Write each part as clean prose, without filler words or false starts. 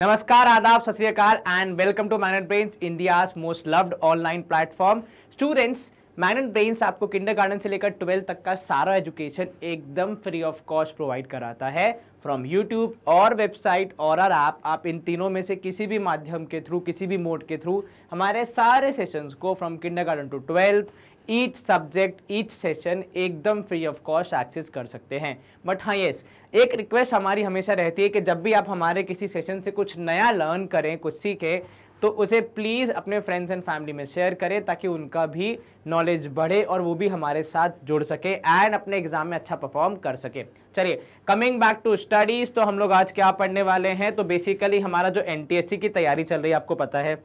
नमस्कार, आदाब, Sat Sri Akal and welcome to Magnet Brains, India's most loved online platform. Students, Magnet Brains आपको kindergarten से लेकर 12 तक का सारा एजुकेशन एकदम फ्री ऑफ कॉस्ट प्रोवाइड कराता है फ्रॉम यूट्यूब और वेबसाइट और ऐप। आप इन तीनों में से किसी भी माध्यम के थ्रू, किसी भी मोड के थ्रू हमारे सारे सेशंस को from kindergarten to 12th each subject, each session एकदम फ्री ऑफ कॉस्ट एक्सेस कर सकते हैं। बट हाँ यस, एक रिक्वेस्ट हमारी हमेशा रहती है कि जब भी आप हमारे किसी सेशन से कुछ नया लर्न करें, कुछ सीखें, तो उसे प्लीज़ अपने फ्रेंड्स एंड फैमिली में शेयर करें ताकि उनका भी नॉलेज बढ़े और वो भी हमारे साथ जुड़ सके एंड अपने एग्जाम में अच्छा परफॉर्म कर सके। चलिए, कमिंग बैक टू स्टडीज़, तो हम लोग आज क्या पढ़ने वाले हैं। तो बेसिकली हमारा जो एनटीएससी की तैयारी चल रही है, आपको पता है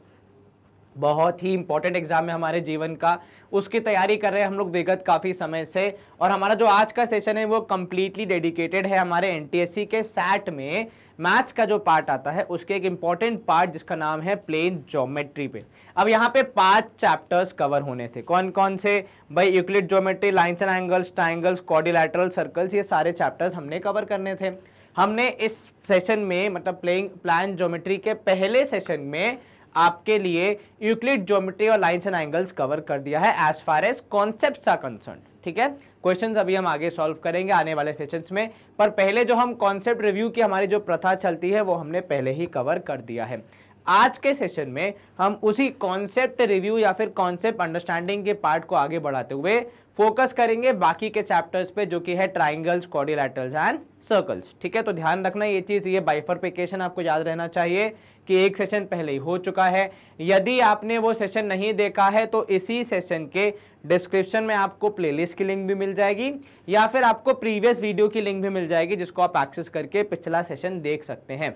बहुत ही इंपॉर्टेंट एग्जाम है हमारे जीवन का, उसकी तैयारी कर रहे हैं हम लोग विगत काफ़ी समय से। और हमारा जो आज का सेशन है वो कम्प्लीटली डेडिकेटेड है हमारे एनटीएससी के सैट में मैथ्स का जो पार्ट आता है उसके एक इंपॉर्टेंट पार्ट जिसका नाम है प्लेन ज्योमेट्री पे। अब यहाँ पे 5 चैप्टर्स कवर होने थे। कौन कौन से भाई? Euclid geometry, lines and angles, triangles, quadrilateral, circles, ये सारे चैप्टर्स हमने कवर करने थे। हमने इस सेशन में मतलब प्लान ज्योमेट्री के पहले सेशन में आपके लिए यूक्लिड ज्योमेट्री और लाइन्स एंड एंगल्स कवर कर दिया है as far as concepts are concern. ठीक है, क्वेश्चंस अभी हम आगे सॉल्व करेंगे आने वाले सेशंस में, पर पहले जो हम कॉन्सेप्ट रिव्यू की हमारी जो प्रथा चलती है वो हमने पहले ही कवर कर दिया है। आज के सेशन में हम उसी कॉन्सेप्ट रिव्यू या फिर कॉन्सेप्ट अंडरस्टैंडिंग के पार्ट को आगे बढ़ाते हुए फोकस करेंगे बाकी के चैप्टर्स पे, जो कि है ट्राइंगल्स, क्वाड्रिलैटरल्स एंड सर्कल्स। ठीक है, तो ध्यान रखना ये चीज़, ये बाइफरफिकेशन आपको याद रहना चाहिए कि एक सेशन पहले ही हो चुका है। यदि आपने वो सेशन नहीं देखा है तो इसी सेशन के डिस्क्रिप्शन में आपको प्लेलिस्ट की लिंक भी मिल जाएगी या फिर आपको प्रीवियस वीडियो की लिंक भी मिल जाएगी जिसको आप एक्सेस करके पिछला सेशन देख सकते हैं।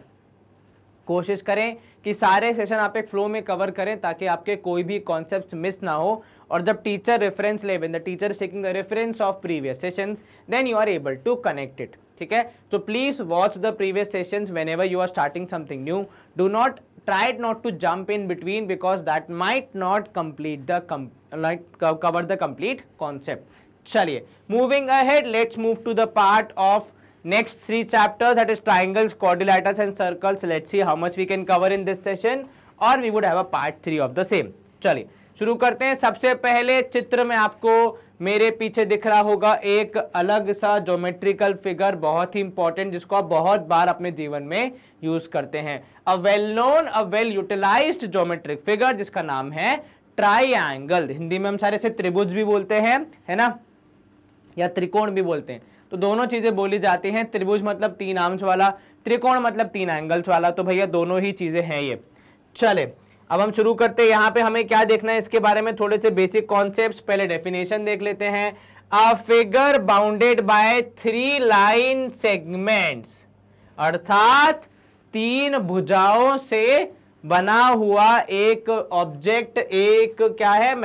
कोशिश करें कि सारे सेशन आप एक फ्लो में कवर करें ताकि आपके कोई भी कॉन्सेप्ट्स मिस ना हो। और जब टीचर रेफरेंस ले, when the teacher is taking the reference of previous sessions, then you are able to connect it. ठीक है, तो please watch the previous sessions whenever you are starting something new. Do not try not to jump in between because that might not complete the cover the complete concept. चलिए, moving ahead, let's move to the part of next 3 chapters, that is triangles, quadrilaterals and circles. Let's see how much we can cover in this session or we would have a part 3 of the same. चलिए शुरू करते हैं। सबसे पहले चित्र में आपको मेरे पीछे दिख रहा होगा एक अलग सा ज्योमेट्रिकल फिगर, बहुत ही इंपॉर्टेंट, जिसको आप बहुत बार अपने जीवन में यूज करते हैं। A well known, a well utilized geometric figure जिसका नाम है ट्राइंगल। हिंदी में हम सारे से त्रिभुज भी बोलते हैं, है ना, या त्रिकोण भी बोलते हैं, तो दोनों चीजें बोली जाती हैं। त्रिभुज मतलब 3 आर्म्स वाला, त्रिकोण मतलब 3 एंगल्स वाला, तो भैया दोनों ही चीजें हैं ये। चले अब हम शुरू करते हैं। यहाँ पे हमें क्या देखना है इसके बारे में, थोड़े से बेसिक कॉन्सेप्ट्स। पहले डेफिनेशन देख लेते हैं। अ figure bounded by 3 line segments, अर्थात 3 भुजाओं से बना हुआ एक ऑब्जेक्ट, एक क्या है,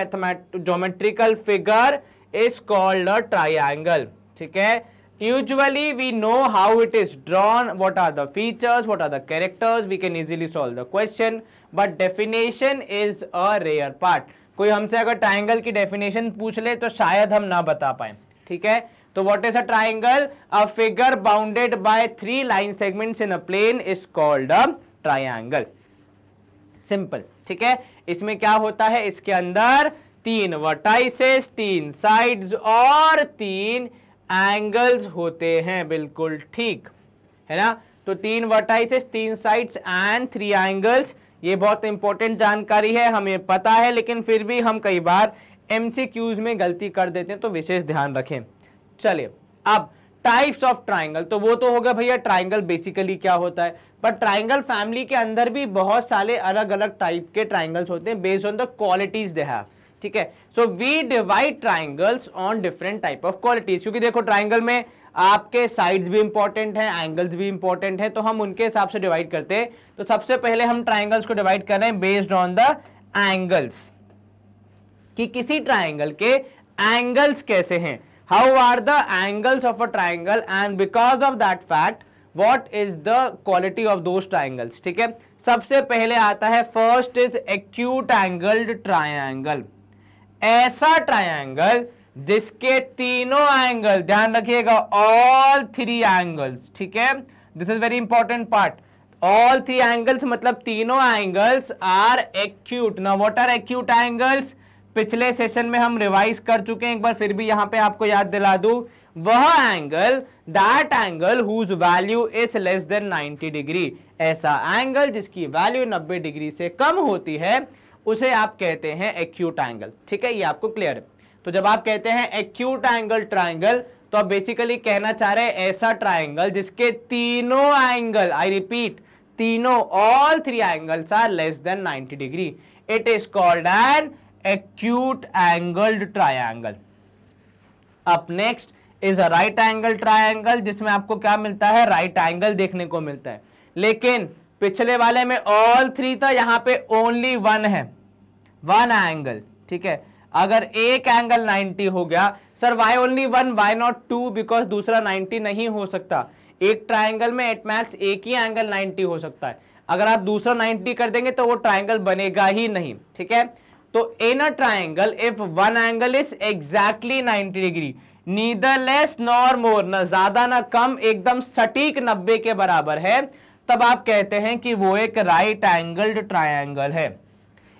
geometrical figure is called a triangle. ठीक है, usually we know how it is drawn, what are the features, what are the characters, we can easily solve the question, but definition is a rare part. कोई हमसे अगर triangle की definition पूछ ले तो शायद हम ना बता पाए। ठीक है, तो what is a triangle? A figure bounded by 3 line segments in a plane is called a triangle. Simple. ठीक है, इसमें क्या होता है, इसके अंदर 3 वर्टाइसेस, 3 साइड्स और 3 एंगल्स होते हैं। बिल्कुल ठीक है ना, तो 3 वर्टाइसेस, 3 साइड्स एंड 3 एंगल्स। ये बहुत इंपॉर्टेंट जानकारी है, हमें पता है, लेकिन फिर भी हम कई बार एमसीक्यूज में गलती कर देते हैं, तो विशेष ध्यान रखें। चलिए, अब टाइप्स ऑफ ट्राइंगल, तो वो तो होगा भैया ट्राइंगल बेसिकली क्या होता है, पर ट्राइंगल फैमिली के अंदर भी बहुत सारे अलग अलग टाइप के ट्राइंगल्स होते हैं based on the qualities they have. ठीक है, so we divide triangles on different type of qualities, क्योंकि देखो ट्राइंगल में आपके साइड्स भी इंपॉर्टेंट हैं, एंगल्स भी इंपॉर्टेंट हैं, तो हम उनके हिसाब से डिवाइड करते हैं। तो सबसे पहले हम ट्राइंगल्स को डिवाइड कर रहे हैं बेस्ड ऑन द एंगल्स, कि किसी ट्राइंगल के एंगल्स कैसे हैं, how are the angles of a triangle, and because of that fact what is the quality of those triangles. ठीक है, सबसे पहले आता है first is acute angled triangle, ऐसा ट्राइंगल जिसके तीनों एंगल, ध्यान रखिएगा, ऑल 3 एंगल्स। ठीक है, this is very important part, all three angles मतलब तीनों angles are acute. Now what are acute angles? पिछले सेशन में हम रिवाइज कर चुके हैं, एक बार फिर भी यहां पे आपको याद दिला दूं, वह angle, that angle whose value is less than 90 degree, ऐसा एंगल जिसकी वैल्यू 90 डिग्री से कम होती है उसे आप कहते हैं एक्यूट एंगल। ठीक है, ये आपको क्लियर है। तो जब आप कहते हैं एक्यूट एंगल ट्राइंगल, तो आप बेसिकली कहना चाह रहे हैं ऐसा ट्राइंगल जिसके तीनों एंगल, आई रिपीट, तीनों, all three angles are less than 90 degree, it is called an acute angled triangle. Up next is a right angle triangle, जिसमें आपको क्या मिलता है? राइट एंगल देखने को मिलता है। लेकिन पिछले वाले में ऑल थ्री था, यहां पे ओनली वन है, वन एंगल। ठीक है, अगर एक एंगल 90 हो गया, sir why only one, why not two? Because दूसरा 90 नहीं हो सकता। एक ट्राइंगल में एट मैक्स एक ही एंगल 90 हो सकता है, अगर आप दूसरा 90 कर देंगे तो वो ट्राइंगल बनेगा ही नहीं। ठीक है, तो in a triangle if one angle is exactly 90 degree, neither less nor more, न ज्यादा न कम, एकदम सटीक 90 के बराबर है, तब आप कहते हैं कि वो एक राइट एंगल्ड ट्रायंगल है।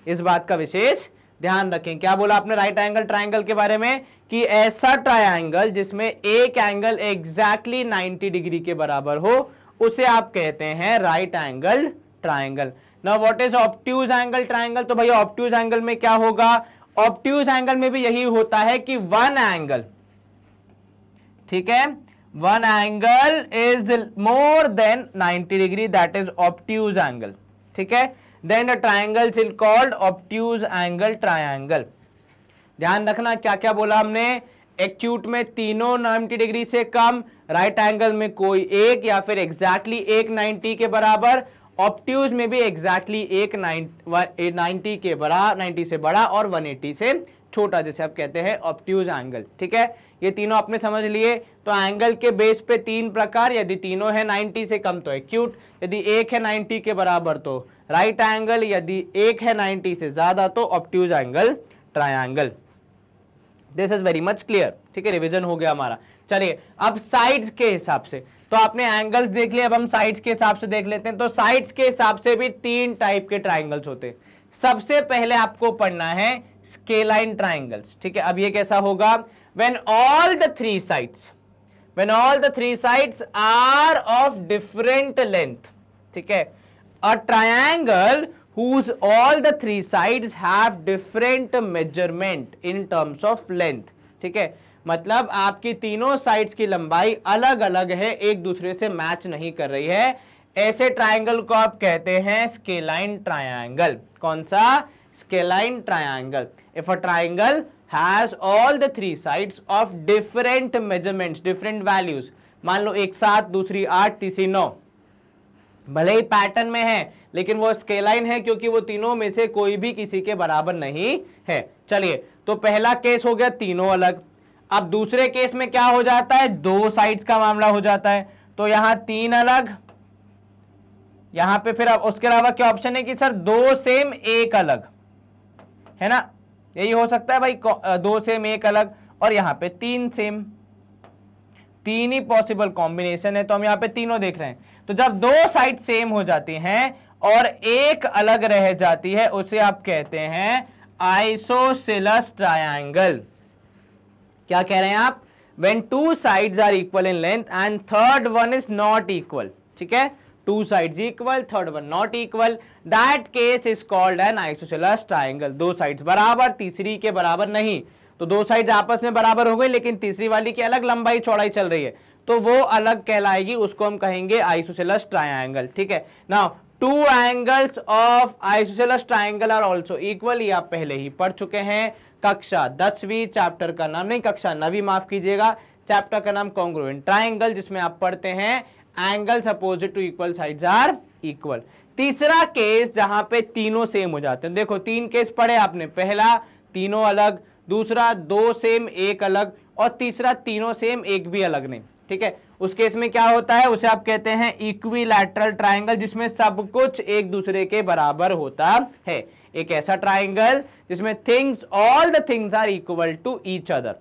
इस बात का विशेष ध्यान रखें। क्या बोला आपने राइट एंगल ट्रायंगल के बारे में? कि ऐसा ट्रायंगल जिसमें एक एंगल एग्जैक्टली 90 डिग्री के बराबर हो उसे आप कहते हैं right angle triangle. Now what is obtuse angle triangle? तो भैया ऑब्ट्यूज एंगल में क्या होगा? ऑब्ट्यूज एंगल में भी यही होता है कि वन एंगल, ठीक है, one angle is more than 90 degree, that is obtuse angle. ठीक है, then the triangle is called obtuse angle triangle. ध्यान रखना क्या क्या बोला हमने? एक्यूट में तीनों 90 डिग्री से कम, राइट एंगल में कोई एक या फिर एग्जैक्टली एक 90 के बराबर, ऑब्ट्यूज में भी एग्जैक्टली एक 90 के बराबर, 90 से बड़ा और 180 से छोटा, जैसे आप कहते हैं ऑब्ट्यूज एंगल। ठीक है, ये तीनों आपने समझ लिए। तो एंगल के बेस पे तीन प्रकार, यदि तीनों है 90 से कम तो एक्यूट, यदि एक है 90 के बराबर तो राइट एंगल, यदि एक है 90 से ज्यादा तो obtuse angle triangle. This is very much clear. ठीक है, रिवीजन हो गया हमारा। चलिए अब साइड्स के हिसाब से, तो आपने एंगल्स देख लिए, अब हम साइड्स के हिसाब से देख लेते हैं। तो साइड्स के हिसाब से भी तीन टाइप के ट्राइंगल्स होते हैं। सबसे पहले आपको पढ़ना है स्केलाइन ट्राइंगल्स। ठीक है, अब ये कैसा होगा? when all the three sides are of different length, ठीक है, a triangle whose all the three sides have different measurement in terms of length। ठीक है, मतलब आपकी तीनों साइड्स की लंबाई अलग अलग है, एक दूसरे से मैच नहीं कर रही है, ऐसे ट्राइंगल को आप कहते हैं स्केलाइन ट्राइंगल। कौन सा? Scalene triangle. If a triangle has all the three sides of different measurements, different values, मान लो एक 7, दूसरी 8, तीसरी 9, भले ही पैटर्न में है लेकिन वो स्केलाइन है क्योंकि वो तीनों में से कोई भी किसी के बराबर नहीं है। चलिए, तो पहला केस हो गया तीनों अलग। अब दूसरे केस में क्या हो जाता है? दो साइड्स का मामला हो जाता है। तो यहां तीन अलग, यहां पे फिर अब उसके अलावा क्या ऑप्शन है कि सर दो सेम एक अलग, है ना? यही हो सकता है भाई, दो सेम एक अलग, और यहां पे तीन सेम, तीन ही पॉसिबल कॉम्बिनेशन है, तो हम यहां पे तीनों देख रहे हैं। तो जब दो साइड सेम हो जाती हैं और एक अलग रह जाती है उसे आप कहते हैं आइसोसेलेस ट्रायंगल। क्या कह रहे हैं आप? When two sides are equal in length and third one is not equal. ठीक है, two sides equal, third one not equal, that case is called an isosceles triangle। दो साइड्स बराबर, तीसरी के बराबर नहीं, तो दो साइड्स आपस में बराबर हो गई लेकिन तीसरी वाली की अलग लंबाई चौड़ाई चल रही है, तो वो अलग कहलाएगी, उसको हम कहेंगे आइसोसेलेस ट्रायंगल। ठीक है, now two angles of isosceles triangle are also equal, ये आप पहले ही पढ़ चुके हैं कक्षा 10वीं, चैप्टर का नाम नहीं, कक्षा 9वीं माफ कीजिएगा, चैप्टर का नाम कॉन्ग्रुएंट ट्रायंगल, जिसमें आप पढ़ते हैं angles opposite to equal sides are equal. तीसरा केस जहां पे तीनों सेम हो जाते हैं, देखो तीन केस पढ़े आपने, पहला तीनों अलग, दूसरा दो सेम एक अलग, और तीसरा तीनों सेम एक भी अलग नहीं। ठीक है, उस केस में क्या होता है? उसे आप कहते हैं इक्विलैटरल ट्रायंगल, जिसमें सब कुछ एक दूसरे के बराबर होता है। एक ऐसा ट्रायंगल जिसमें things, all the things are equal to each other.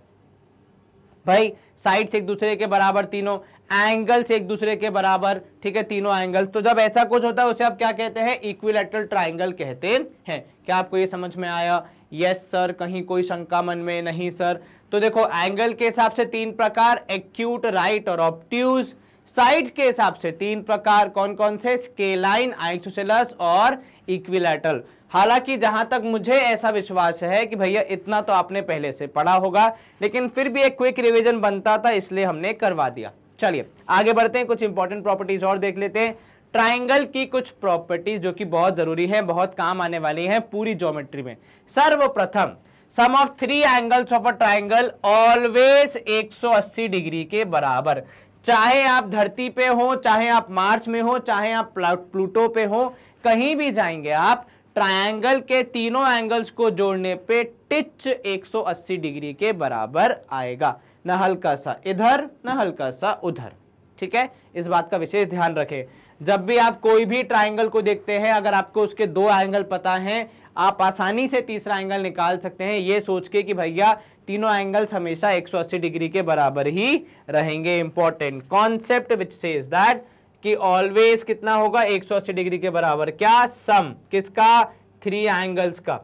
भाई साइड्स एक दूसरे के बराबर तीनों, एंगल्स एक दूसरे के बराबर, ठीक है, तीनों एंगल्स। तो जब ऐसा कुछ होता है उसे आप क्या कहते हैं, इक्विलैटरल ट्राइंगल कहते हैं। क्या आपको ये समझ में आया? यस सर, कहीं कोई शंका मन में? नहीं सर। तो देखो एंगल के हिसाब से 3 प्रकार, एक्यूट, राइट और ऑब्ट्यूज। साइड्स के हिसाब से 3 प्रकार, कौन कौन से? स्केलाइन, आइसोसेलेस और इक्विलैटरल। हालांकि जहां तक मुझे ऐसा विश्वास है कि भैया इतना तो आपने पहले से पढ़ा होगा, लेकिन फिर भी एक क्विक रिवीजन बनता था, इसलिए हमने करवा दिया। चलिए आगे बढ़ते हैं, कुछ इंपॉर्टेंट प्रॉपर्टीज और देख लेते हैं। ट्राइंगल की कुछ प्रॉपर्टीज जो कि बहुत जरूरी है, बहुत काम आने वाली हैं पूरी ज्योमेट्री में। सर्वप्रथम, sum of 3 angles of a triangle always 180 degree के बराबर। चाहे आप धरती पे हो, चाहे आप मार्स में हो, चाहे आप प्लूटो पे हो, कहीं भी जाएंगे आप, ट्रायंगल के तीनों एंगल्स को जोड़ने पे टिच 180 डिग्री के बराबर आएगा, न हल्का सा इधर न हल्का सा उधर। ठीक है, इस बात का विशेष ध्यान रखें। जब भी आप कोई भी ट्रायंगल को देखते हैं, अगर आपको उसके 2 एंगल पता हैं, आप आसानी से तीसरा एंगल निकाल सकते हैं, ये सोच के कि भैया तीनों एंगल्स हमेशा 180 डिग्री के बराबर ही रहेंगे। Important concept which says that कि ऑलवेज कितना होगा, 180 डिग्री के बराबर। क्या? सम किसका? 3 एंगल्स का।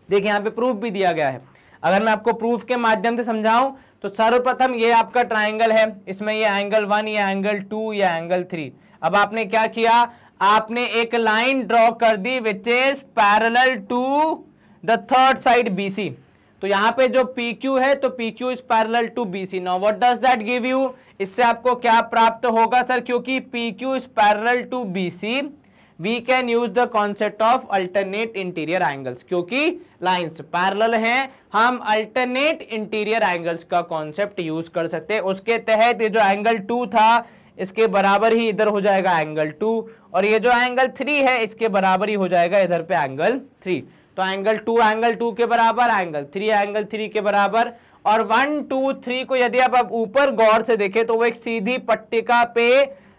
देखिए यहां पे प्रूफ भी दिया गया है। अगर मैं आपको प्रूफ के माध्यम से समझाऊं तो सर्वप्रथम ये आपका ट्राइंगल है, इसमें ये एंगल 1, ये एंगल 2, ये एंगल 3। अब आपने क्या किया, आपने एक लाइन ड्रॉ कर दी which is parallel to the third side BC। तो यहां पे जो PQ है, तो PQ is parallel to BC। Now what does that give you? इससे आपको क्या प्राप्त होगा सर? क्योंकि PQ is parallel to BC, we can use the concept of alternate interior angles. क्योंकि लाइंस पैरेलल हैं, हम अल्टरनेट इंटीरियर एंगल्स का कॉन्सेप्ट यूज कर सकते हैं। उसके तहत ये जो एंगल 2 था, इसके बराबर ही इधर हो जाएगा एंगल 2, और ये जो एंगल 3 है, इसके बराबर ही हो जाएगा इधर पे एंगल 3। तो एंगल 2 के बराबर, एंगल 3 के बराबर। और 1, 2, 3 को यदि आप ऊपर गौर से देखें तो वो एक सीधी पट्टिका पे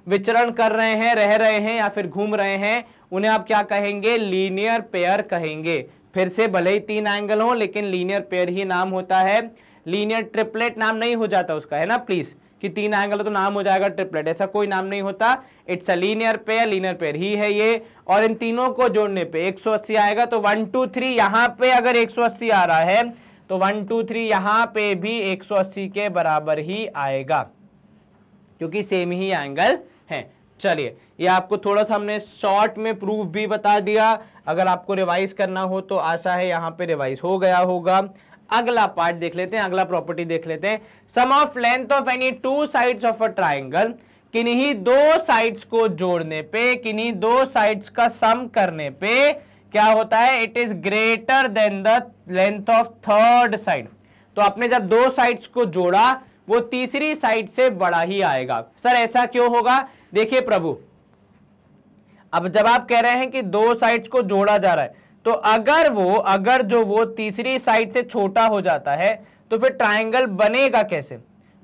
विचरण कर रहे हैं, रह रहे हैं या फिर घूम रहे हैं, उन्हें आप क्या कहेंगे? लीनियर पेयर कहेंगे। फिर से भले ही 3 एंगल हो, लेकिन लीनियर पेयर ही नाम होता है, लीनियर ट्रिपलेट नाम नहीं हो जाता उसका, है ना प्लीज, कि 3 एंगल तो नाम हो जाएगा ट्रिपलेट, ऐसा कोई नाम नहीं होता। इट्स अ लीनियर पेयर ही है ये। और इन तीनों को जोड़ने पे 180 आएगा। तो 1, 2, 3 यहां पे अगर 180 आ रहा है, तो 1, 2, 3 यहां पे भी 180 के बराबर ही आएगा, क्योंकि सेम ही एंगल है। चलिए, ये आपको थोड़ा सा हमने शॉर्ट में प्रूफ भी बता दिया। अगर आपको रिवाइज करना हो तो आशा है यहां पे रिवाइज हो गया होगा। अगला पार्ट देख लेते हैं, अगला प्रॉपर्टी देख लेते हैं। Sum of length of any 2 sides of a triangle, किन्हीं 2 साइड्स को जोड़ने पे, किन्हीं 2 साइड्स का सम करने पे क्या होता है? It is greater than the length of third side. तो आपने जब 2 साइड्स को जोड़ा, वो तीसरी साइड से बड़ा ही आएगा। सर ऐसा क्यों होगा? देखिए प्रभु, अब जब आप कह रहे हैं कि 2 साइड्स को जोड़ा जा रहा है, तो अगर जो वो तीसरी साइड से छोटा हो जाता है, तो फिर ट्राइंगल बनेगा कैसे?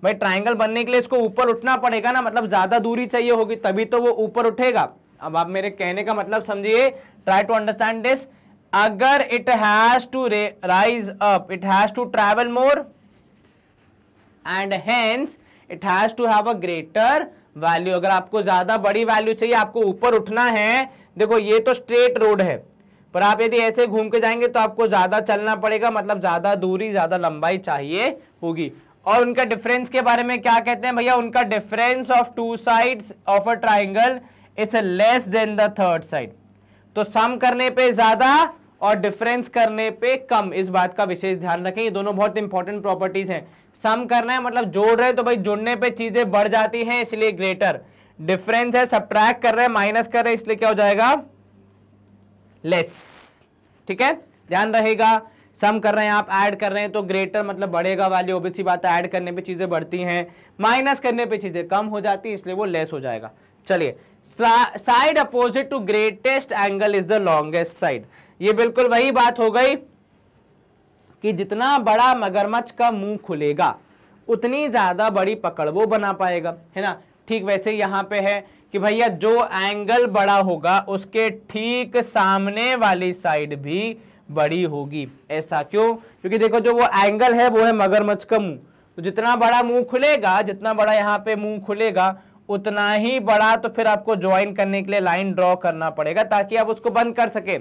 भाई ट्राइंगल बनने के लिए इसको ऊपर उठना पड़ेगा ना, मतलब ज्यादा दूरी चाहिए होगी, तभी तो वो ऊपर उठेगा। अब आप मेरे कहने का मतलब समझिए, ट्राई टू अंडरस्टैंड दिस। अगर it has to rise up, it has to travel more and hence it has to have a greater value. अगर आपको ज्यादा बड़ी वैल्यू चाहिए, आपको ऊपर उठना है, देखो ये तो स्ट्रेट रोड है, पर आप यदि ऐसे घूम के जाएंगे तो आपको ज्यादा चलना पड़ेगा, मतलब ज्यादा दूरी, ज्यादा लंबाई चाहिए होगी। और उनका डिफरेंस के बारे में क्या कहते हैं भैया? उनका difference of 2 sides of a triangle is less then the third side. तो सम करने पे ज्यादा और डिफरेंस करने पे कम, इस बात का विशेष ध्यान रखें। ये दोनों बहुत इंपॉर्टेंट प्रॉपर्टीज हैं। सम करना है मतलब जोड़ रहे हैं, तो भाई जुड़ने पे चीजें बढ़ जाती हैं, इसलिए ग्रेटर। डिफरेंस है, सब्ट्रैक्ट कर रहे हैं, माइनस कर रहे हैं, इसलिए क्या हो जाएगा? लेस। ठीक है, ध्यान रहेगा। सम कर रहे हैं आप, ऐड कर रहे हैं, तो ग्रेटर मतलब बढ़ेगा वैल्यू, ऑब्वियसली बात है, ऐड करने पे चीजें बढ़ती हैं, माइनस करने पे चीजें कम हो जाती है, इसलिए वो लेस हो जाएगा। चलिए, side opposite to greatest angle is the longest side. ये बिल्कुल वही बात हो गई कि जितना बड़ा मगरमच्छ का मुंह खुलेगा, उतनी ज्यादा बड़ी पकड़ वो बना पाएगा, है ना। ठीक वैसे यहां पे है कि भैया जो एंगल बड़ा होगा, उसके ठीक सामने वाली साइड भी बड़ी होगी। ऐसा क्यों? क्योंकि देखो जो वो एंगल है वो है मगरमच्छ का मुंह, तो जितना बड़ा मुंह खुलेगा, जितना बड़ा यहाँ पे मुंह खुलेगा उतना ही बड़ा तो फिर आपको ज्वाइन करने के लिए लाइन ड्रॉ करना पड़ेगा ताकि आप उसको बंद कर सके,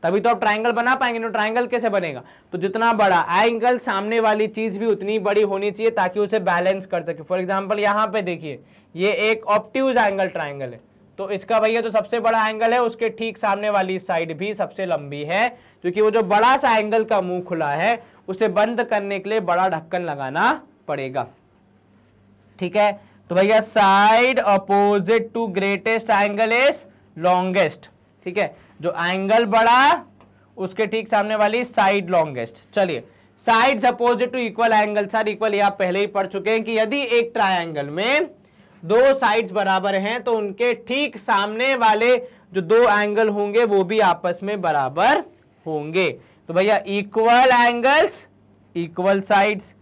तभी तो आप ट्राइंगल बना पाएंगे। तो ट्राइंगल कैसे बनेगा, तो जितना बड़ा एंगल सामने वाली चीज भी उतनी बड़ी होनी चाहिए ताकि उसे बैलेंस कर सके। फॉर एग्जांपल यहाँ पे देखिए ये एक ऑब्ट्यूज एंगल ट्राइंगल है, तो इसका भैया जो सबसे बड़ा एंगल है उसके ठीक सामने वाली साइड भी सबसे लंबी है, क्योंकि वो जो बड़ा सा एंगल का मुंह खुला है उसे बंद करने के लिए बड़ा ढक्कन लगाना पड़ेगा। ठीक है, तो भैया side opposite to greatest angle is longest. ठीक है, जो एंगल बड़ा उसके ठीक सामने वाली साइड लॉन्गेस्ट। चलिए, sides opposite to equal angles are equal, ये आप पहले ही पढ़ चुके हैं कि यदि एक ट्रायंगल में दो साइड्स बराबर हैं तो उनके ठीक सामने वाले जो दो एंगल होंगे वो भी आपस में बराबर होंगे। तो भैया equal angles equal sides,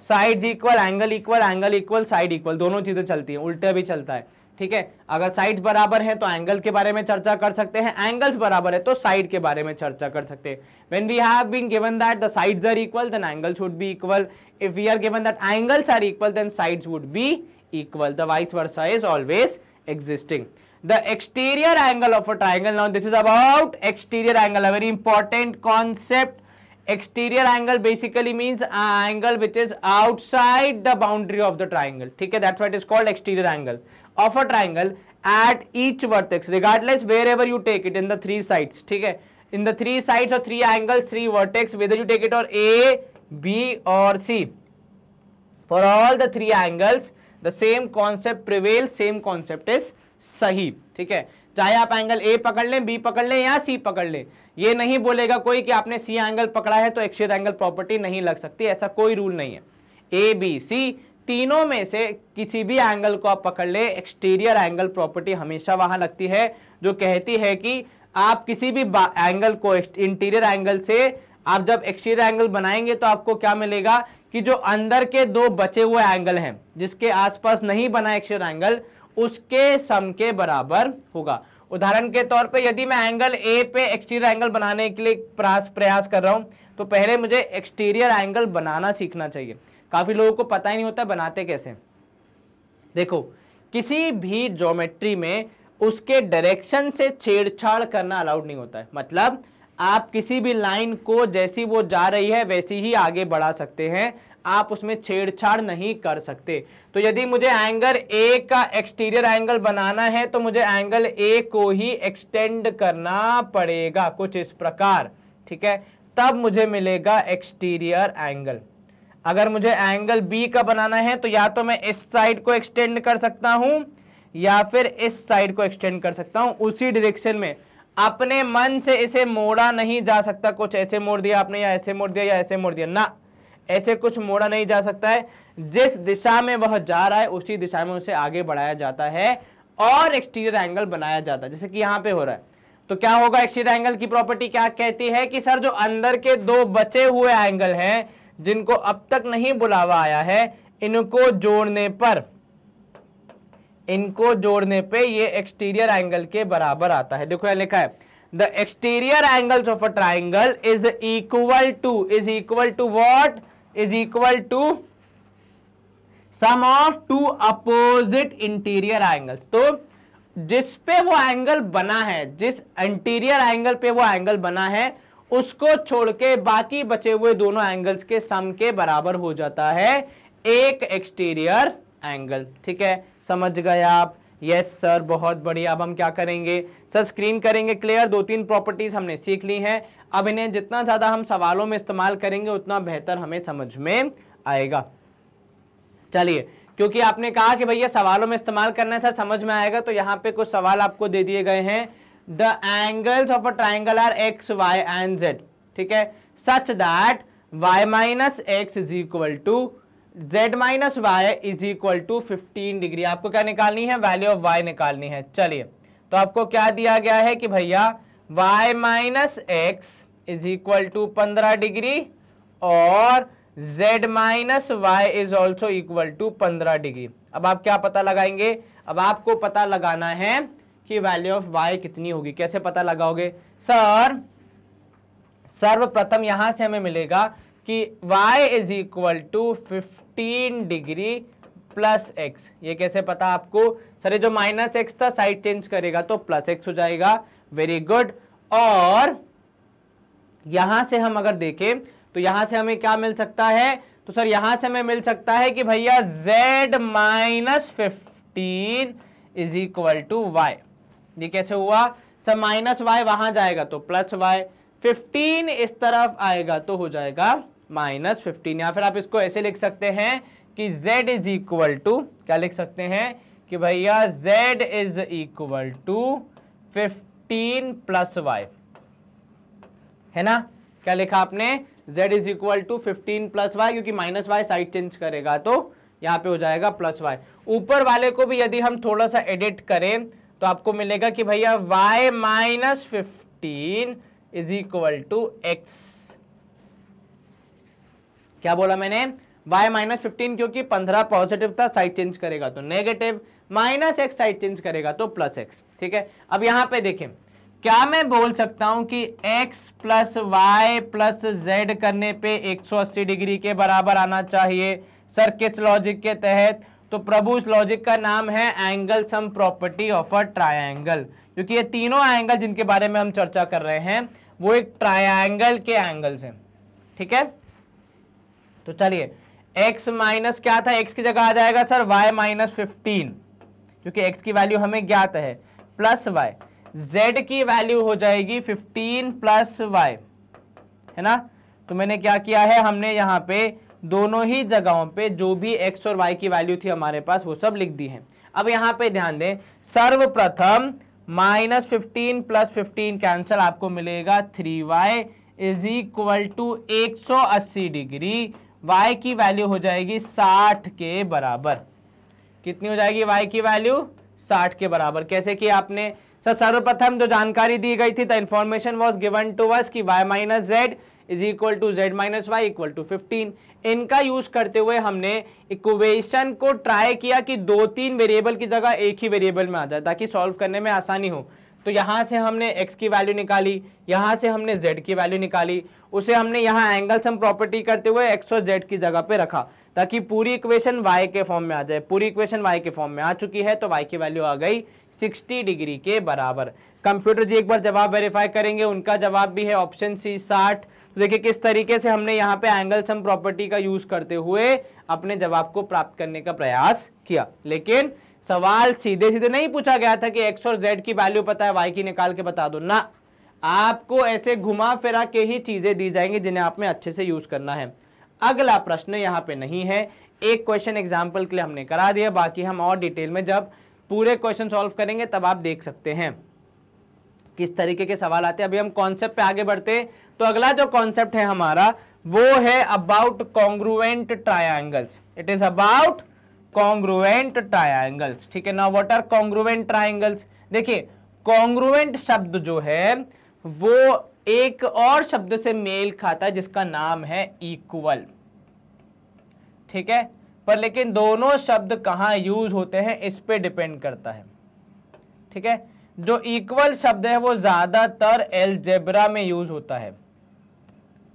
sides equal angle equal, angle equal side equal, दोनों चीजें चलती हैं, उल्टा भी चलता है। ठीक है, अगर साइड्स बराबर है तो एंगल के बारे में चर्चा कर सकते हैं, एंगल्स बराबर है तो साइड के बारे में चर्चा कर सकते हैं। When we have been given that the sides are equal, then angles should be equal. If we are given that angles are equal, then sides would be equal. The vice versa is always existing. The exterior angle of a triangle, now this is about exterior angle, a very important concept. Exterior angle basically means an angle which is outside the boundary of the triangle. ठीक है, that's why it is called exterior angle of a triangle at each vertex, regardless wherever you take it in the three sides. ठीक है, in the three sides or three angles, three vertex, whether you take it or A, B or C, for all the three angles the same concept prevails, same concept is सही। ठीक है, चाहे आप angle A पकड़ लें, B पकड़ लें या C पकड़ लें, ये नहीं बोलेगा कोई कि आपने C एंगल पकड़ा है तो एक्सटीरियर एंगल प्रॉपर्टी नहीं लग सकती, ऐसा कोई रूल नहीं है। A, B, C तीनों में से किसी भी एंगल को आप पकड़ ले, एक्सटीरियर एंगल प्रॉपर्टी हमेशा वहां लगती है, जो कहती है कि आप किसी भी एंगल को इंटीरियर एंगल से आप जब एक्सटीरियर एंगल बनाएंगे तो आपको क्या मिलेगा कि जो अंदर के दो बचे हुए एंगल हैं जिसके आसपास नहीं बना एक्सटीरियर एंगल, उसके सम के बराबर होगा। उदाहरण के तौर पे यदि मैं एंगल ए पे एक्सटीरियर एंगल बनाने के लिए प्रयास कर रहा हूं तो पहले मुझे एक्सटीरियर एंगल बनाना सीखना चाहिए। काफी लोगों को पता ही नहीं होता बनाते कैसे। देखो, किसी भी ज्योमेट्री में उसके डायरेक्शन से छेड़छाड़ करना अलाउड नहीं होता है। मतलब आप किसी भी लाइन को जैसी वो जा रही है वैसी ही आगे बढ़ा सकते हैं, आप उसमें छेड़छाड़ नहीं कर सकते। तो यदि मुझे एंगल ए का एक्सटीरियर एंगल बनाना है तो मुझे एंगल ए को ही एक्सटेंड करना पड़ेगा कुछ इस प्रकार। ठीक है, तब मुझे मिलेगा एक्सटीरियर एंगल। अगर मुझे एंगल बी का बनाना है तो या तो मैं इस साइड को एक्सटेंड कर सकता हूं या फिर इस साइड को एक्सटेंड कर सकता हूं, उसी डायरेक्शन में। अपने मन से इसे मोड़ा नहीं जा सकता, कुछ ऐसे मोड़ दिया आपने या ऐसे मोड़ दिया या ऐसे मोड़ दिया, ना, ऐसे कुछ मोड़ा नहीं जा सकता है। जिस दिशा में वह जा रहा है उसी दिशा में उसे आगे बढ़ाया जाता है और एक्सटीरियर एंगल बनाया जाता है, जैसे कि यहां पे हो रहा है। तो क्या होगा, एक्सटीरियर एंगल की प्रॉपर्टी क्या कहती है कि सर जो अंदर के दो बचे हुए एंगल हैं जिनको अब तक नहीं बुलावा आया है, इनको जोड़ने पे ये एक्सटीरियर एंगल के बराबर आता है। देखो यहां लिखा है the exterior angles of a triangle is equal to what, is equal to sum of two opposite interior angles. तो जिस पे वो एंगल बना है, जिस इंटीरियर एंगल पे वो एंगल बना है, उसको छोड़ के बाकी बचे हुए दोनों एंगल्स के सम के बराबर हो जाता है एक एक्सटीरियर एंगल। ठीक है, समझ गए आप? यस सर, बहुत बढ़िया। अब हम क्या करेंगे सर, स्क्रीन करेंगे क्लियर। दो तीन प्रॉपर्टीज हमने सीख ली हैं, अब इन्हें जितना ज्यादा हम सवालों में इस्तेमाल करेंगे उतना बेहतर हमें समझ में आएगा। चलिए, क्योंकि आपने कहा कि भैया सवालों में इस्तेमाल करना है सर, समझ में आएगा, तो यहाँ पे कुछ सवाल आपको दे दिए गए हैं। The angles of a triangle are x, y and z. ठीक है, such that y minus x is equal to z minus y is equal to 15 degree. आपको क्या निकालनी है, वैल्यू ऑफ y निकालनी है। चलिए, तो आपको क्या दिया गया है कि भैया y minus x is equal to 15 degree और z minus y is also equal to 15 degree. अब आप क्या पता लगाएंगे, अब आपको पता लगाना है कि वैल्यू ऑफ y कितनी होगी। कैसे पता लगाओगे सर? सर्वप्रथम यहां से हमें मिलेगा कि y is equal to 15 15 degree plus x. ये कैसे पता आपको? सर ये जो माइनस एक्स था साइड चेंज करेगा तो प्लस एक्स हो जाएगा। Very good. और यहां से हम अगर देखें तो यहां से हमें क्या मिल सकता है? तो सर यहां से हमें मिल सकता है कि भैया z minus 15 is equal to y. ये कैसे हुआ? सर माइनस वाई वहां जाएगा तो प्लस वाई, 15 इस तरफ आएगा तो हो जाएगा माइनस 15। या फिर आप इसको ऐसे लिख सकते हैं कि z इज इक्वल टू, क्या लिख सकते हैं कि भैया z is equal to 15 plus y, है ना? क्या लिखा आपने? z is equal to 15 plus y, क्योंकि माइनस वाई साइड चेंज करेगा तो यहाँ पे हो जाएगा प्लस वाई। ऊपर वाले को भी यदि हम थोड़ा सा एडिट करें तो आपको मिलेगा कि भैया y minus 15 is equal to x. क्या बोला मैंने? y माइनस 15, क्योंकि 15 पॉजिटिव था साइड चेंज करेगा तो negative, minus x side change करेगा तो प्लस एक्स। ठीक है, अब यहां पे देखें, क्या मैं बोल सकता हूं कि x plus y plus z करने पे 180 डिग्री के बराबर आना चाहिए? सर किस लॉजिक के तहत? तो प्रभु इस लॉजिक का नाम है angle sum property of a triangle, क्योंकि ये तीनों एंगल जिनके बारे में हम चर्चा कर रहे हैं वो एक ट्रायंगल के एंगल्स हैं। ठीक है, तो चलिए x माइनस क्या था? x की जगह आ जाएगा सर y माइनस 15, क्योंकि x की वैल्यू हमें ज्ञात है, प्लस y, z की वैल्यू हो जाएगी 15 प्लस y, है ना? तो मैंने क्या किया है, हमने यहाँ पे दोनों ही जगहों पे जो भी x और y की वैल्यू थी हमारे पास वो सब लिख दी है। अब यहाँ पे ध्यान दें, सर्वप्रथम माइनस 15 प्लस 15 कैंसल, आपको मिलेगा 3y is equal to 180 degree, y की वैल्यू हो जाएगी 60 के बराबर। कितनी हो जाएगी y की वैल्यू? 60 के बराबर। कैसे किया आपने? सर सर्वप्रथम जो जानकारी दी गई थी, the information was given to us कि y minus z is equal to z minus y equal to 15। इनका यूज करते हुए हमने इक्वेशन को ट्राई किया कि 2-3 वेरिएबल की जगह एक ही वेरिएबल में आ जाए ताकि सॉल्व करने में आसानी हो। तो यहां से हमने x की वैल्यू निकाली, यहां से हमने z की वैल्यू निकाली, उसे हमने यहां एंगल सम प्रॉपर्टी करते हुए x और z की जगह पे रखा ताकि पूरी इक्वेशन y के फॉर्म में आ जाए। पूरी इक्वेशन y के फॉर्म में आ चुकी है तो y की वैल्यू आ गई 60 डिग्री के बराबर। कंप्यूटर जी एक बार जवाब वेरीफाई करेंगे, उनका जवाब भी है ऑप्शन सी 60। तो देखिए किस तरीके से हमने यहाँ पे एंगल सम प्रॉपर्टी का यूज करते हुए अपने जवाब को प्राप्त करने का प्रयास किया। लेकिन सवाल सीधे सीधे नहीं पूछा गया था कि x और z की वैल्यू पता है y की निकाल के बता दो ना, आपको ऐसे घुमा फिरा के ही चीजें दी जाएंगी जिन्हें आपने अच्छे से यूज करना है। अगला प्रश्न यहाँ पे नहीं है, एक क्वेश्चन एग्जाम्पल के लिए हमने करा दिया, बाकी हम और डिटेल में जब पूरे क्वेश्चन सॉल्व करेंगे तब आप देख सकते हैं किस तरीके के सवाल आते हैं। अभी हम कॉन्सेप्ट पे आगे बढ़ते हैं। तो अगला जो कॉन्सेप्ट है हमारा वो है about congruent triangles. It is about congruent triangles. ठीक है ना, व्हाट आर कॉन्ग्रुएंट ट्रायंगल्स? देखिए कॉन्ग्रुएंट शब्द जो है वो एक और शब्द से मेल खाता है जिसका नाम है इक्वल। ठीक है, पर लेकिन दोनों शब्द कहां यूज होते हैं इस पे डिपेंड करता है। ठीक है, जो इक्वल शब्द है वो ज्यादातर एलजेब्रा में यूज होता है।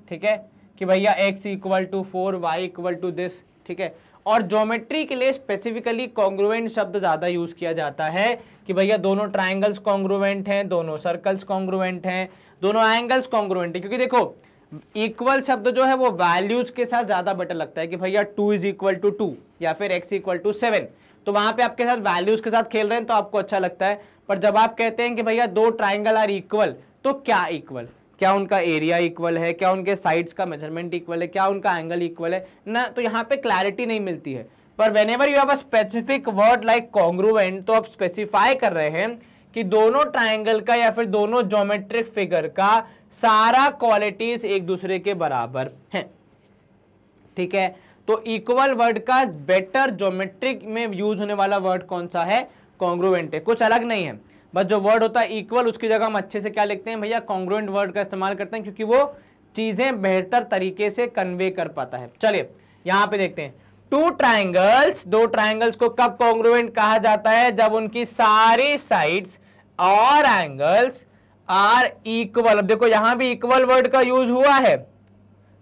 ठीक है, कि भैया x equal to 4 y equal to this. ठीक है, और ज्योमेट्री के लिए स्पेसिफिकली कॉन्ग्रुएंट शब्द ज्यादा यूज किया जाता है कि भैया दोनों ट्राइंगल्स कॉन्ग्रुएंट हैं, दोनों सर्कल्स कॉन्ग्रुएंट हैं, दोनों एंगल्स कॉन्ग्रुएंट है। क्योंकि देखो इक्वल शब्द जो है वो वैल्यूज के साथ ज्यादा बेटर लगता है कि भैया 2 इज इक्वल टू 2 या फिर x इक्वल टू 7, तो वहां पे आपके साथ वैल्यूज के साथ खेल रहे हैं तो आपको अच्छा लगता है। पर जब आप कहते हैं कि भैया दो ट्राइंगल आर इक्वल, तो क्या इक्वल? क्या उनका एरिया इक्वल है? क्या उनके साइड्स का मेजरमेंट इक्वल है? क्या उनका एंगल इक्वल है ना? तो यहाँ पे क्लैरिटी नहीं मिलती है। पर whenever you have a specific word like congruent, तो आप स्पेसिफाई कर रहे हैं कि दोनों ट्राइंगल का या फिर दोनों ज्योमेट्रिक फिगर का सारा क्वालिटीज एक दूसरे के बराबर हैं। ठीक है, तो इक्वल वर्ड का बेटर ज्योमेट्रिक में यूज होने वाला वर्ड कौन सा है? कॉन्ग्रुएंट है, कुछ अलग नहीं है। बस जो वर्ड होता है इक्वल उसकी जगह हम अच्छे से क्या लिखते हैं भैया? कॉन्ग्रुएंट वर्ड का इस्तेमाल करते हैं, क्योंकि वो चीजें बेहतर तरीके से कन्वे कर पाता है। चलिए यहां पे देखते हैं, टू ट्राइंगल्स, दो ट्राइंगल्स को कब कॉन्ग्रुएंट कहा जाता है? जब उनकी सारी साइड्स और एंगल्स आर इक्वल। अब देखो यहां भी इक्वल वर्ड का यूज हुआ है,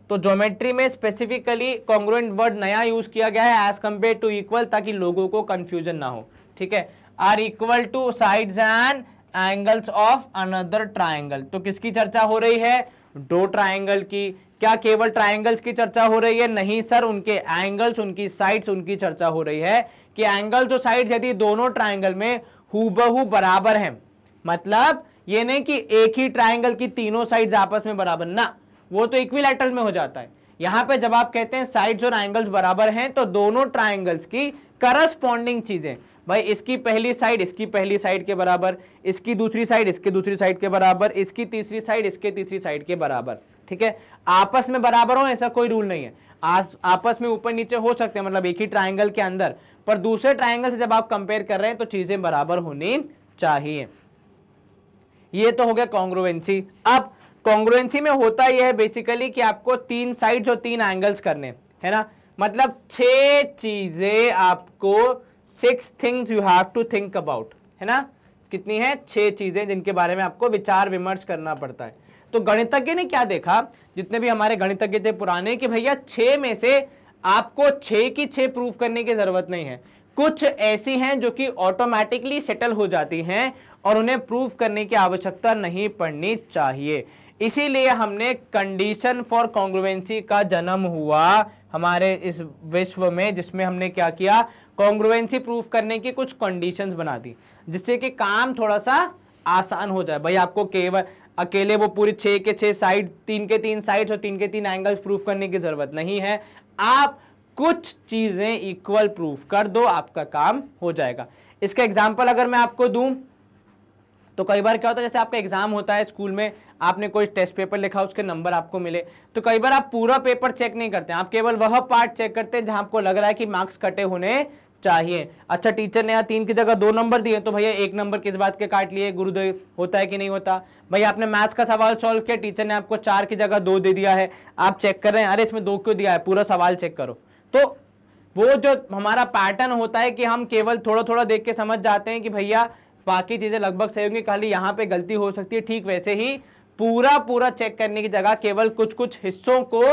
तो ज्योमेट्री में स्पेसिफिकली कॉन्ग्रुएंट वर्ड नया यूज किया गया है एज कंपेयर टू इक्वल, ताकि लोगों को कंफ्यूजन ना हो, ठीक है। Are equal to sides and angles of another triangle, तो किसकी चर्चा हो रही है? दो ट्राइंगल की। क्या केवल ट्राइंगल्स की चर्चा हो रही है? नहीं सर, उनके एंगल्स, उनकी साइड्स, उनकी चर्चा हो रही है कि एंगल्स और साइड्स यदि दोनों ट्राइंगल में हूबहू बराबर हैं, मतलब ये नहीं कि एक ही ट्राइंगल की तीनों साइड्स आपस में बराबर, ना, वो तो इक्विलैटरल में हो जाता है। यहां पे जब आप कहते हैं साइड्स और एंगल्स बराबर हैं, तो दोनों ट्राइंगल्स की करस्पॉन्डिंग चीजें, भाई इसकी पहली साइड इसकी पहली साइड के बराबर, इसकी दूसरी साइड इसकी दूसरी साइड के बराबर, इसकी तीसरी साइड इसके तीसरी साइड के बराबर, ठीक है। आपस में बराबर हो ऐसा कोई रूल नहीं है, आपस में ऊपर नीचे हो सकते हैं, मतलब एक ही ट्राइंगल के अंदर, पर दूसरे ट्राइंगल से जब आप कंपेयर कर रहे हैं तो चीजें बराबर होनी चाहिए। ये तो हो गया कॉन्ग्रुएंसी। अब कॉन्ग्रुएंसी में होता यह है बेसिकली कि आपको तीन साइड्स और तीन एंगल्स करने, है ना, मतलब 6 चीजें आपको, 6 things you have to think about, है ना, कितनी है? 6 चीजें जिनके बारे में आपको विचार विमर्श करना पड़ता है। तो गणितज्ञ ने क्या देखा, जितने भी हमारे गणितज्ञ थे पुराने, कि भैया 6 में से आपको 6 की 6 प्रूव करने की जरूरत नहीं है, कुछ ऐसी हैं जो कि ऑटोमेटिकली सेटल हो जाती हैं और उन्हें प्रूव करने की आवश्यकता नहीं पड़नी चाहिए। इसीलिए हमने कंडीशन फॉर कॉन्ग्रुएंसी का जन्म हुआ हमारे इस विश्व में, जिसमें हमने क्या किया, कॉन्ग्रुएंसी प्रूफ करने की कुछ कंडीशंस बना दी, जिससे कि काम थोड़ा सा आसान हो जाए। भाई आपको केवल अकेले वो पूरी 6 के 6 साइड, 3 के 3 साइड्स और 3 के 3 एंगल्स प्रूफ करने की जरूरत नहीं है, आप कुछ चीजें इक्वल प्रूफ कर दो, आपका काम हो जाएगा। इसका एग्जाम्पल अगर मैं आपको दूं, तो कई बार क्या होता है, जैसे आपका एग्जाम होता है स्कूल में, आपने कोई टेस्ट पेपर लिखा, उसके नंबर आपको मिले, तो कई बार आप पूरा पेपर चेक नहीं करते हैं, आप केवल वह पार्ट चेक करते हैं जहां आपको लग रहा है कि मार्क्स कटे होने चाहिए। अच्छा, टीचर ने यहाँ 3 की जगह 2 नंबर दिए, तो भैया 1 नंबर किस बात के काट लिए गुरुदेव, होता है कि नहीं होता? भैया आपने मैथ्स का सवाल सॉल्व किया, टीचर ने आपको 4 की जगह 2 दे दिया है, आप चेक कर रहे हैं, अरे इसमें 2 क्यों दिया है, पूरा सवाल चेक करो। तो वो जो हमारा पैटर्न होता है कि हम केवल थोड़ा थोड़ा देख के समझ जाते हैं कि भैया बाकी चीजें लगभग सही होंगी, खाली यहाँ पे गलती हो सकती है, ठीक वैसे ही पूरा पूरा चेक करने की जगह केवल कुछ कुछ हिस्सों को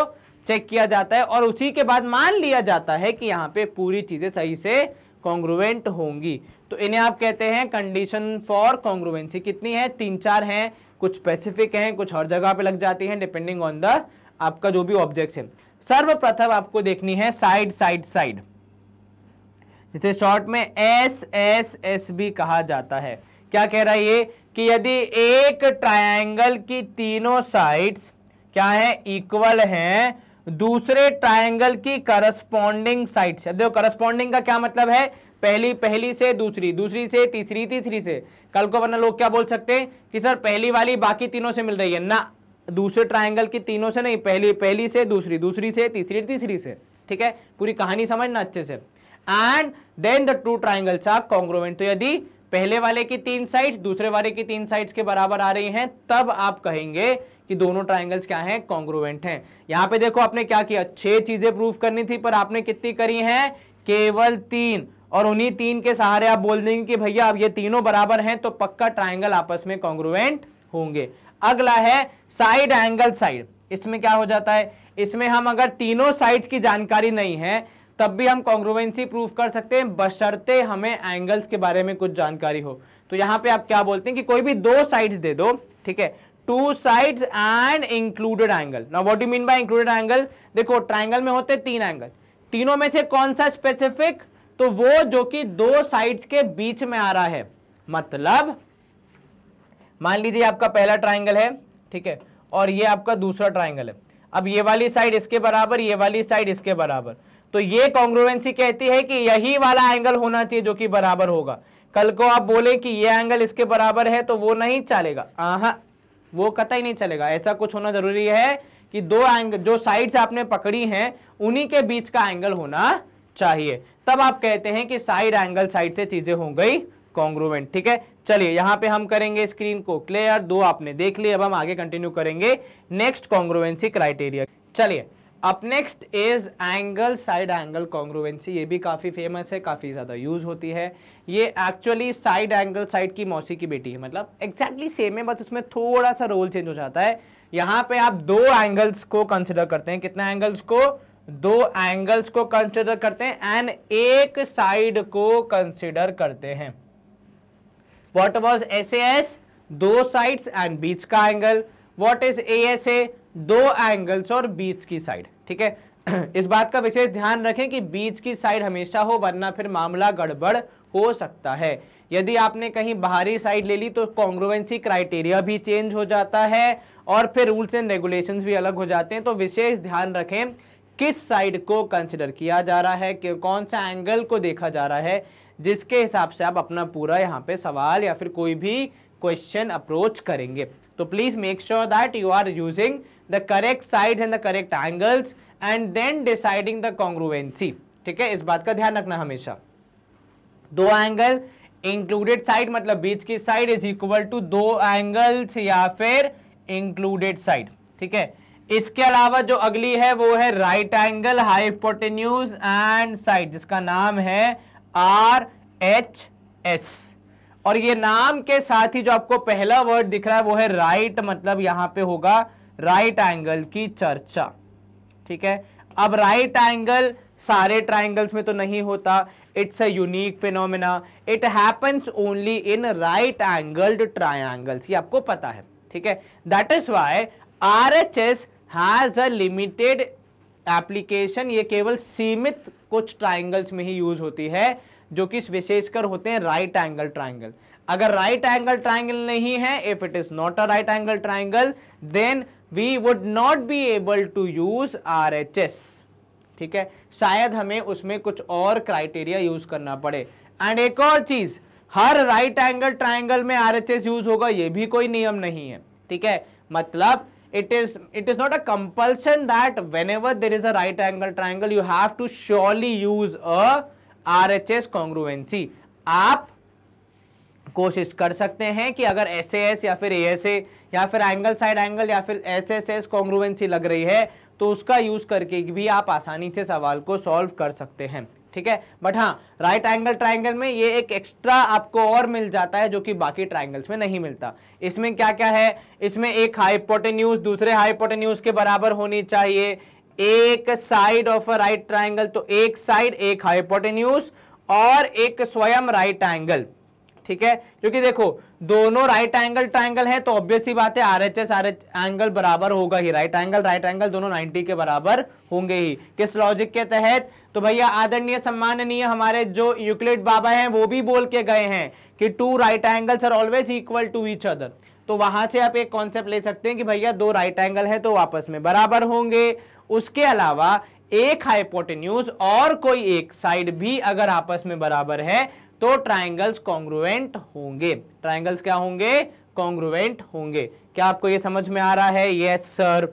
चेक किया जाता है और उसी के बाद मान लिया जाता है कि यहाँ पे पूरी चीजें सही से कॉन्ग्रुएंट होंगी। तो इन्हें आप कहते हैं कंडीशन फॉर कॉन्ग्रुएंसी। कितनी है? 3-4 हैं, कुछ स्पेसिफिक हैं, कुछ हर जगह पे लग जाती हैं डिपेंडिंग ऑन द आपका जो भी ऑब्जेक्ट है। सर्वप्रथम आपको देखनी है साइड साइड साइड, जिसे शॉर्ट में एस भी कहा जाता है। क्या कह रहा है ये कि यदि एक ट्रायंगल की तीनों साइड्स क्या है, इक्वल हैं दूसरे ट्रायंगल की करस्पॉन्डिंग साइड से। देखो करस्पॉन्डिंग का क्या मतलब है, पहली से दूसरी, दूसरी से तीसरी, तीसरी से। कल को वरना लोग क्या बोल सकते हैं कि सर पहली वाली बाकी तीनों से मिल रही है, ना, दूसरे ट्रायंगल की तीनों से नहीं, पहली से दूसरी, दूसरी से तीसरी, तीसरी से। ठीक है, पूरी कहानी समझना अच्छे से। And then the two triangles are congruent. तो यदि पहले वाले की 3 साइड्स दूसरे वाले की 3 साइड्स के बराबर आ रही हैं, तब आप कहेंगे कि दोनों ट्राइंगल्स क्या हैं, कॉन्ग्रुएंट हैं। यहां पे देखो आपने क्या किया, 6 चीजें प्रूफ करनी थी, पर आपने कितनी करी हैं, केवल 3। और उन्हीं 3 के सहारे आप बोल देंगे कि भैया अब ये तीनों बराबर हैं, तो पक्का ट्राइंगल आपस में कॉन्ग्रुएंट होंगे। अगला है साइड एंगल साइड। इसमें क्या हो जाता है, इसमें हम अगर तीनों साइड्स की जानकारी नहीं है तब भी हम कॉन्ग्रुएंसी प्रूफ कर सकते हैं, बशर्ते हमें एंगल्स के बारे में कुछ जानकारी हो। तो यहां पे आप क्या बोलते हैं कि कोई भी 2 साइड्स दे दो, ठीक है, 2 sides and included angle. Now what do mean by included angle? देखो ट्राइंगल में होते 3 एंगल, तीनों में से कौन सा स्पेसिफिक, तो वो जो कि 2 साइड्स के बीच में आ रहा है। मतलब मान लीजिए आपका पहला ट्राइंगल है, ठीक है, और ये आपका दूसरा ट्राइंगल है। अब ये वाली साइड इसके बराबर, ये वाली साइड इसके बराबर, तो ये कॉन्ग्रुएंसी कहती है कि यही वाला एंगल होना चाहिए जो कि बराबर होगा। कल को आप बोले कि ये एंगल इसके बराबर है, तो वो नहीं चलेगा, वो कतई नहीं चलेगा। ऐसा कुछ होना जरूरी है कि 2 एंगल जो साइड्स आपने पकड़ी हैं उन्हीं के बीच का एंगल होना चाहिए, तब आप कहते हैं कि साइड एंगल साइड से चीजें हो गई कॉन्ग्रुएंट। ठीक है, चलिए यहां पे हम करेंगे स्क्रीन को क्लियर। 2 आपने देख लिए, अब हम आगे कंटिन्यू करेंगे नेक्स्ट कॉन्ग्रुएंसी क्राइटेरिया। चलिए up next is angle side angle congruency. ये भी काफी फेमस है, काफी ज्यादा यूज होती है। ये एक्चुअली साइड एंगल साइड की मौसी की बेटी है, मतलब एग्जैक्टली सेम है, बस उसमें थोड़ा सा रोल चेंज हो जाता है। यहाँ पे आप दो एंगल्स को कंसिडर करते हैं, कितने एंगल्स को, दो एंगल्स को कंसिडर करते हैं एंड एक साइड को कंसिडर करते हैं। व्हाट वाज एसएएस, दो साइड्स एंड बीच का एंगल। व्हाट इज एएसए, दो एंगल्स और बीच की साइड। ठीक है, इस बात का विशेष ध्यान रखें कि बीच की साइड हमेशा हो, वरना फिर मामला गड़बड़ हो सकता है। यदि आपने कहीं बाहरी साइड ले ली तो कॉन्ग्रुएंसी क्राइटेरिया भी चेंज हो जाता है और फिर रूल्स एंड रेगुलेशंस भी अलग हो जाते हैं। तो विशेष ध्यान रखें किस साइड को कंसिडर किया जा रहा है, कि कौन सा एंगल को देखा जा रहा है, जिसके हिसाब से आप अपना पूरा यहाँ पे सवाल या फिर कोई भी क्वेश्चन अप्रोच करेंगे। तो please make sure that you are using the correct side and the correct angles and then deciding the congruency. ठीक है, इस बात का ध्यान रखना हमेशा। दो एंगल इंक्लूडेड साइड मतलब बीच की साइड इज इक्वल टू दो एंगल्स या फिर इंक्लूडेड साइड। ठीक है, इसके अलावा जो अगली है वो है right angle hypotenuse and side, जिसका नाम है RHS। और ये नाम के साथ ही जो आपको पहला वर्ड दिख रहा है वो है राइट, मतलब यहां पे होगा राइट एंगल की चर्चा। ठीक है, अब राइट एंगल सारे ट्राइंगल्स में तो नहीं होता, it's a unique phenomena, it happens only in right angled triangles, ये आपको पता है। ठीक है, that is why RHS has a limited application, ये केवल सीमित कुछ ट्राइंगल्स में ही यूज होती है, जो कि विशेषकर होते हैं राइट एंगल ट्राइंगल। अगर राइट एंगल ट्राइंगल नहीं है, if it is not a right angle triangle, then we would not be able to use RHS। ठीक है, शायद हमें उसमें कुछ और क्राइटेरिया यूज करना पड़े। एंड एक और चीज, हर राइट एंगल ट्राइंगल में RHS यूज होगा ये भी कोई नियम नहीं है। ठीक है, मतलब it is not a compulsion that whenever there is a right angle triangle you have to surely use a RHS congruency। आप कोशिश कर सकते हैं कि अगर SAS या फिर ASA या फिर एंगल साइड एंगल या फिर SSS कॉन्ग्रुएंसी लग रही है तो उसका यूज करके भी आप आसानी से सवाल को सॉल्व कर सकते हैं। ठीक है, बट हाँ, राइट एंगल ट्राइंगल में ये एक एक्स्ट्रा आपको और मिल जाता है जो कि बाकी ट्राइंगल्स में नहीं मिलता। इसमें क्या क्या है, इसमें एक हाइपोटेन्यूज दूसरे हाइपोटेन्यूज के बराबर होनी चाहिए, एक side of a right triangle, तो एक साइड एक हाइपोटेन्यूज और एक स्वयं राइट एंगल। ठीक है, क्योंकि देखो दोनों राइट एंगल ट्राइंगल है तो ऑब्वियस सी बात है RHS एंगल बराबर होगा ही, राइट एंगल दोनों 90 के बराबर होंगे ही। किस लॉजिक के तहत, तो भैया आदरणीय सम्माननीय हमारे जो यूक्लिड बाबा हैं वो भी बोल के गए हैं कि two right angles are always equal to each other. तो वहां से आप एक कॉन्सेप्ट ले सकते हैं कि भैया दो राइट एंगल है तो आपस में बराबर होंगे। उसके अलावा एक हाइपोटेन्यूज और कोई एक साइड भी अगर आपस में बराबर है तो ट्राइंगल्स कॉन्ग्रुएंट होंगे। ट्राइंगल्स क्या होंगे, कॉन्ग्रुएंट होंगे। क्या आपको ये समझ में आ रहा है? Yes sir.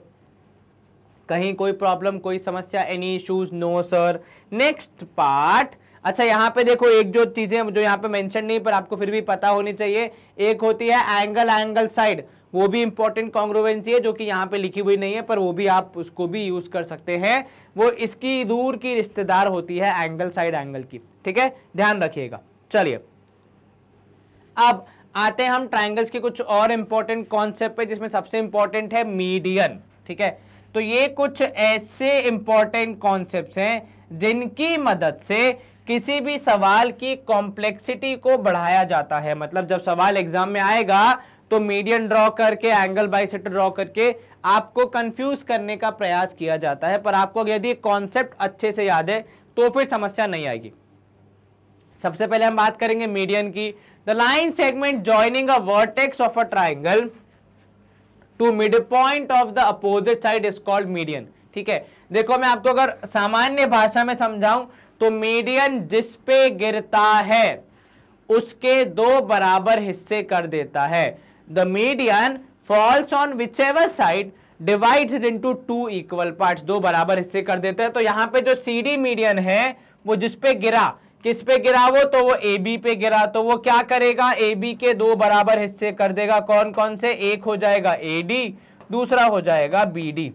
कहीं कोई प्रॉब्लम, कोई समस्या, any issues? No sir. Next part, अच्छा यहाँ पे देखो एक जो चीजें जो यहाँ पे मेंशन नहीं पर आपको फिर भी पता होनी चाहिए, एक होती है एंगल साइड, वो भी इंपॉर्टेंट कॉन्ग्रुएंसी है जो कि यहाँ पे लिखी हुई नहीं है पर वो भी आप उसको भी यूज कर सकते हैं। वो इसकी दूर की रिश्तेदार होती है एंगल साइड एंगल की। ठीक है, ध्यान रखिएगा। चलिए अब आते हैं हम ट्राइंगल्स के कुछ और इंपॉर्टेंट कॉन्सेप्ट पे, जिसमें सबसे इंपॉर्टेंट है मीडियन। ठीक है, तो ये कुछ ऐसे इंपॉर्टेंट कॉन्सेप्ट्स हैं जिनकी मदद से किसी भी सवाल की कॉम्प्लेक्सिटी को बढ़ाया जाता है। मतलब जब सवाल एग्जाम में आएगा तो मीडियन ड्रॉ करके, एंगल बाइसेक्टर ड्रॉ करके आपको कंफ्यूज करने का प्रयास किया जाता है, पर आपको यदि कॉन्सेप्ट अच्छे से याद है तो फिर समस्या नहीं आएगी। सबसे पहले हम बात करेंगे मीडियन की। The line segment joining a vertex of a triangle to mid point of the opposite side is called median. ठीक है, देखो मैं आपको अगर सामान्य भाषा में समझाऊं तो मीडियन जिस पे गिरता है उसके दो बराबर हिस्से कर देता है। The median falls on whichever side divides it into two equal parts, दो बराबर हिस्से कर देता है। तो यहां पे जो CD मीडियन है वो जिस पे गिरा, किस पे गिरा वो, तो वो AB पे गिरा, तो वो क्या करेगा, AB के दो बराबर हिस्से कर देगा। कौन कौन से, एक हो जाएगा AD, दूसरा हो जाएगा BD।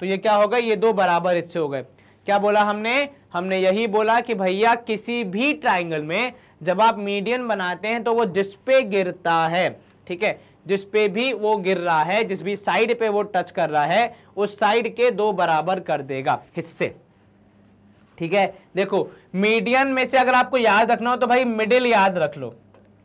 तो ये क्या होगा, ये दो बराबर हिस्से हो गए। क्या बोला हमने यही बोला कि भैया किसी भी ट्राइंगल में जब आप मीडियन बनाते हैं तो वो जिस पे गिरता है, ठीक है, जिस पे भी वो गिर रहा है, जिस भी साइड पे वो टच कर रहा है, उस साइड के दो बराबर कर देगा हिस्से, ठीक है। देखो मीडियन में से अगर आपको याद रखना हो तो भाई मिडिल याद रख लो,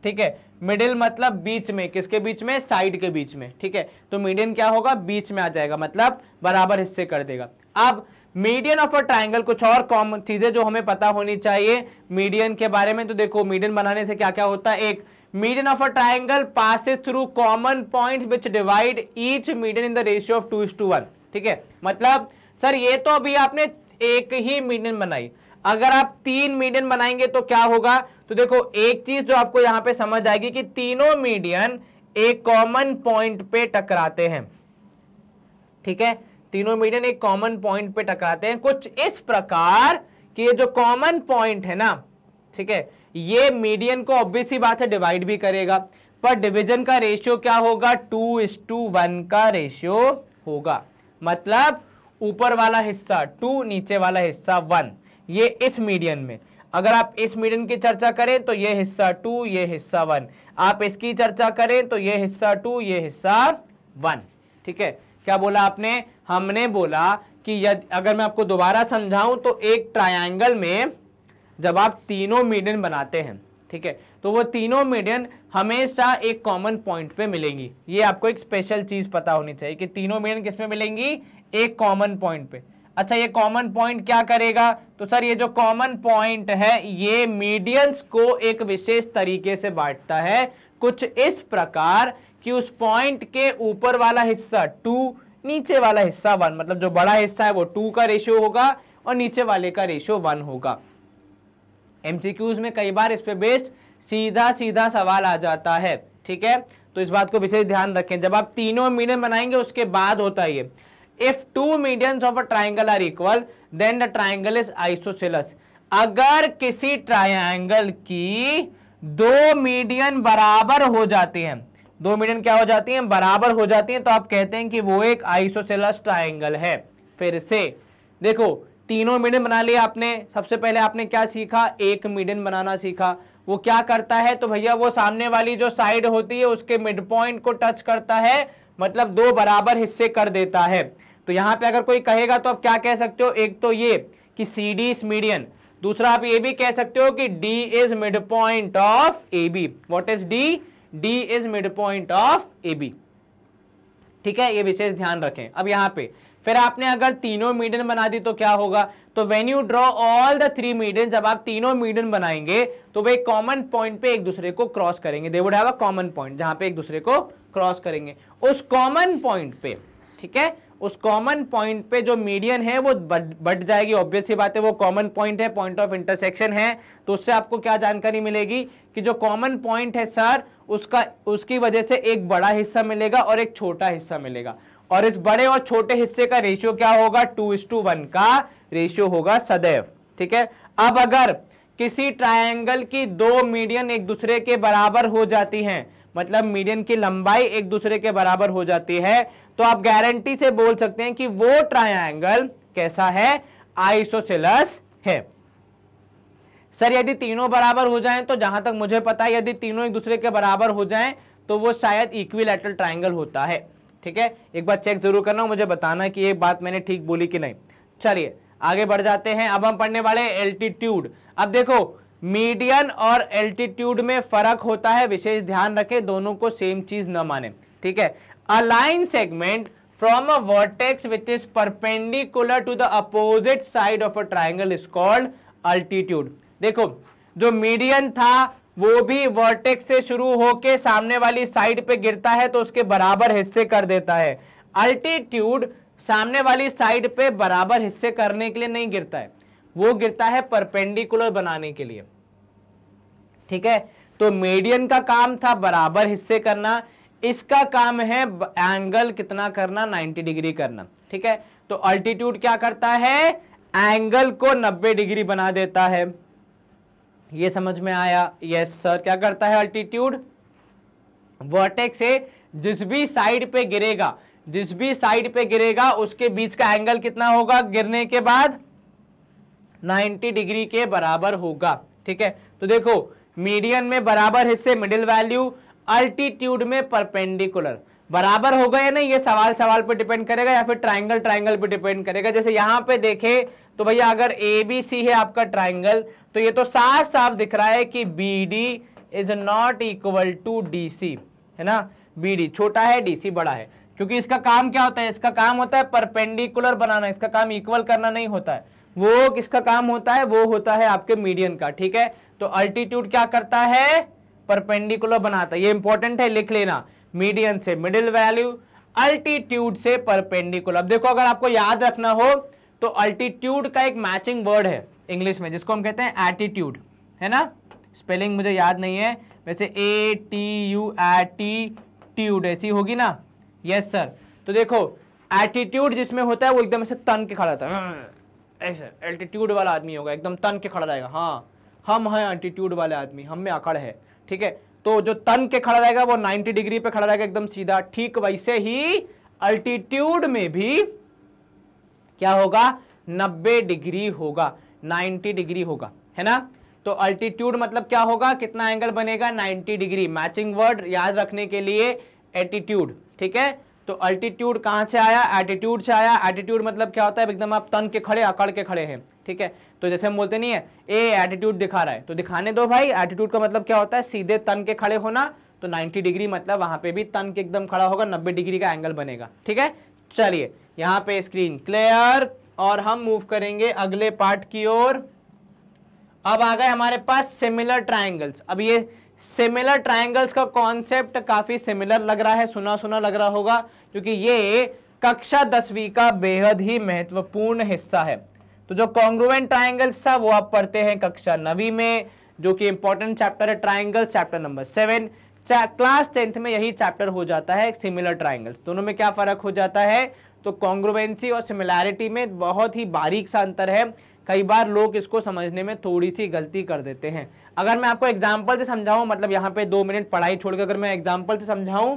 ठीक है। मिडिल मतलब बीच में, किसके बीच में, साइड के बीच में, ठीक है। तो मीडियन क्या होगा, बीच में आ जाएगा, मतलब बराबर हिस्से कर देगा। अब मीडियन ऑफ अ ट्राइंगल, कुछ और कॉमन चीजें जो हमें पता होनी चाहिए मीडियन के बारे में। तो देखो मीडियन बनाने से क्या क्या होता है, एक median of a triangle passes through common points which divide each median in the ratio of 2:1, ठीक है। मतलब सर ये तो अभी आपने एक ही मीडियन बनाई, अगर आप 3 मीडियन बनाएंगे तो क्या होगा। तो देखो एक चीज जो आपको यहां पे समझ आएगी कि तीनों मीडियन एक कॉमन पॉइंट पे टकराते हैं, ठीक है। तीनों मीडियन एक कॉमन पॉइंट पे टकराते हैं कुछ इस प्रकार कि ये जो कॉमन पॉइंट है ना, ठीक है, ये मीडियन को ऑब्वियस सी बात है डिवाइड भी करेगा, पर डिवीजन का रेशियो क्या होगा, 2:1 का रेशियो होगा। मतलब ऊपर वाला हिस्सा 2, नीचे वाला हिस्सा 1, ये इस मीडियन में। अगर आप इस मीडियन की चर्चा करें तो ये हिस्सा 2, ये हिस्सा 1, आप इसकी चर्चा करें तो ये हिस्सा 2, ये हिस्सा 1, ठीक है। क्या बोला आपने, हमने बोला कि अगर मैं आपको दोबारा समझाऊं तो एक ट्रायंगल में जब आप तीनों मीडियन बनाते हैं, ठीक है, तो वो तीनों मीडियन हमेशा एक कॉमन पॉइंट पे मिलेंगी। ये आपको एक स्पेशल चीज पता होनी चाहिए कि तीनों मीडियन किस में मिलेंगी, एक कॉमन पॉइंट पे। अच्छा ये कॉमन पॉइंट क्या करेगा, तो सर ये जो कॉमन पॉइंट है ये मीडियंस को एक विशेष तरीके से बांटता है, कुछ इस प्रकार कि उस पॉइंट के ऊपर वाला हिस्सा 2, नीचे वाला हिस्सा 1, मतलब जो बड़ा हिस्सा है वो 2 का रेशियो होगा और नीचे वाले का रेशियो 1 होगा। एमसीक्यूज में कई बार इस पे बेस्ड सीधा सीधा सवाल आ जाता है, ठीक है। तो इस बात को विशेष ध्यान रखें, जब आप तीनों मीडियन बनाएंगे उसके बाद होता है ये, if 2 medians of a triangle are equal then the triangle is isosceles. अगर किसी ट्राइंगल की 2 मीडियन बराबर हो जाती हैं, 2 मीडियन क्या हो जाती हैं, बराबर हो जाती हैं, तो आप कहते हैं कि वो एक आइसोसेलेस ट्राइंगल है। फिर से देखो तीनों मीडियन बना लिया आपने, सबसे पहले आपने क्या सीखा, एक मीडियन बनाना सीखा। वो क्या करता है, तो भैया वो सामने वाली जो साइड होती है उसके मिड पॉइंट को टच करता है, मतलब 2 बराबर हिस्से कर देता है। तो यहां पे अगर कोई कहेगा तो आप क्या कह सकते हो, एक तो ये कि CD इज मीडियन, दूसरा आप ये भी कह सकते हो कि D is mid point of AB। What is D? D is mid point of AB, ठीक है, ये विशेष ध्यान रखें। अब यहां पे फिर आपने अगर तीनों मीडियन बना दी तो क्या होगा, तो when you draw all the 3 median, जब आप तीनों मीडियन बनाएंगे तो वे कॉमन पॉइंट पे एक दूसरे को क्रॉस करेंगे। They would have a common point जहां पे एक दूसरे को क्रॉस करेंगे। उस कॉमन पॉइंट पे, ठीक है, उस कॉमन पॉइंट पे जो मीडियन है वो बढ़ जाएगी, ऑब्वियस सी बात है, वो कॉमन पॉइंट है, पॉइंट ऑफ इंटरसेक्शन है। तो उससे आपको क्या जानकारी मिलेगी कि जो कॉमन पॉइंट है सर उसकी वजह से एक बड़ा हिस्सा मिलेगा और एक छोटा हिस्सा मिलेगा, और इस बड़े और छोटे हिस्से का रेशियो क्या होगा, 2:1 का रेशियो होगा सदैव, ठीक है। अब अगर किसी ट्रायंगल की 2 मीडियन एक दूसरे के बराबर हो जाती हैं, मतलब मीडियन की लंबाई एक दूसरे के बराबर हो जाती है, तो आप गारंटी से बोल सकते हैं कि वो ट्रायंगल कैसा है, आइसोसेलेस है। सर यदि तीनों बराबर हो जाएं, तो जहां तक मुझे पता है यदि तीनों एक दूसरे के बराबर हो जाएं तो वो शायद इक्विलैटरल ट्रायंगल होता है, ठीक है। एक बार चेक जरूर करना, मुझे बताना कि ये बात मैंने ठीक बोली कि नहीं। चलिए आगे बढ़ जाते हैं, अब हम पढ़ने वाले एल्टीट्यूड। अब देखो मीडियन और एल्टीट्यूड में फर्क होता है, विशेष ध्यान रखें, दोनों को सेम चीज न माने, ठीक है। A line segment from a vertex which is perpendicular to the opposite side of a triangle is called altitude. देखो जो मीडियन था वो भी वर्टेक्स से शुरू होके सामने वाली साइड पे गिरता है तो उसके बराबर हिस्से कर देता है। अल्टीट्यूड सामने वाली साइड पे बराबर हिस्से करने के लिए नहीं गिरता है, वो गिरता है परपेंडिकुलर बनाने के लिए, ठीक है। तो मीडियन का काम था बराबर हिस्से करना, इसका काम है एंगल कितना करना, 90 डिग्री करना, ठीक है। तो अल्टीट्यूड क्या करता है, एंगल को 90 डिग्री बना देता है। ये समझ में आया? Yes sir. क्या करता है अल्टीट्यूड, वर्टेक्स से जिस भी साइड पे गिरेगा, जिस भी साइड पे गिरेगा उसके बीच का एंगल कितना होगा गिरने के बाद 90 डिग्री के बराबर होगा। ठीक है, तो देखो मीडियन में बराबर हिस्से मिडिल वैल्यू, अल्टीट्यूड में परपेंडिकुलर। बराबर होगा या नहीं ये सवाल सवाल पे डिपेंड करेगा या फिर ट्राइंगल ट्राइंगल पे डिपेंड करेगा। जैसे यहां पे देखे तो भैया अगर ABC है आपका ट्राइंगल, तो ये तो साफ साफ दिख रहा है कि BD is not equal to DC, है ना। BD छोटा है, DC बड़ा है, क्योंकि इसका काम क्या होता है, इसका काम होता है परपेंडिकुलर बनाना, इसका काम इक्वल करना नहीं होता है। वो किसका काम होता है, वो होता है आपके मीडियन का। ठीक है, तो अल्टीट्यूड क्या करता है, परपेंडिकुलर बनाता है। ये इंपॉर्टेंट है, लिख लेना, मीडियन से मिडिल वैल्यू, अल्टीट्यूड से परपेंडिकुलर। अब देखो अगर आपको याद रखना हो तो अल्टीट्यूड का एक मैचिंग वर्ड है इंग्लिश में जिसको हम कहते हैं एटीट्यूड, है ना। स्पेलिंग मुझे याद नहीं है, वैसे ATU एटीट्यूड ऐसी होगी ना। यस सर, तो देखो एटीट्यूड जिसमें होता है वो एकदम ऐसे तन के खड़ा रहता है, ऐसे एल्टीट्यूड वाला आदमी होगा, एकदम तन के खड़ा रहेगा। हाँ हम हैं एल्टीट्यूड वाले आदमी, हम में अकड़ है। ठीक है, तो जो तन के खड़ा रहेगा वो 90 डिग्री पे खड़ा रहेगा एकदम सीधा। ठीक वैसे ही अल्टीट्यूड में भी क्या होगा, 90 डिग्री होगा, 90 डिग्री होगा, है ना। तो अल्टीट्यूड मतलब क्या होगा, कितना एंगल बनेगा, 90 डिग्री। मैचिंग वर्ड याद रखने के लिए एटीट्यूड। ठीक है, तो अल्टीट्यूड कहां से आया, एटीट्यूड से आया। एटीट्यूड मतलब क्या होता है, एकदम आप तन के खड़े, अकड़ के खड़े हैं। ठीक है, तो जैसे हम बोलते नहीं है ए एटीट्यूड दिखा रहा है, तो दिखाने दो भाई। एटीट्यूड का मतलब क्या होता है, सीधे तन के खड़े होना। तो 90 डिग्री मतलब वहां पे भी तन के एकदम खड़ा होगा, 90 डिग्री का एंगल बनेगा। ठीक है, चलिए यहाँ पे स्क्रीन क्लियर और हम मूव करेंगे अगले पार्ट की ओर। अब आ गए हमारे पास सिमिलर ट्राइंगल्स। अब ये सिमिलर ट्राइंगल्स का कॉन्सेप्ट काफी सिमिलर लग रहा है, सुना सुना लग रहा होगा, क्योंकि ये कक्षा 10वीं का बेहद ही महत्वपूर्ण हिस्सा है। तो जो कॉन्ग्रुएंट ट्राइंगल्स था वो आप पढ़ते हैं कक्षा 9वीं में, जो कि इंपॉर्टेंट चैप्टर है triangle, chapter number 7। Class 10th में यही चैप्टर हो जाता है सिमिलर ट्राइंगल्स। दोनों में क्या फर्क हो जाता है, तो कॉन्ग्रुएंसी और सिमिलैरिटी में बहुत ही बारीक सा अंतर है। कई बार लोग इसको समझने में थोड़ी सी गलती कर देते हैं। अगर मैं आपको एग्जाम्पल से समझाऊं, मतलब यहाँ पे 2 मिनट पढ़ाई छोड़कर अगर मैं एग्जाम्पल से समझाऊं,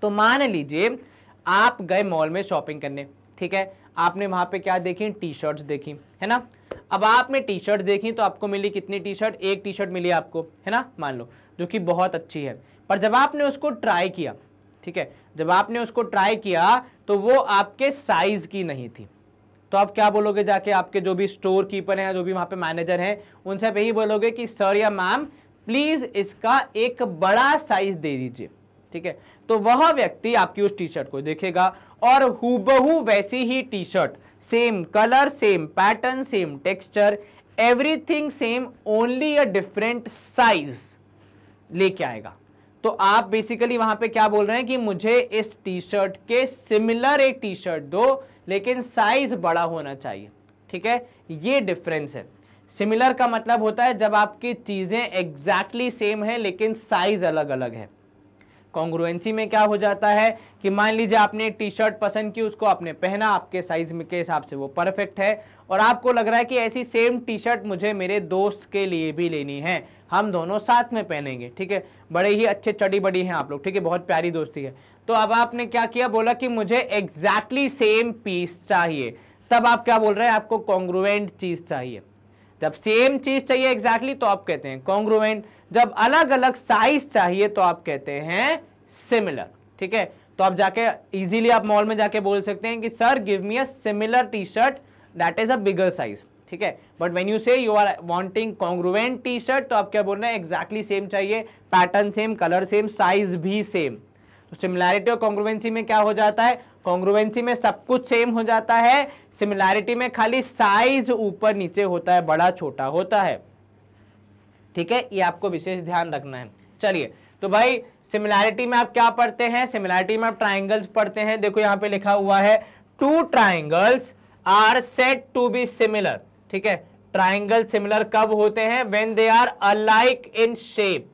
तो मान लीजिए आप गए मॉल में शॉपिंग करने। ठीक है, आपने वहां पे क्या देखी, टी शर्ट्स देखी, है ना। अब आपने टी शर्ट देखी तो आपको मिली कितनी टी शर्ट, एक टी शर्ट मिली आपको, है ना, मान लो, जो कि बहुत अच्छी है। पर जब आपने उसको ट्राई किया, ठीक है, जब आपने उसको ट्राई किया तो वो आपके साइज की नहीं थी, तो आप क्या बोलोगे, जाके आपके जो भी स्टोर कीपर हैं, जो भी वहां पे मैनेजर हैं, उनसे यही बोलोगे कि सर या मैम प्लीज इसका एक बड़ा साइज दे दीजिए। ठीक है, तो वह व्यक्ति आपकी उस टी शर्ट को देखेगा और हूबहू वैसी ही T shirt, same colour, same pattern, same texture, everything same, only a different size लेके आएगा। तो आप बेसिकली वहां पे क्या बोल रहे हैं कि मुझे इस टी शर्ट के सिमिलर एक टी शर्ट दो, लेकिन साइज बड़ा होना चाहिए। ठीक है, ये डिफरेंस है। सिमिलर का मतलब होता है जब आपकी चीजें एग्जैक्टली सेम है लेकिन साइज अलग अलग है। कॉन्ग्रुएंसी में क्या हो जाता है कि मान लीजिए आपने एक टी शर्ट पसंद की, उसको आपने पहना, आपके साइज के हिसाब से वो परफेक्ट है, और आपको लग रहा है कि ऐसी सेम टी शर्ट मुझे मेरे दोस्त के लिए भी लेनी है, हम दोनों साथ में पहनेंगे। ठीक है, बड़े ही अच्छे चड़ी बड़ी हैं आप लोग, ठीक है, बहुत प्यारी दोस्ती है। तो अब आपने क्या किया, बोला कि मुझे एग्जैक्टली सेम पीस चाहिए। तब आप क्या बोल रहे हैं, आपको कॉन्ग्रुएंट चीज चाहिए। जब सेम चीज चाहिए एग्जैक्टली तो आप कहते हैं कॉन्ग्रुएंट, जब अलग अलग साइज चाहिए तो आप कहते हैं सिमिलर। ठीक है, तो आप जाके इजीली आप मॉल में जाके बोल सकते हैं कि sir give me a similar T shirt that is a bigger size. ठीक है, but when you say you are wanting congruent T shirt, तो आप क्या बोल रहे हैं, एग्जैक्टली सेम चाहिए, pattern same, colour same, size भी सेम। तो सिमिलैरिटी और कॉन्ग्रुएंसी में क्या हो जाता है, कॉन्ग्रुएंसी में सब कुछ सेम हो जाता है, सिमिलैरिटी में खाली साइज ऊपर नीचे होता है, बड़ा छोटा होता है। ठीक है, ये आपको विशेष ध्यान रखना है। चलिए, तो भाई सिमिलैरिटी में आप क्या पढ़ते हैं, सिमिलैरिटी में आप ट्राइंगल्स पढ़ते हैं। देखो यहाँ पे लिखा हुआ है, two triangles are said to be similar. ठीक है, ट्राइंगल सिमिलर कब होते हैं, when they are alike in shape,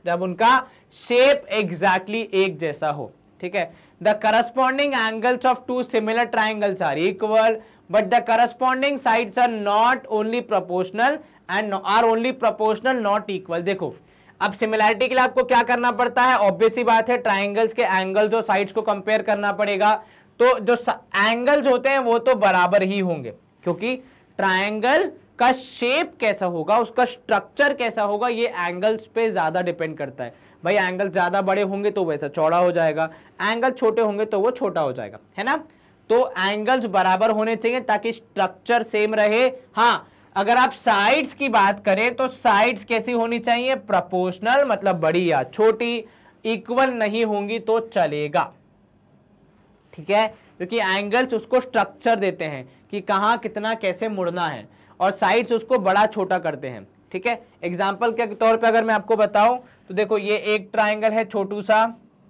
जब उनका शेप एग्जैक्टली एक जैसा हो। ठीक है, the corresponding angles of two similar triangles are equal but the corresponding sides are not only proportional and are only proportional not equal. देखो अब similarity के लिए आपको क्या करना पड़ता है, ऑब्वियस सी बात है, ट्राइंगल्स के एंगल्स और साइड्स को कंपेयर करना पड़ेगा। तो जो एंगल्स होते हैं वो तो बराबर ही होंगे, क्योंकि ट्राइंगल का शेप कैसा होगा, उसका स्ट्रक्चर कैसा होगा, ये एंगल्स पे ज्यादा डिपेंड करता है। भाई एंगल ज्यादा बड़े होंगे तो वैसा चौड़ा हो जाएगा, एंगल छोटे होंगे तो वो छोटा हो जाएगा, है ना। तो एंगल्स बराबर होने चाहिए ताकि स्ट्रक्चर सेम रहे। हाँ, अगर आप साइड्स की बात करें तो साइड्स कैसी होनी चाहिए, प्रोपोर्शनल, मतलब बड़ी या छोटी, इक्वल नहीं होंगी तो चलेगा, ठीक है, क्योंकि एंगल्स उसको स्ट्रक्चर देते हैं कि कहां कितना कैसे मुड़ना है, और साइड्स उसको बड़ा छोटा करते हैं, ठीक है। एग्जाम्पल के तौर पे अगर मैं आपको बताऊं तो देखो ये एक ट्राइंगल है छोटू सा,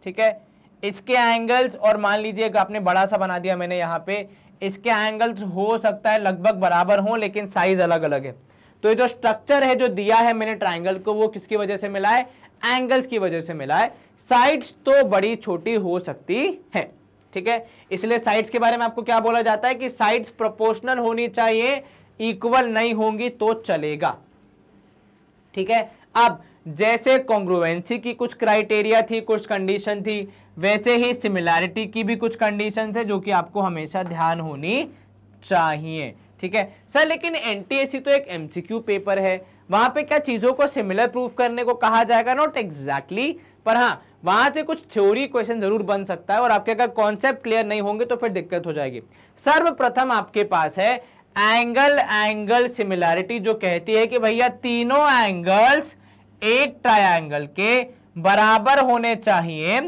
ठीक है, इसके एंगल्स, और मान लीजिए आपने बड़ा सा बना दिया मैंने यहाँ पे, इसके एंगल्स हो सकता है लगभग बराबर हों लेकिन साइज अलग अलग है। तो ये जो स्ट्रक्चर है जो दिया है मैंने ट्राइंगल को, वो किसकी वजह से मिला है, एंगल्स की वजह से मिला है। साइड्स तो बड़ी छोटी हो सकती है, ठीक है, इसलिए साइड्स के बारे में आपको क्या बोला जाता है कि साइड्स प्रोपोर्शनल होनी चाहिए, इक्वल नहीं होंगी तो चलेगा, ठीक है। अब जैसे कॉन्ग्रुएंसी की कुछ क्राइटेरिया थी, कुछ कंडीशन थी, वैसे ही सिमिलैरिटी की भी कुछ कंडीशन है जो कि आपको हमेशा ध्यान होनी चाहिए, ठीक है सर। लेकिन एनटीएससी तो एक एमसीक्यू पेपर है, वहां पे क्या चीजों को सिमिलर प्रूफ करने को कहा जाएगा, नॉट एग्जैक्टली, पर हाँ वहां से कुछ थ्योरी क्वेश्चन जरूर बन सकता है, और आपके अगर कॉन्सेप्ट क्लियर नहीं होंगे तो फिर दिक्कत हो जाएगी। सर्वप्रथम आपके पास है एंगल एंगल सिमिलैरिटी, जो कहती है कि भैया तीनों एंगल्स एक ट्रायंगल के बराबर होने चाहिए,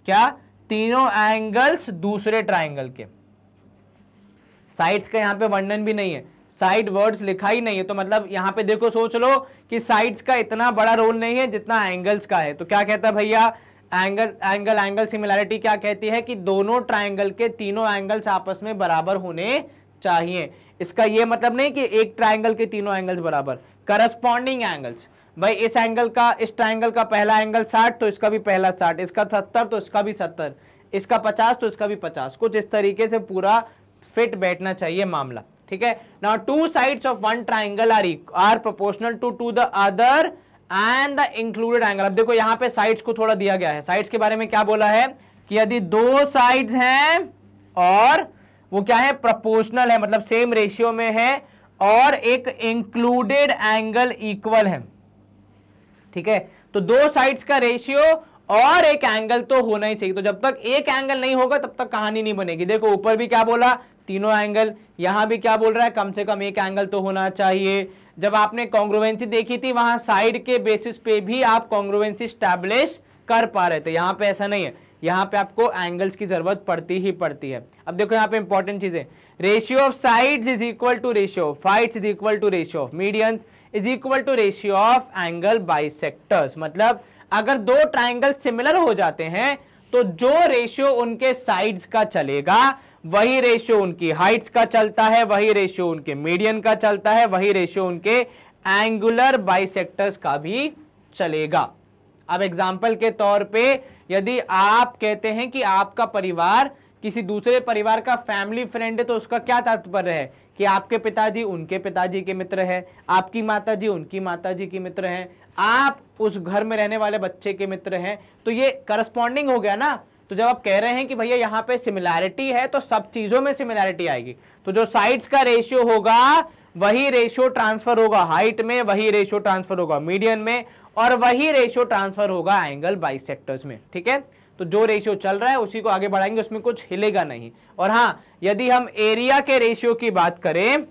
क्या, तीनों एंगल्स दूसरे ट्रायंगल के। साइड्स का यहां पे वर्णन भी नहीं है, साइड वर्ड्स लिखा ही नहीं है, तो मतलब यहां पे देखो सोच लो कि साइड्स का इतना बड़ा रोल नहीं है जितना एंगल्स का है। तो क्या कहता है भैया, एंगल एंगल एंगल सिमिलैरिटी क्या कहती है कि दोनों ट्रायंगल के तीनों एंगल्स आपस में बराबर होने चाहिए। इसका ये मतलब नहीं कि एक ट्रायंगल के तीनों एंगल्स बराबर, करस्पॉन्डिंग एंगल्स, भाई इस एंगल का, इस ट्रायंगल का पहला एंगल 60 तो इसका भी पहला 60, इसका 70 तो इसका भी 70, इसका 50 तो इसका भी 50, कुछ इस तरीके से पूरा फिट बैठना चाहिए मामला, ठीक है। Now two sides of one triangle are proportional to the other and the included angle. अब देखो यहाँ पे साइड्स को थोड़ा दिया गया है, साइड्स के बारे में क्या बोला है कि यदि दो साइड्स हैं और वो क्या है, प्रोपोर्शनल है, मतलब सेम रेशियो में है, और एक इंक्लूडेड एंगल इक्वल है, ठीक है। तो दो साइड्स का रेशियो और एक एंगल तो होना ही चाहिए। तो जब तक एक एंगल नहीं होगा तब तक कहानी नहीं बनेगी। देखो ऊपर भी क्या बोला, तीनों एंगल, यहां भी क्या बोल रहा है, कम से कम एक एंगल तो होना चाहिए। जब आपने कॉन्ग्रुएंसी देखी थी वहां साइड के बेसिस पे भी आप कॉन्ग्रुएंसी स्टैब्लिश कर पा रहे थे, यहां पे ऐसा नहीं है, यहां पे आपको एंगल्स की जरूरत पड़ती ही पड़ती है। अब देखो यहां पे इंपॉर्टेंट चीज है, ratio of sides is equal to ratio of sides is equal to ratio of medians is equal to ratio of angle bisectors. मतलब अगर दो ट्राइंगल सिमिलर हो जाते हैं तो जो रेशियो उनके साइड्स का चलेगा वही रेशियो उनकी हाइट्स का चलता है, वही रेशियो उनके मीडियन का चलता है, वही रेशियो उनके एंगुलर बाइसेक्टर्स का भी चलेगा। अब एग्जांपल के तौर पे यदि आप कहते हैं कि आपका परिवार किसी दूसरे परिवार का फैमिली फ्रेंड है, तो उसका क्या तात्पर्य है कि आपके पिताजी उनके पिताजी के मित्र हैं, आपकी माताजी उनकी माताजी की मित्र हैं, आप उस घर में रहने वाले बच्चे के मित्र हैं। तो ये करस्पॉन्डिंग हो गया ना। तो जब आप कह रहे हैं कि भैया यहाँ पे सिमिलैरिटी है तो सब चीजों में सिमिलैरिटी आएगी। तो जो साइड्स का रेशियो होगा वही रेशियो ट्रांसफर होगा हाइट में, वही रेशियो ट्रांसफर होगा मीडियन में, और वही रेशियो ट्रांसफर होगा एंगल बाइसेक्टर्स में, ठीक है। तो जो रेशियो चल रहा है उसी को आगे बढ़ाएंगे, उसमें कुछ हिलेगा नहीं। और हाँ, यदि हम एरिया के रेशियो की बात करें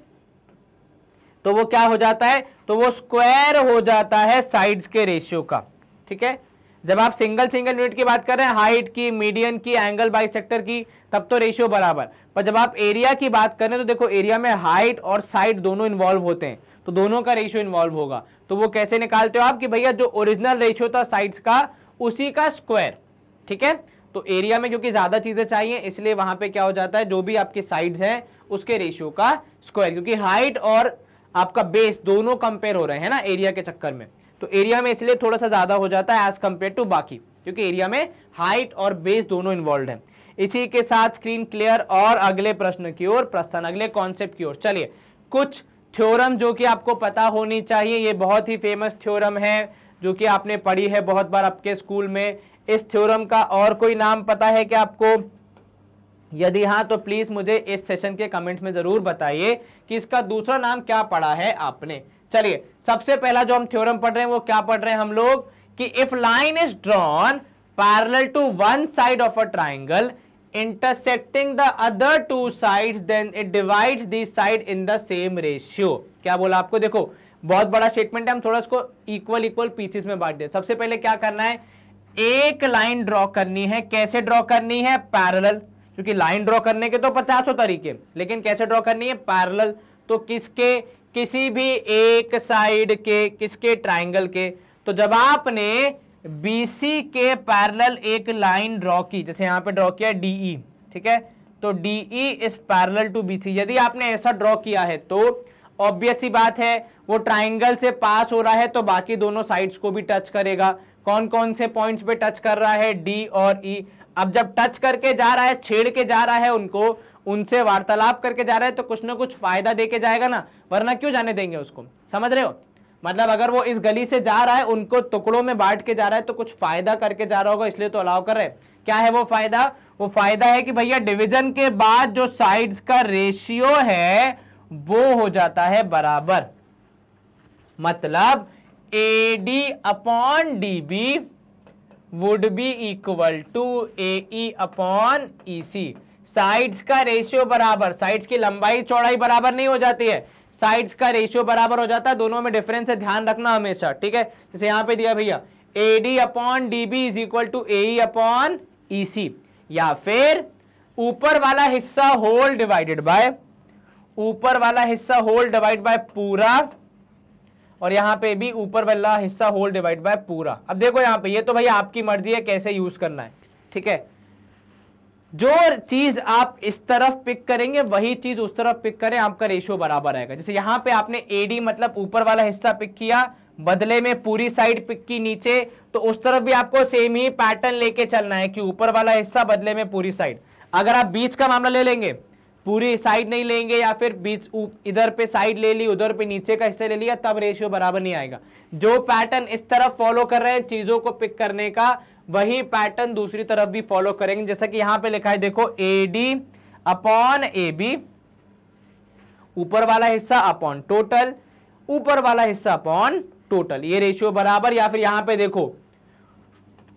तो वो क्या हो जाता है, तो वो स्क्वायर हो जाता है साइड्स के रेशियो का, ठीक है। जब आप सिंगल यूनिट की बात कर रहे हैं, हाइट की, मीडियन की, एंगल बाइसेक्टर की, तब तो रेशियो बराबर। पर जब आप एरिया की बात करें तो देखो एरिया में हाइट और साइड दोनों इन्वॉल्व होते हैं, तो दोनों का रेशियो इन्वॉल्व होगा। तो वो कैसे निकालते हो आप कि भैया जो ओरिजिनल रेशियो था साइड्स का उसी का स्क्वायर, ठीक है। तो एरिया में क्योंकि ज्यादा चीजें चाहिए इसलिए वहां पे क्या हो जाता है, जो भी आपके साइड्स हैं उसके रेशियो का स्क्वायर, क्योंकि हाइट और आपका बेस दोनों कंपेयर हो रहे हैं ना एरिया के चक्कर में। तो एरिया में इसलिए थोड़ा सा ज्यादा हो जाता है एज कंपेयर टू बाकी, क्योंकि एरिया में हाइट और बेस दोनों इन्वॉल्व है। इसी के साथ स्क्रीन क्लियर और अगले प्रश्न की ओर प्रस्थान, अगले कॉन्सेप्ट की ओर। चलिए, कुछ थ्योरम जो कि आपको पता होनी चाहिए, ये बहुत ही फेमस थ्योरम है जो कि आपने पढ़ी है बहुत बार आपके स्कूल में। इस थ्योरम का और कोई नाम पता है क्या आपको? यदि हाँ तो प्लीज मुझे इस सेशन के कमेंट में जरूर बताइए कि इसका दूसरा नाम क्या पढ़ा है आपने। चलिए, सबसे पहला जो हम थ्योरम पढ़ रहे हैं वो क्या पढ़ रहे हैं हम लोग कि if line is drawn parallel to one side of a triangle intersecting the other two sides then it divides this side in the same ratio. क्या बोला आपको? देखो बहुत बड़ा स्टेटमेंट है, हम थोड़ा इसको इक्वल इक्वल पीसेस में बांट दें। सबसे पहले क्या करना है, एक लाइन ड्रॉ करनी है। कैसे ड्रॉ करनी है? पैरेलल, क्योंकि लाइन ड्रॉ करने के तो 50 तरीके, लेकिन कैसे ड्रॉ करनी है? पैरेलल। तो किसके? किसी भी एक साइड के, किसके? ट्राइंगल के। तो जब आपने BC के पैरेलल एक लाइन ड्रॉ की, जैसे यहां पे ड्रॉ किया DE, ठीक है, तो DE is parallel to BC। यदि आपने ऐसा ड्रॉ किया है तो ऑब्वियस सी बात है वो ट्राइंगल से पास हो रहा है तो बाकी दोनों साइड्स को भी टच करेगा। कौन कौन से पॉइंट्स पे टच कर रहा है? D और E। अब जब टच करके जा रहा है, छेड़ के जा रहा है उनको, उनसे वार्तालाप करके जा रहा है तो कुछ ना कुछ फायदा देके जाएगा ना, वरना क्यों जाने देंगे उसको? समझ रहे हो? मतलब अगर वो इस गली से जा रहा है, उनको टुकड़ों में बांट के जा रहा है तो कुछ फायदा करके जा रहा होगा, इसलिए तो अलाउ कर रहे हैं। क्या है वो फायदा? वो फायदा है कि भैया डिवीजन के बाद जो साइड्स का रेशियो है वो हो जाता है बराबर। मतलब AD upon DB would be equal to AE upon EC। Sides का रेशियो बराबर, साइड्स की लंबाई चौड़ाई बराबर नहीं हो जाती है, साइड्स का रेशियो बराबर हो जाता है। दोनों में डिफरेंस है, ध्यान रखना हमेशा, ठीक है। जैसे यहां पे दिया भैया AD upon DB is equal to AE upon EC, या फिर ऊपर वाला हिस्सा होल डिवाइडेड बाय, ऊपर वाला हिस्सा होल डिवाइड बाय पूरा, और यहां पे भी ऊपर वाला हिस्सा होल डिवाइड बाय पूरा। अब देखो यहां पे, ये तो भैया आपकी मर्जी है कैसे यूज करना है, ठीक है। जो चीज आप इस तरफ पिक करेंगे वही चीज उस तरफ पिक करें, आपका रेशियो बराबर आएगा। जैसे यहां पे आपने AD मतलब ऊपर वाला हिस्सा पिक किया, बदले में पूरी साइड पिक की नीचे, तो उस तरफ भी आपको सेम ही पैटर्न लेके चलना है कि ऊपर वाला हिस्सा बदले में पूरी साइड। अगर आप बीच का मामला ले लेंगे, पूरी साइड नहीं लेंगे, या फिर बीच इधर पे साइड ले ली, उधर पे नीचे का हिस्सा ले लिया, तब रेशियो बराबर नहीं आएगा। जो पैटर्न इस तरफ फॉलो कर रहे हैं चीजों को पिक करने का, वही पैटर्न दूसरी तरफ भी फॉलो करेंगे। जैसा कि यहां पे लिखा है देखो, AD अपॉन AB, ऊपर वाला हिस्सा अपॉन टोटल, ऊपर वाला हिस्सा अपॉन टोटल, ये रेशियो बराबर। या फिर यहां पे देखो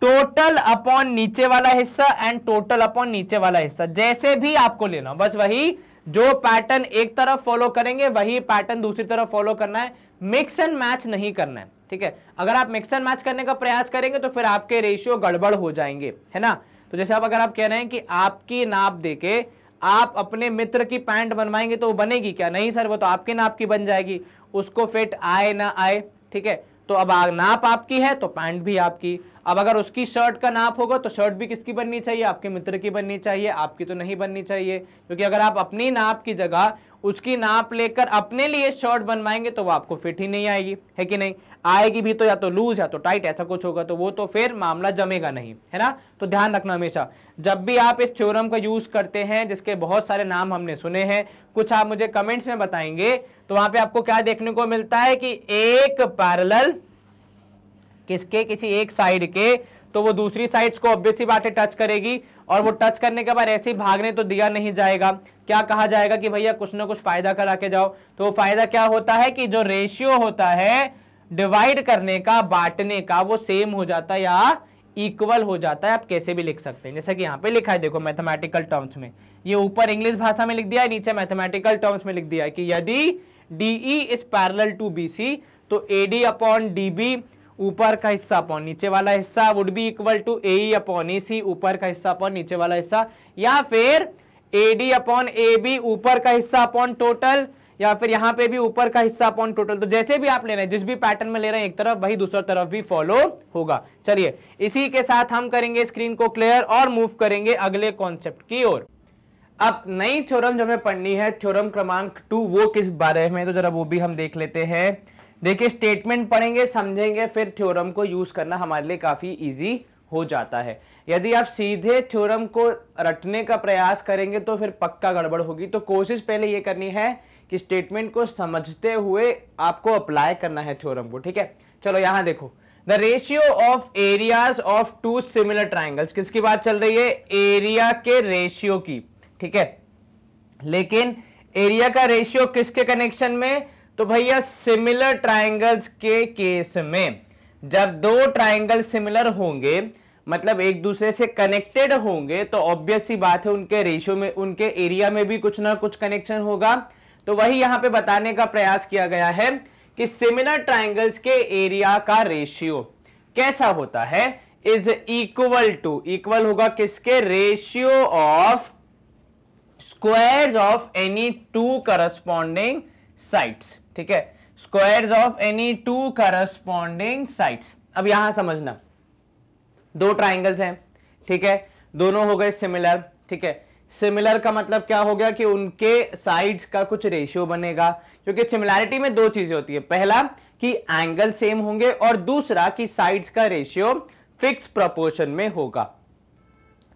टोटल अपॉन नीचे वाला हिस्सा एंड टोटल अपॉन नीचे वाला हिस्सा, जैसे भी आपको लेना, बस वही जो पैटर्न एक तरफ फॉलो करेंगे वही पैटर्न दूसरी तरफ फॉलो करना है, मिक्स एंड मैच नहीं करना है, ठीक है। अगर आप मिक्स एंड मैच करने का प्रयास करेंगे तो फिर आपके रेशियो गड़बड़ हो जाएंगे, है ना। तो जैसे अगर आप कह रहे हैं कि आपकी नाप देके आप अपने मित्र की पैंट बनवाएंगे तो वो बनेगी क्या? नहीं सर, वो तो आपके नाप की बन जाएगी, उसको फिट आए ना आए, ठीक है। तो अब नाप आपकी है तो पैंट भी आपकी। अब अगर उसकी शर्ट का नाप होगा तो शर्ट भी किसकी बननी चाहिए? आपके मित्र की बननी चाहिए, आपकी तो नहीं बननी चाहिए, क्योंकि अगर आप अपनी नाप की जगह उसकी नाप लेकर अपने लिए शर्ट बनवाएंगे तो वो आपको फिट ही नहीं आएगी, है कि नहीं? आएगी भी तो या तो लूज या तो टाइट, ऐसा कुछ होगा, तो वो तो फिर मामला जमेगा नहीं, है ना। तो ध्यान रखना हमेशा जब भी आप इस थ्योरम का यूज करते हैं, जिसके बहुत सारे नाम हमने सुने हैं, कुछ आप मुझे कमेंट्स में बताएंगे, तो वहां पे आपको क्या देखने को मिलता है कि एक पैरेलल किसके? किसी एक साइड के, तो वो दूसरी साइड्स को ऑब्वियसली बातें टच करेगी, और वो टच करने के बाद ऐसे ही भागने तो दिया नहीं जाएगा। क्या कहा जाएगा कि भैया कुछ ना कुछ फायदा करा के जाओ। तो वो फायदा क्या होता है कि जो रेशियो होता है डिवाइड करने का, बांटने का, वो सेम हो जाता है या इक्वल हो जाता है। आप कैसे भी लिख सकते हैं, जैसे कि यहाँ पे लिखा है देखो मैथमेटिकल टर्म्स में, ये ऊपर इंग्लिश भाषा में लिख दिया है, नीचे मैथमेटिकल टर्म्स में लिख दिया है कि यदि DE is parallel to BC तो AD अपॉन DB ऊपर का हिस्सा अपॉन नीचे वाला हिस्सा would be equal to AE upon EC, ऊपर का हिस्सा अपॉन नीचे वाला हिस्सा, या फिर AD अपॉन AB ऊपर का हिस्सा अपॉन टोटल, या फिर यहां पे भी ऊपर का हिस्सा अपॉन टोटल। तो जैसे भी आप ले रहे हैं, जिस भी पैटर्न में ले रहे हैं एक तरफ, वही दूसरी तरफ भी फॉलो होगा। चलिए इसी के साथ हम करेंगे स्क्रीन को क्लियर और मूव करेंगे अगले कॉन्सेप्ट की ओर। अब नई थ्योरम जो हमें पढ़नी है, थ्योरम क्रमांक 2, वो किस बारे में, तो जरा वो भी हम देख लेते हैं। देखिए स्टेटमेंट पढ़ेंगे, समझेंगे, फिर थ्योरम को यूज करना हमारे लिए काफी इजी हो जाता है। यदि आप सीधे थ्योरम को रटने का प्रयास करेंगे तो फिर पक्का गड़बड़ होगी। तो कोशिश पहले ये करनी है कि स्टेटमेंट को समझते हुए आपको अप्लाई करना है थ्योरम को, ठीक है। चलो यहां देखो, the ratio of areas of two similar triangles, किसकी बात चल रही है, एरिया के रेशियो की, ठीक है। लेकिन एरिया का रेशियो किसके कनेक्शन में, तो भैया सिमिलर ट्राइंगल्स के केस में। जब दो ट्राइंगल सिमिलर होंगे मतलब एक दूसरे से कनेक्टेड होंगे तो ऑब्वियस सी बात है उनके रेशियो में, उनके एरिया में भी कुछ ना कुछ कनेक्शन होगा। तो वही यहां पे बताने का प्रयास किया गया है कि सिमिलर ट्राइंगल्स के एरिया का रेशियो कैसा होता है, इज इक्वल टू, इक्वल होगा किसके, ratio of squares of any two corresponding sides, ठीक है, squares of any two corresponding sides. अब यहां समझना, दो ट्राइंगल्स हैं, ठीक है, दोनों हो गए सिमिलर, ठीक है। सिमिलर का मतलब क्या हो गया कि उनके साइड्स का कुछ रेशियो बनेगा, क्योंकि सिमिलैरिटी में दो चीजें होती है, पहला कि एंगल सेम होंगे और दूसरा कि साइड्स का रेशियो फिक्स प्रोपोर्शन में होगा।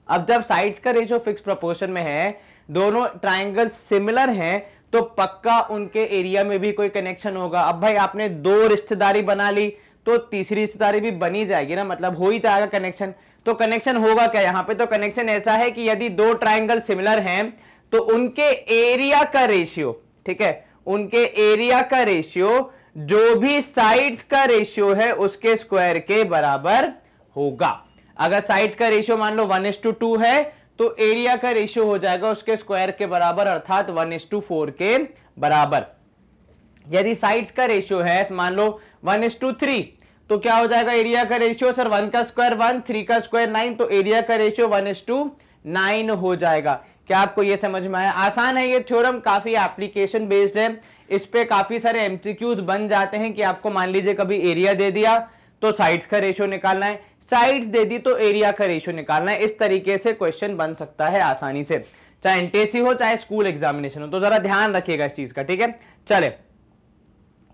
अब जब साइड्स का रेशियो फिक्स प्रोपोर्शन में है, दोनों ट्राइंगल सिमिलर हैं, तो पक्का उनके एरिया में भी कोई कनेक्शन होगा। अब भाई आपने दो रिश्तेदारी बना ली तो तीसरी रिश्तेदारी भी बनी जाएगी ना, मतलब हो ही जाएगा कनेक्शन। तो कनेक्शन होगा क्या यहां पे, तो कनेक्शन ऐसा है कि यदि दो ट्राइंगल सिमिलर हैं तो उनके एरिया का रेशियो, ठीक है, उनके एरिया का रेशियो जो भी साइड्स का रेशियो है उसके स्क्वायर के बराबर होगा। अगर साइड्स का रेशियो मान लो 1:2 है तो एरिया का रेशियो हो जाएगा उसके स्क्वायर के बराबर, अर्थात 1:4 के बराबर। यदि साइड्स का रेशियो है मान लो 1:3 तो क्या हो जाएगा एरिया का रेशियो, सर 1 का स्क्वायर 1, 3 का स्क्वायर 9, तो एरिया का रेशियो 1:9 हो जाएगा। क्या आपको यह समझ में आया? आसान है ये थ्योरम, काफी एप्लीकेशन बेस्ड है, इस पे काफी सारे एमसीक्यूज बन जाते हैं कि आपको मान लीजिए कभी एरिया दे दिया तो साइड्स का रेशियो निकालना है, साइड्स दे दी तो एरिया का रेशियो निकालना है। इस तरीके से क्वेश्चन बन सकता है आसानी से, चाहे एनटीएससी हो चाहे स्कूल एग्जामिनेशन हो, तो जरा ध्यान रखिएगा इस चीज का, ठीक है। चले,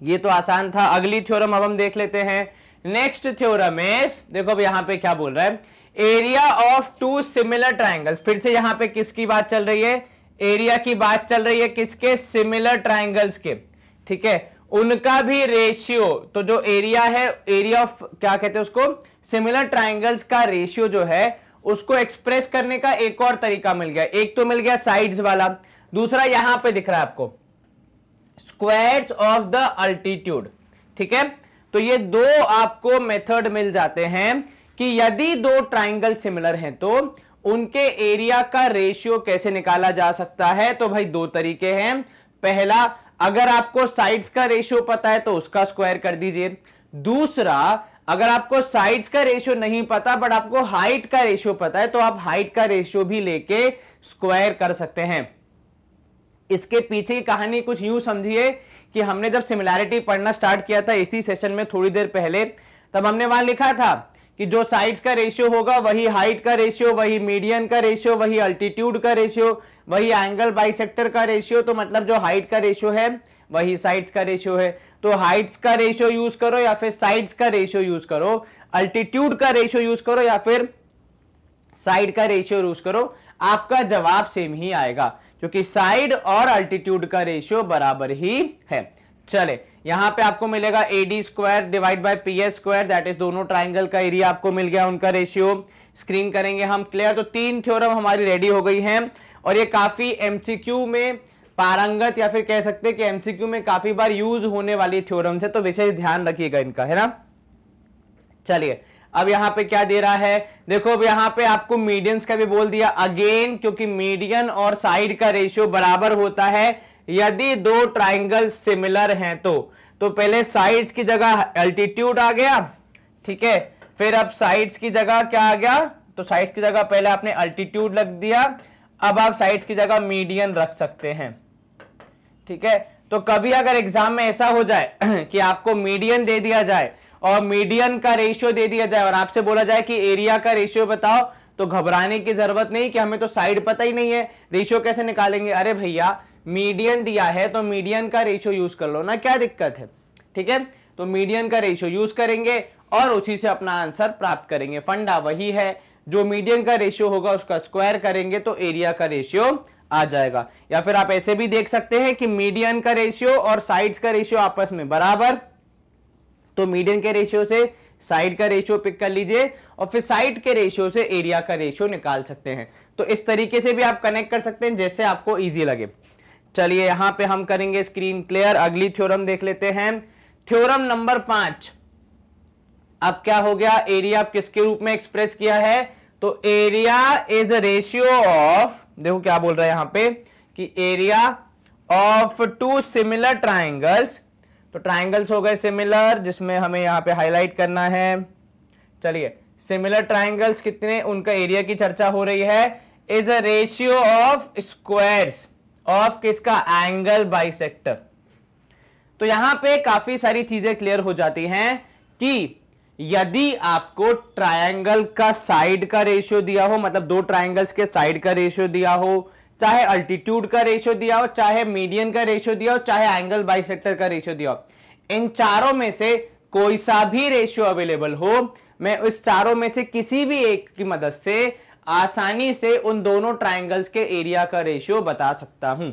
ये तो आसान था। अगली थ्योरम अब हम देख लेते हैं। नेक्स्ट थ्योरम इज, देखो अब यहां पे क्या बोल रहा है, area of two similar triangles. फिर से यहां पे किसकी बात चल रही है, एरिया की बात चल रही है, किसके, सिमिलर ट्राइंगल्स के, ठीक है, उनका भी रेशियो। तो जो एरिया है, एरिया ऑफ क्या कहते हैं उसको, सिमिलर ट्राइंगल्स का रेशियो जो है उसको एक्सप्रेस करने का एक और तरीका मिल गया। एक तो मिल गया साइड्स वाला, दूसरा यहां पे दिख रहा है आपको स्क्वायर्स ऑफ द अल्टीट्यूड, ठीक है। तो ये दो आपको मेथड मिल जाते हैं कि यदि दो ट्राइंगल सिमिलर हैं तो उनके एरिया का रेशियो कैसे निकाला जा सकता है। तो भाई दो तरीके हैं, पहला अगर आपको साइड्स का रेशियो पता है तो उसका स्क्वायर कर दीजिए, दूसरा अगर आपको साइड्स का रेशियो नहीं पता बट आपको हाइट का रेशियो पता है तो आप हाइट का रेशियो भी लेके स्क्वायर कर सकते हैं। इसके पीछे की कहानी कुछ यूं समझिए कि हमने जब सिमिलैरिटी पढ़ना स्टार्ट किया था इसी सेशन में थोड़ी देर पहले, तब हमने वहां लिखा था कि जो साइड्स का रेशियो होगा वही हाइट का रेशियो, वही मीडियन का रेशियो, वही अल्टीट्यूड का रेशियो, वही एंगल बाइसेक्टर का रेशियो। तो मतलब जो हाइट का रेशियो है वही साइड्स का रेशियो है। तो हाइट्स का रेशियो यूज करो या फिर साइड्स का रेशियो यूज करो, अल्टीट्यूड का रेशियो यूज करो या फिर साइड का रेशियो यूज करो, आपका जवाब सेम ही आएगा क्योंकि साइड और अल्टीट्यूड का रेशियो बराबर ही है। चले, यहां पे आपको मिलेगा AD square divide by PS square, that is दोनों ट्राइंगल का एरिया आपको मिल गया, उनका रेशियो स्क्रीन करेंगे हम। क्लियर? तो तीन थ्योरम हमारी रेडी हो गई हैं और ये काफी एमसीक्यू में पारंगत या फिर कह सकते हैं कि एमसीक्यू में काफी बार यूज होने वाली थ्योरम्स है, तो विशेष ध्यान रखिएगा इनका, है ना। चलिए, अब यहां पे क्या दे रहा है, देखो अब यहां पे आपको मीडियंस का भी बोल दिया अगेन, क्योंकि मीडियन और साइड का रेशियो बराबर होता है यदि दो ट्राइंगल सिमिलर हैं तो पहले साइड्स की जगह अल्टीट्यूड आ गया, ठीक है, फिर अब साइड्स की जगह क्या आ गया, तो साइड्स की जगह पहले आपने अल्टीट्यूड रख दिया, अब आप साइड्स की जगह मीडियन रख सकते हैं, ठीक है। तो कभी अगर एग्जाम में ऐसा हो जाए कि आपको मीडियन दे दिया जाए और मीडियन का रेशियो दे दिया जाए और आपसे बोला जाए कि एरिया का रेशियो बताओ, तो घबराने की जरूरत नहीं कि हमें तो साइड पता ही नहीं है, रेशियो कैसे निकालेंगे। अरे भैया मीडियन दिया है तो मीडियन का रेशियो यूज कर लो ना, क्या दिक्कत है, ठीक है। तो मीडियन का रेशियो यूज करेंगे और उसी से अपना आंसर प्राप्त करेंगे। फंडा वही है, जो मीडियन का रेशियो होगा उसका स्क्वायर करेंगे तो एरिया का रेशियो आ जाएगा। या फिर आप ऐसे भी देख सकते हैं कि मीडियन का रेशियो और साइड्स का रेशियो आपस में बराबर, तो मीडियन के रेशियो से साइड का रेशियो पिक कर लीजिए और फिर साइड के रेशियो से एरिया का रेशियो निकाल सकते हैं। तो इस तरीके से भी आप कनेक्ट कर सकते हैं जैसे आपको इजी लगे। चलिए यहां पे हम करेंगे स्क्रीन क्लियर, अगली थ्योरम देख लेते हैं। Theorem number 5। अब क्या हो गया, एरिया किसके रूप में एक्सप्रेस किया है, तो area is a ratio of, देखो क्या बोल रहा है यहां पे कि area of two similar triangles. तो ट्राइंगल्स हो गए सिमिलर, जिसमें हमें यहां पे हाईलाइट करना है। चलिए सिमिलर ट्राइंगल्स कितने, उनका एरिया की चर्चा हो रही है, is a ratio of squares of किसका, एंगल बाइसेक्टर। तो यहां पे काफी सारी चीजें क्लियर हो जाती हैं कि यदि आपको ट्रायंगल का साइड का रेशियो दिया हो, मतलब दो ट्रायंगल्स के साइड का रेशियो दिया हो, चाहे अल्टीट्यूड का रेशियो दिया हो, चाहे मीडियन का रेशियो दिया हो, चाहे एंगल बाइसेक्टर का रेशियो दिया हो, इन चारों में से कोई सा भी रेशियो अवेलेबल हो, मैं उस चारों में से किसी भी एक की मदद से आसानी से उन दोनों ट्रायंगल्स के एरिया का रेशियो बता सकता हूं।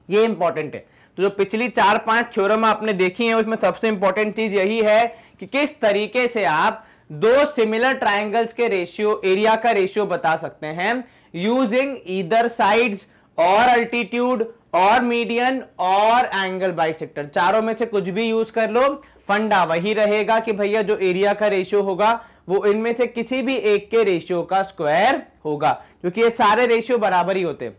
ये इंपॉर्टेंट है। तो जो पिछली 4-5 थ्योरम आपने देखी है उसमें सबसे इंपॉर्टेंट चीज यही है कि किस तरीके से आप दो सिमिलर ट्रायंगल्स के रेशियो, एरिया का रेशियो बता सकते हैं यूजिंग ईदर साइड्स और अल्टीट्यूड और मीडियन और एंगल बाइसेक्टर। चारों में से कुछ भी यूज कर लो, फंडा वही रहेगा कि भैया जो एरिया का रेशियो होगा वो इनमें से किसी भी एक के रेशियो का स्क्वायर होगा, क्योंकि ये सारे रेशियो बराबर ही होते हैं।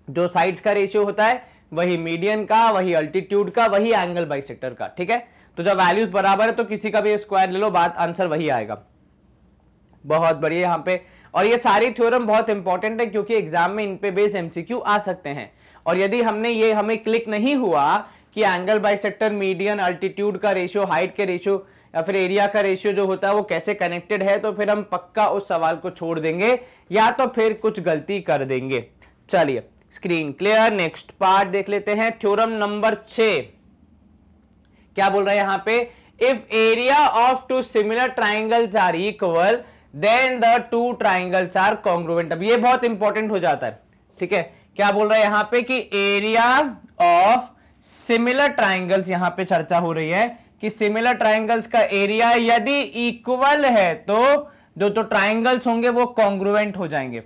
जो साइड्स का रेशियो होता है वही मीडियन का, वही अल्टीट्यूड का, वही एंगल बाइसेक्टर का। ठीक है, तो जब वैल्यूज बराबर है तो किसी का भी स्क्वायर ले लो, बात आंसर वही आएगा। बहुत बढ़िया यहां पे। और ये सारी थ्योरम बहुत इंपॉर्टेंट है क्योंकि एग्जाम में इन पे बेस एमसीक्यू आ सकते हैं। और यदि हमें क्लिक नहीं हुआ कि एंगल बाइसेक्टर, मीडियन, अल्टीट्यूड का रेशियो, हाइट के रेशियो या फिर एरिया का रेशियो जो होता है वो कैसे कनेक्टेड है, तो फिर हम पक्का उस सवाल को छोड़ देंगे या तो फिर कुछ गलती कर देंगे। चलिए स्क्रीन क्लियर, नेक्स्ट पार्ट देख लेते हैं। थ्योरम नंबर 6 क्या बोल रहा है यहां पे, if area of two similar triangles are equal then the two triangles are congruent. अब ये बहुत इंपॉर्टेंट हो जाता है। ठीक है, क्या बोल रहा है यहां पे कि एरिया ऑफ सिमिलर ट्राइंगल्स, यहां पे चर्चा हो रही है कि सिमिलर ट्राइंगल्स का एरिया यदि इक्वल है तो जो तो ट्राइंगल्स होंगे वो कॉन्ग्रुएंट हो जाएंगे।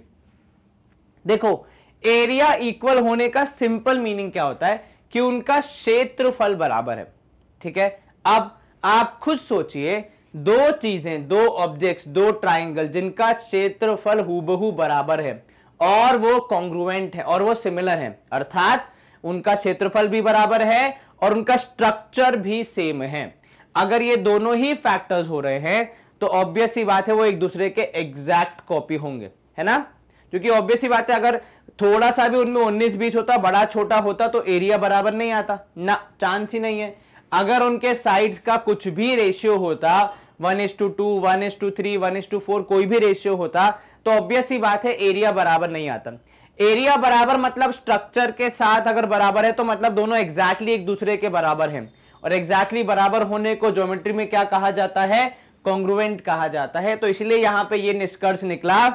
देखो एरिया इक्वल होने का सिंपल मीनिंग क्या होता है कि उनका क्षेत्रफल बराबर है। ठीक है, अब आप खुद सोचिए, दो चीजें, दो ऑब्जेक्ट्स, दो ट्राइंगल जिनका क्षेत्रफल हूबहू बराबर है और वो कॉन्ग्रुएंट है और वो सिमिलर है, अर्थात उनका क्षेत्रफल भी बराबर है और उनका स्ट्रक्चर भी सेम है। अगर ये दोनों ही फैक्टर्स हो रहे हैं तो ऑब्वियस सी बात है वो एक दूसरे के एग्जैक्ट कॉपी होंगे, है ना। क्योंकि ऑब्वियस सी बात है अगर थोड़ा सा भी उनमें 19-20 होता, बड़ा छोटा होता तो एरिया बराबर नहीं आता ना, चांस ही नहीं है। अगर उनके साइड्स का कुछ भी रेशियो होता, 1:2, 1:3, 1:4, कोई भी रेशियो होता तो ऑब्वियस सी बात है एरिया बराबर नहीं आता। एरिया बराबर मतलब स्ट्रक्चर के साथ अगर बराबर है तो मतलब दोनों एग्जैक्टली एक दूसरे के बराबर हैं, और एग्जैक्टली बराबर होने को ज्योमेट्री में क्या कहा जाता है, कॉन्ग्रुएंट कहा जाता है। तो इसलिए यहां पे ये निष्कर्ष निकला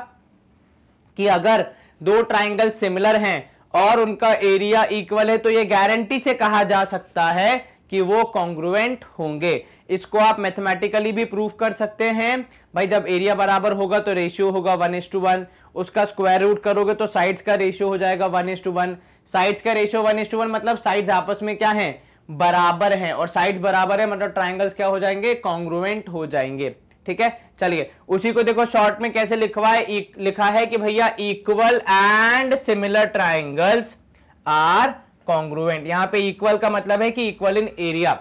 कि अगर दो ट्राइंगल सिमिलर हैं और उनका एरिया इक्वल है तो ये गारंटी से कहा जा सकता है कि वो कॉन्ग्रुएंट होंगे। इसको आप मैथमेटिकली भी प्रूफ कर सकते हैं भाई, जब एरिया बराबर होगा तो रेशियो होगा 1:1, उसका स्क्वायर रूट करोगे तो साइड्स का रेशियो हो जाएगा 1:1। साइड्स का रेशियो 1:1 मतलब साइड्स आपस में क्या है, बराबर हैं, और साइड्स बराबर है मतलब ट्राइंगल्स क्या हो जाएंगे, कॉन्ग्रुएंट हो जाएंगे। ठीक है, चलिए उसी को देखो शॉर्ट में कैसे लिखा है कि भैया equal and similar triangles are congruent. यहां पे इक्वल का मतलब है कि इक्वल इन एरिया,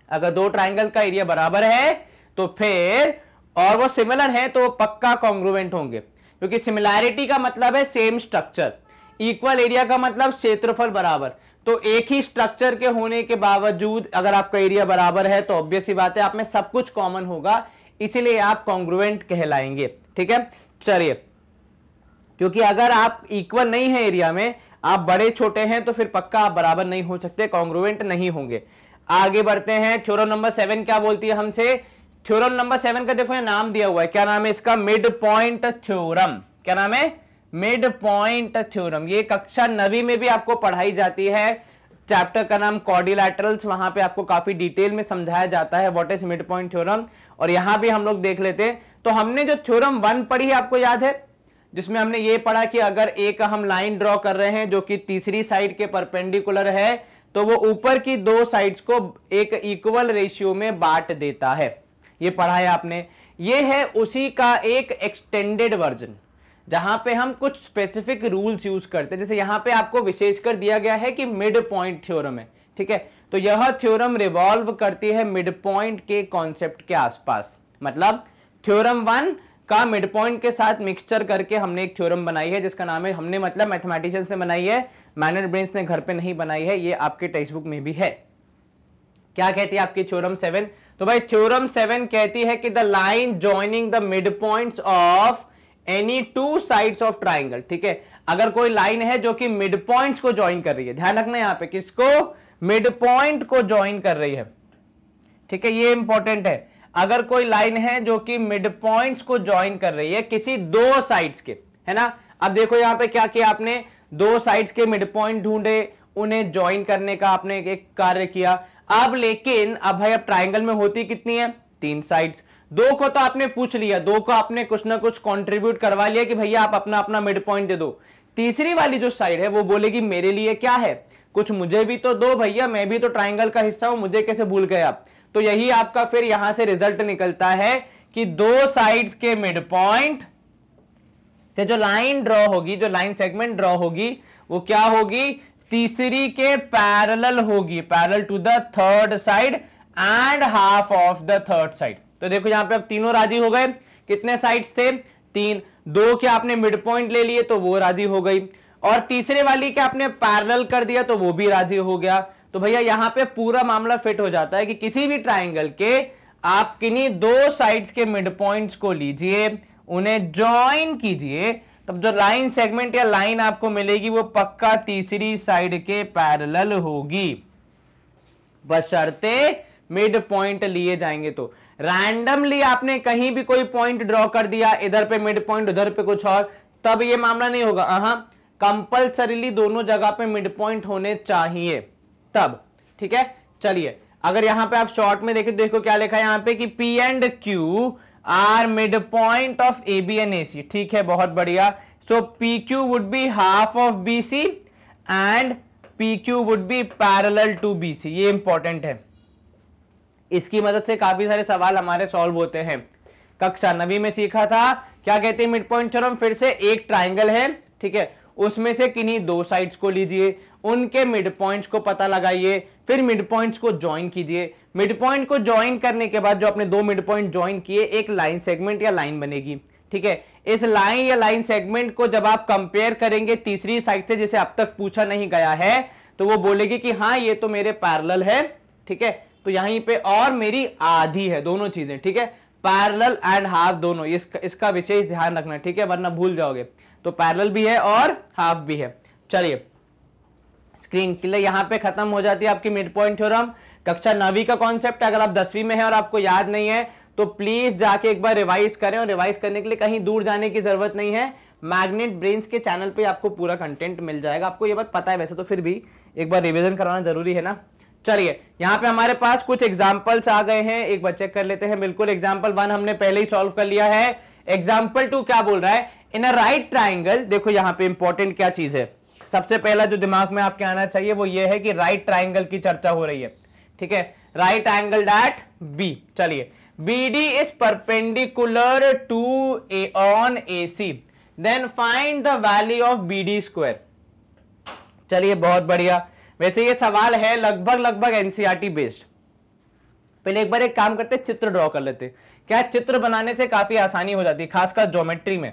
अगर दो ट्राइंगल का एरिया बराबर है तो फिर, और वो सिमिलर है तो पक्का कॉन्ग्रुएंट होंगे, क्योंकि सिमिलैरिटी का मतलब है सेम स्ट्रक्चर, इक्वल एरिया का मतलब क्षेत्रफल बराबर। तो एक ही स्ट्रक्चर के होने के बावजूद अगर आपका एरिया बराबर है तो ऑब्वियस सी बात है आप में सब कुछ कॉमन होगा, इसीलिए आप कॉन्ग्रुएंट कहलाएंगे। ठीक है, चलिए, क्योंकि अगर आप इक्वल नहीं है एरिया में, आप बड़े छोटे हैं तो फिर पक्का आप बराबर नहीं हो सकते, कॉन्ग्रुएंट नहीं होंगे। आगे बढ़ते हैं, थ्योरम नंबर 7 क्या बोलती है हमसे। थ्योरम नंबर 7 का देखो ये नाम दिया हुआ है, क्या नाम है इसका, मिड पॉइंट थ्योरम। क्या नाम है, मिड पॉइंट थ्योरम। ये कक्षा 9वीं में भी आपको पढ़ाई जाती है, चैप्टर का नाम क्वाड्रिलैटरल्स, वहां पे आपको काफी डिटेल में समझाया जाता है what is mid point theorem. और यहां भी हम लोग देख लेते हैं। तो हमने जो थ्योरम 1 पढ़ी है आपको याद है, जिसमें हमने ये पढ़ा कि अगर एक हम लाइन ड्रॉ कर रहे हैं जो कि तीसरी साइड के परपेंडिकुलर है, तो वो ऊपर की दो साइड्स को एक इक्वल रेशियो में बांट देता है। ये पढ़ा है आपने। ये है उसी का एक एक्सटेंडेड वर्जन, जहां पे हम कुछ स्पेसिफिक रूल्स यूज करते हैं। जैसे यहां पे आपको विशेषकर दिया गया है कि मिड पॉइंट थ्योरम है, ठीक है। तो यह थ्योरम रिवॉल्व करती है मिड पॉइंट के कॉन्सेप्ट के आसपास। मतलब थ्योरम 1 का मिड पॉइंट के साथ मिक्सचर करके हमने एक थ्योरम बनाई है, जिसका नाम है, हमने मतलब मैथमेटिशियंस ने बनाई है, मैनर्ड ब्रेन्स ने घर पे नहीं बनाई है, ये आपके टेक्स्ट बुक में भी है। क्या कहती है आपकी थ्योरम 7? तो भाई थ्योरम 7 कहती है कि the line joining the mid points of any two sides of triangle, ठीक है। अगर कोई लाइन है जो कि मिड पॉइंट्स को ज्वाइन कर रही है, ध्यान रखना यहां पे, किसको? मिड पॉइंट को ज्वाइन कर रही है, ठीक है, ये इंपॉर्टेंट है। अगर कोई लाइन है जो कि मिड पॉइंट्स को ज्वाइन कर रही है किसी दो साइड्स के, है ना। अब देखो यहां पे क्या किया आपने, दो साइड्स के मिड पॉइंट ढूंढे, उन्हें ज्वाइन करने का आपने एक कार्य किया। अब लेकिन अब भाई अब ट्राइंगल में होती कितनी है? 3 साइड्स। दो को तो आपने पूछ लिया, दो को आपने कुछ ना कुछ कंट्रीब्यूट करवा लिया कि भैया आप अपना अपना मिड पॉइंट दे दो। तीसरी वाली जो साइड है वो बोलेगी मेरे लिए क्या है, कुछ मुझे भी तो दो भैया, मैं भी तो ट्राइंगल का हिस्सा हूं, मुझे कैसे भूल गए आप। तो यही आपका फिर यहां से रिजल्ट निकलता है कि दो साइड्स के मिड पॉइंट से जो लाइन ड्रॉ होगी, जो लाइन सेगमेंट ड्रॉ होगी, वो क्या होगी? तीसरी के पैरेलल होगी, parallel to the third side and half of the third side. तो देखो यहां पे अब तीनों राजी हो गए। कितने साइड्स थे? 3। दो के आपने मिड पॉइंट ले लिए तो वो राजी हो गई, और तीसरे वाली के आपने पैरेलल कर दिया तो वो भी राजी हो गया। तो भैया यहां पे पूरा मामला फिट हो जाता है कि किसी भी ट्राइंगल के आप किन्हीं दो साइड्स के मिड पॉइंट्स को लीजिए, उन्हें ज्वाइन कीजिए, तब जो लाइन सेगमेंट या लाइन आपको मिलेगी वो पक्का तीसरी साइड के पैरेलल होगी, बशर्ते मिड पॉइंट लिए जाएंगे। तो रैंडमली आपने कहीं भी कोई पॉइंट ड्रॉ कर दिया, इधर पे मिड पॉइंट उधर पे कुछ और, तब ये मामला नहीं होगा। कंपल्सरीली दोनों जगह पे मिड पॉइंट होने चाहिए तब, ठीक है। चलिए अगर यहां पे आप शॉर्ट में देखें, देखो क्या लिखा है यहां पे कि P and Q are mid point of AB and AC, ठीक है, बहुत बढ़िया। So PQ would be half of BC and PQ would be parallel to BC। ये इंपॉर्टेंट है, इसकी मदद से काफी सारे सवाल हमारे सॉल्व होते हैं। कक्षा 9वीं में सीखा था, क्या कहते हैं मिड पॉइंट थ्योरम? फिर से एक ट्राइंगल है, ठीक है, उसमें से किन्हीं दो साइड्स को लीजिए, उनके मिड पॉइंट्स को पता लगाइए, फिर मिड पॉइंट्स को ज्वाइन कीजिए। मिड पॉइंट को ज्वाइन करने के बाद जो आपने दो मिड पॉइंट ज्वाइन किए, एक लाइन सेगमेंट या लाइन बनेगी, ठीक है। इस लाइन या लाइन सेगमेंट को जब आप कंपेयर करेंगे तीसरी साइड से, जिसे अब तक पूछा नहीं गया है, तो वो बोलेगी कि हाँ ये तो मेरे पैरेलल है, ठीक है, तो यहीं पे और मेरी आधी है, दोनों चीजें, ठीक है, पैरेलल एंड हाफ दोनों। इसका विशेष ध्यान रखना, ठीक है, वरना भूल जाओगे। तो पैरेलल भी है और हाफ भी है। चलिए स्क्रीन क्लियर, यहां पे खत्म हो जाती है आपकी मिड पॉइंट थ्योरम। कक्षा 9वीं का कॉन्सेप्ट, अगर आप 10वीं में हैं और आपको याद नहीं है तो प्लीज जाके एक बार रिवाइज करें, और रिवाइज करने के लिए कहीं दूर जाने की जरूरत नहीं है, मैग्नेट ब्रेन्स के चैनल पे आपको पूरा कंटेंट मिल जाएगा। आपको ये बात पता है वैसे, तो फिर भी एक बार रिवीजन करवाना जरूरी है ना। चलिए यहाँ पे हमारे पास कुछ एग्जाम्पल्स आ गए हैं, एक बार चेक कर लेते हैं। बिल्कुल, एग्जाम्पल 1 हमने पहले ही सॉल्व कर लिया है। एग्जाम्पल 2 क्या बोल रहा है? इन अ राइट ट्राइंगल, देखो यहाँ पे इंपॉर्टेंट क्या चीज है, सबसे पहला जो दिमाग में आपके आना चाहिए वो ये है कि राइट ट्राइंगल की चर्चा हो रही है, ठीक है, राइट एंगल एट बी। चलिए BD is perpendicular to on AC, then find the value of BD square. चलिए बहुत बढ़िया, वैसे ये सवाल है लगभग NCERT बेस्ड। पहले एक बार एक काम करते, चित्र ड्रॉ कर लेते। क्या चित्र बनाने से काफी आसानी हो जाती है, खासकर ज्योमेट्री में।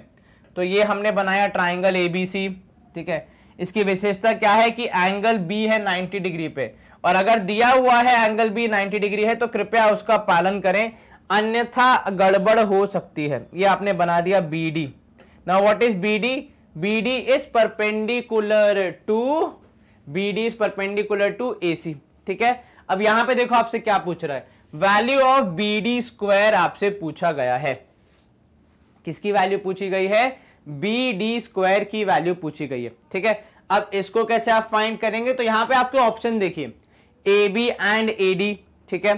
तो ये हमने बनाया ट्राइंगल ABC, ठीक है, इसकी विशेषता क्या है कि एंगल B है 90 डिग्री पे, और अगर दिया हुआ है एंगल B 90 डिग्री है तो कृपया उसका पालन करें, अन्यथा गड़बड़ हो सकती है। ये आपने बना दिया BD। Now what is BD? BD is perpendicular to AC, ठीक है। अब यहां पे देखो आपसे क्या पूछ रहा है, वैल्यू ऑफ BD स्क्वायर आपसे पूछा गया है। किसकी वैल्यू पूछी गई है? बी डी स्क्वायर की वैल्यू पूछी गई है, ठीक है। अब इसको कैसे आप फाइंड करेंगे, तो यहां पे आपके ऑप्शन देखिए, A B and A D, ठीक है,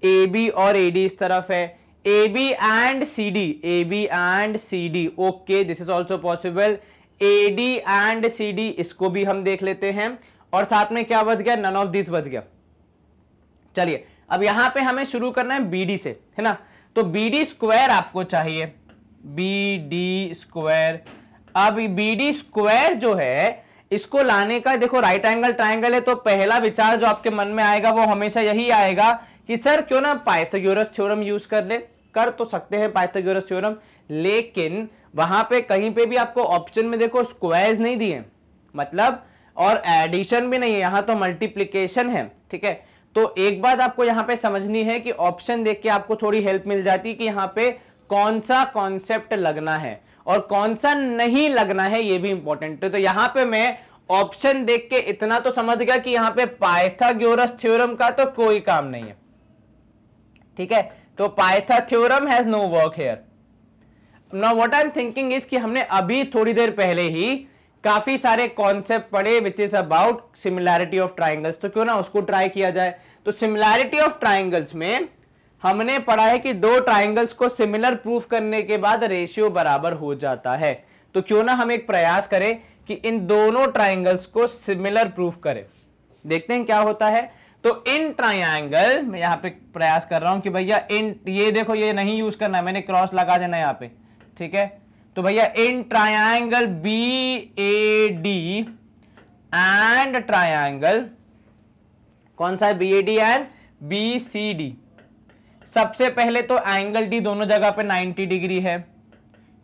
ए बी और ए डी इस तरफ है, A B and C D, A B and C D, okay this is also possible, A D and C D, इसको भी हम देख लेते हैं, और साथ में क्या बच गया, नन ऑफ दिस बच गया। चलिए अब यहां पे हमें शुरू करना है बी डी से, है ना, तो बी डी स्क्वायर आपको चाहिए, बी डी स्क्वायर। अब बी डी स्क्वायर जो है इसको लाने का, देखो राइट एंगल ट्राइंगल है, तो पहला विचार जो आपके मन में आएगा वो हमेशा यही आएगा कि सर क्यों ना पाइथागोरस थ्योरम यूज कर ले। कर तो सकते हैं पाइथागोरस थ्योरम, लेकिन वहां पे कहीं पे भी आपको ऑप्शन में देखो स्क्वायर्स नहीं दिए, मतलब और एडिशन भी नहीं है, यहां तो मल्टीप्लीकेशन है, ठीक है। तो एक बात आपको यहां पे समझनी है कि ऑप्शन देख के आपको थोड़ी हेल्प मिल जाती है कि यहां पे कौन सा कॉन्सेप्ट लगना है और कौन सा नहीं लगना है, ये भी इंपॉर्टेंट है। तो यहां पे मैं ऑप्शन देख के इतना तो समझ गया कि यहां पे पाइथागोरस थ्योरम का तो कोई काम नहीं है, ठीक है। तो Pytha theorem has no work here. Now what I am thinking is कि हमने अभी थोड़ी देर पहले ही काफी सारे कॉन्सेप्ट पढ़े which is about similarity of triangles, तो क्यों ना उसको ट्राई किया जाए। तो सिमिलैरिटी ऑफ ट्राइंगल्स में हमने पढ़ा है कि दो ट्राइंगल्स को सिमिलर प्रूफ करने के बाद रेशियो बराबर हो जाता है, तो क्यों ना हम एक प्रयास करें कि इन दोनों ट्राइंगल्स को सिमिलर प्रूफ करें, देखते हैं क्या होता है। तो इन ट्राइंगल, मैं यहां पे प्रयास कर रहा हूं कि भैया इन, ये देखो ये नहीं यूज करना है, मैंने क्रॉस लगा देना यहां पे, ठीक है। तो भैया in triangle B A D and triangle, कौन सा है, B A D and B C D. सबसे पहले तो एंगल डी दोनों जगह पे 90 डिग्री है,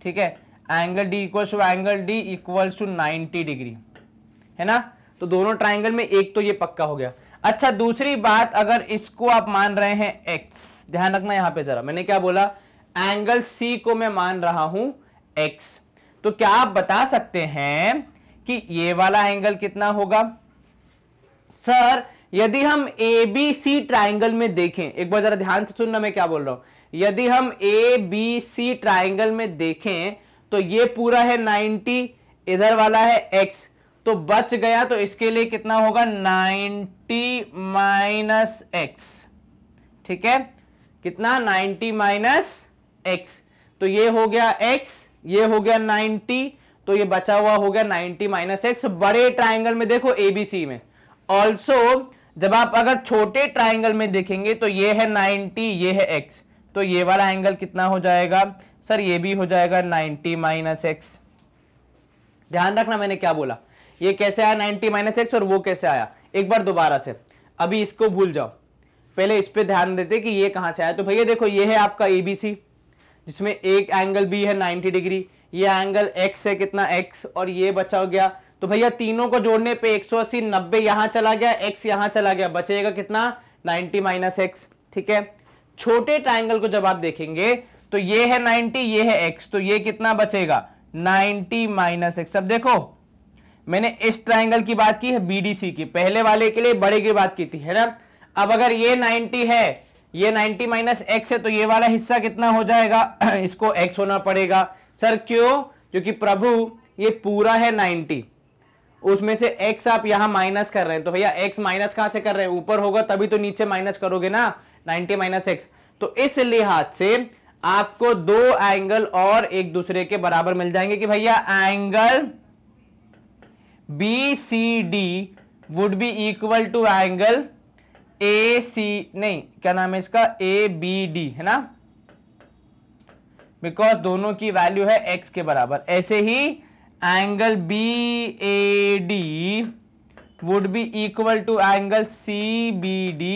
ठीक है, angle D equals to angle D equals to 90 degree, है ना। तो दोनों ट्राइंगल में एक तो ये पक्का हो गया। अच्छा दूसरी बात, अगर इसको आप मान रहे हैं x, ध्यान रखना यहां पे जरा, मैंने क्या बोला, एंगल C को मैं मान रहा हूं x, तो क्या आप बता सकते हैं कि ये वाला एंगल कितना होगा। सर यदि हम ABC ट्राइंगल में देखें, एक बार जरा ध्यान से सुनना मैं क्या बोल रहा हूं, यदि हम ABC ट्राइंगल में देखें तो ये पूरा है 90, इधर वाला है x, तो बच गया, तो इसके लिए कितना होगा 90 माइनस एक्स, ठीक है, कितना 90 माइनस एक्स, तो ये हो गया x, ये हो गया 90, तो ये बचा हुआ हो गया 90 माइनस एक्स। बड़े ट्राइंगल में देखो ABC में, ऑल्सो जब आप अगर छोटे ट्राइंगल में देखेंगे तो ये है 90, ये है x, तो ये वाला एंगल कितना हो जाएगा सर, ये भी हो जाएगा 90 माइनस एक्स। ध्यान रखना मैंने क्या बोला, ये कैसे आया 90 माइनस एक्स और वो कैसे आया, एक बार दोबारा से, अभी इसको भूल जाओ, पहले इस पे ध्यान देते कि ये कहां से आया। तो भैया देखो ये है आपका ABC, जिसमें एक एंगल B है 90 डिग्री, ये एंगल X है कितना X, और ये बचा हो गया। तो भैया तीनों को जोड़ने पे 180, 90 यहां चला गया, X यहां चला गया, बचेगा कितना 90 माइनस एक्स, ठीक है। छोटे ट्राइंगल को जब आप देखेंगे तो ये है 90, ये है X, तो ये कितना बचेगा 90 माइनस एक्स। अब देखो मैंने इस ट्राइंगल की बात की है BDC की, पहले वाले के लिए बड़े की बात की थी, है ना। अब अगर ये 90 है, ये 90 माइनस एक्स है, तो ये वाला हिस्सा कितना हो जाएगा इसको x होना पड़ेगा। सर क्यों, क्योंकि प्रभु ये पूरा है 90, उसमें से x आप यहां माइनस कर रहे हैं, तो भैया x माइनस कहां से कर रहे हैं, ऊपर होगा तभी तो नीचे माइनस करोगे ना, 90 माइनस एक्स। तो इस लिहाज से आपको दो एंगल और एक दूसरे के बराबर मिल जाएंगे कि भैया angle BCD would be equal to angle AC, नहीं क्या नाम है इसका, ABD, है ना, बिकॉज दोनों की वैल्यू है x के बराबर। ऐसे ही angle BAD would be equal to angle CBD,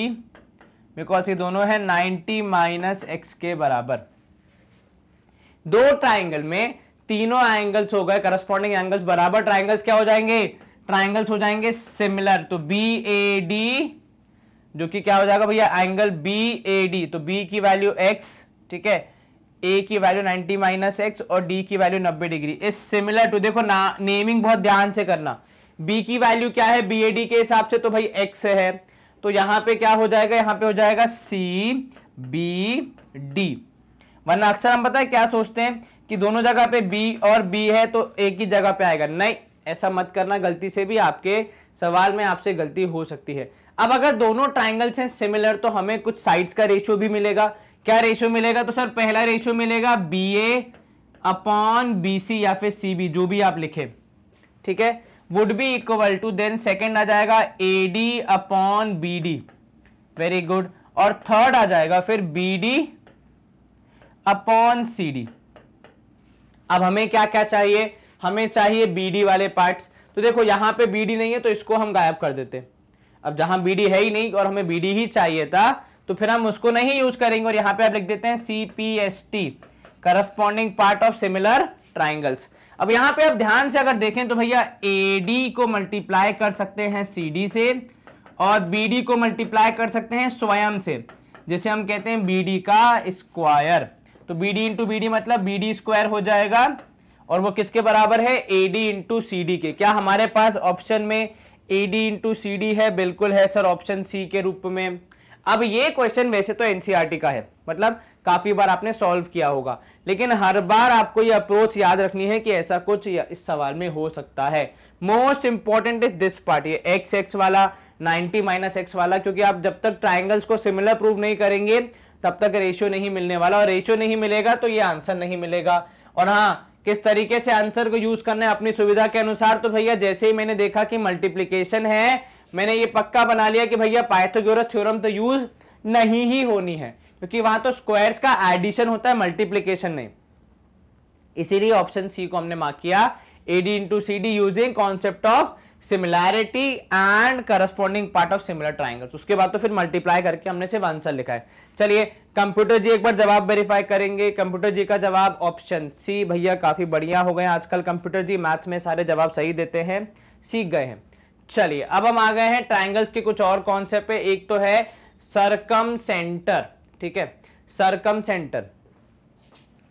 because ये दोनों है 90 माइनस एक्स के बराबर। दो ट्राइंगल में तीनों एंगल्स हो गए करस्पॉन्डिंग एंगल्स बराबर, ट्राइंगल्स क्या हो जाएंगे, ट्राइंगल्स हो जाएंगे सिमिलर। तो BAD जो कि क्या हो जाएगा भैया एंगल BAD, तो B की वैल्यू x, ठीक है, A की वैल्यू 90 माइनस एक्स और D की वैल्यू 90 डिग्री इज सिमिलर टू, देखो नेमिंग बहुत ध्यान से करना, B की वैल्यू क्या है BAD के हिसाब से, तो भाई x है, तो यहां पे क्या हो जाएगा, यहां पे हो जाएगा CBD। वरना अक्सर हम पता है क्या सोचते हैं कि दोनों जगह पे बी और बी है तो एक ही जगह पे आएगा, नहीं ऐसा मत करना, गलती से भी आपके सवाल में आपसे गलती हो सकती है। अब अगर दोनों ट्राइंगल्स हैं सिमिलर तो हमें कुछ साइड्स का रेशियो भी मिलेगा। क्या रेशियो मिलेगा? तो सर पहला रेशियो मिलेगा BA अपॉन BC या फिर CB, जो भी आप लिखे, ठीक है, would be equal to, then second आ जाएगा AD upon BD, very good, और थर्ड आ जाएगा फिर BD अपॉन CD। अब हमें क्या क्या चाहिए? हमें चाहिए BD वाले पार्ट्स। तो देखो यहां पे BD नहीं है तो इसको हम गायब कर देते। अब जहां BD है ही नहीं और हमें BD ही चाहिए था तो फिर हम उसको नहीं यूज करेंगे और यहां पे आप लिख देते हैं CPST, corresponding part of similar triangles. अब यहां पे आप ध्यान से अगर देखें तो भैया AD को मल्टीप्लाई कर सकते हैं CD से और BD को मल्टीप्लाई कर सकते हैं स्वयं से, जिसे हम कहते हैं BD का स्क्वायर। तो BD इंटू BD मतलब BD स्क्वायर हो जाएगा और वो किसके बराबर है? AD इंटू CD के। क्या हमारे पास ऑप्शन में AD इंटू CD है? बिल्कुल है सर, ऑप्शन सी के रूप में। अब ये क्वेश्चन वैसे तो NCERT का है, मतलब काफी बार आपने सॉल्व किया होगा, लेकिन हर बार आपको ये अप्रोच याद रखनी है कि ऐसा कुछ इस सवाल में हो सकता है। Most important is this part, ये x वाला 90 माइनस x वाला, क्योंकि आप जब तक ट्राइंगल्स को सिमिलर प्रूव नहीं करेंगे तब तक रेशियो नहीं मिलने वाला, और रेशियो नहीं मिलेगा तो ये आंसर नहीं मिलेगा। और हाँ, किस तरीके से आंसर को यूज करना है अपनी सुविधा के अनुसार, तो भैया जैसे ही मैंने देखा कि मल्टीप्लिकेशन है, मैंने ये पक्का बना लिया कि भैया पाइथागोरस थ्योरम तो यूज नहीं ही होनी है, क्योंकि वहां तो स्क्वायर्स का एडिशन होता है, मल्टीप्लिकेशन नहीं। इसीलिए ऑप्शन सी को हमने मार्क किया, AD into CD using concept of similarity and corresponding part of similar triangles. उसके बाद तो फिर मल्टीप्लाई करके हमने सिर्फ आंसर लिखा है। चलिए कंप्यूटर जी एक बार जवाब वेरीफाई करेंगे। कंप्यूटर जी का जवाब ऑप्शन सी। भैया काफी बढ़िया हो गए आजकल कंप्यूटर जी, मैथ्स में सारे जवाब सही देते हैं, सीख गए हैं। चलिए अब हम आ गए हैं ट्राइंगल्स के कुछ और कॉन्सेप्ट पे। एक तो है सरकम सेंटर, ठीक है, सरकम सेंटर।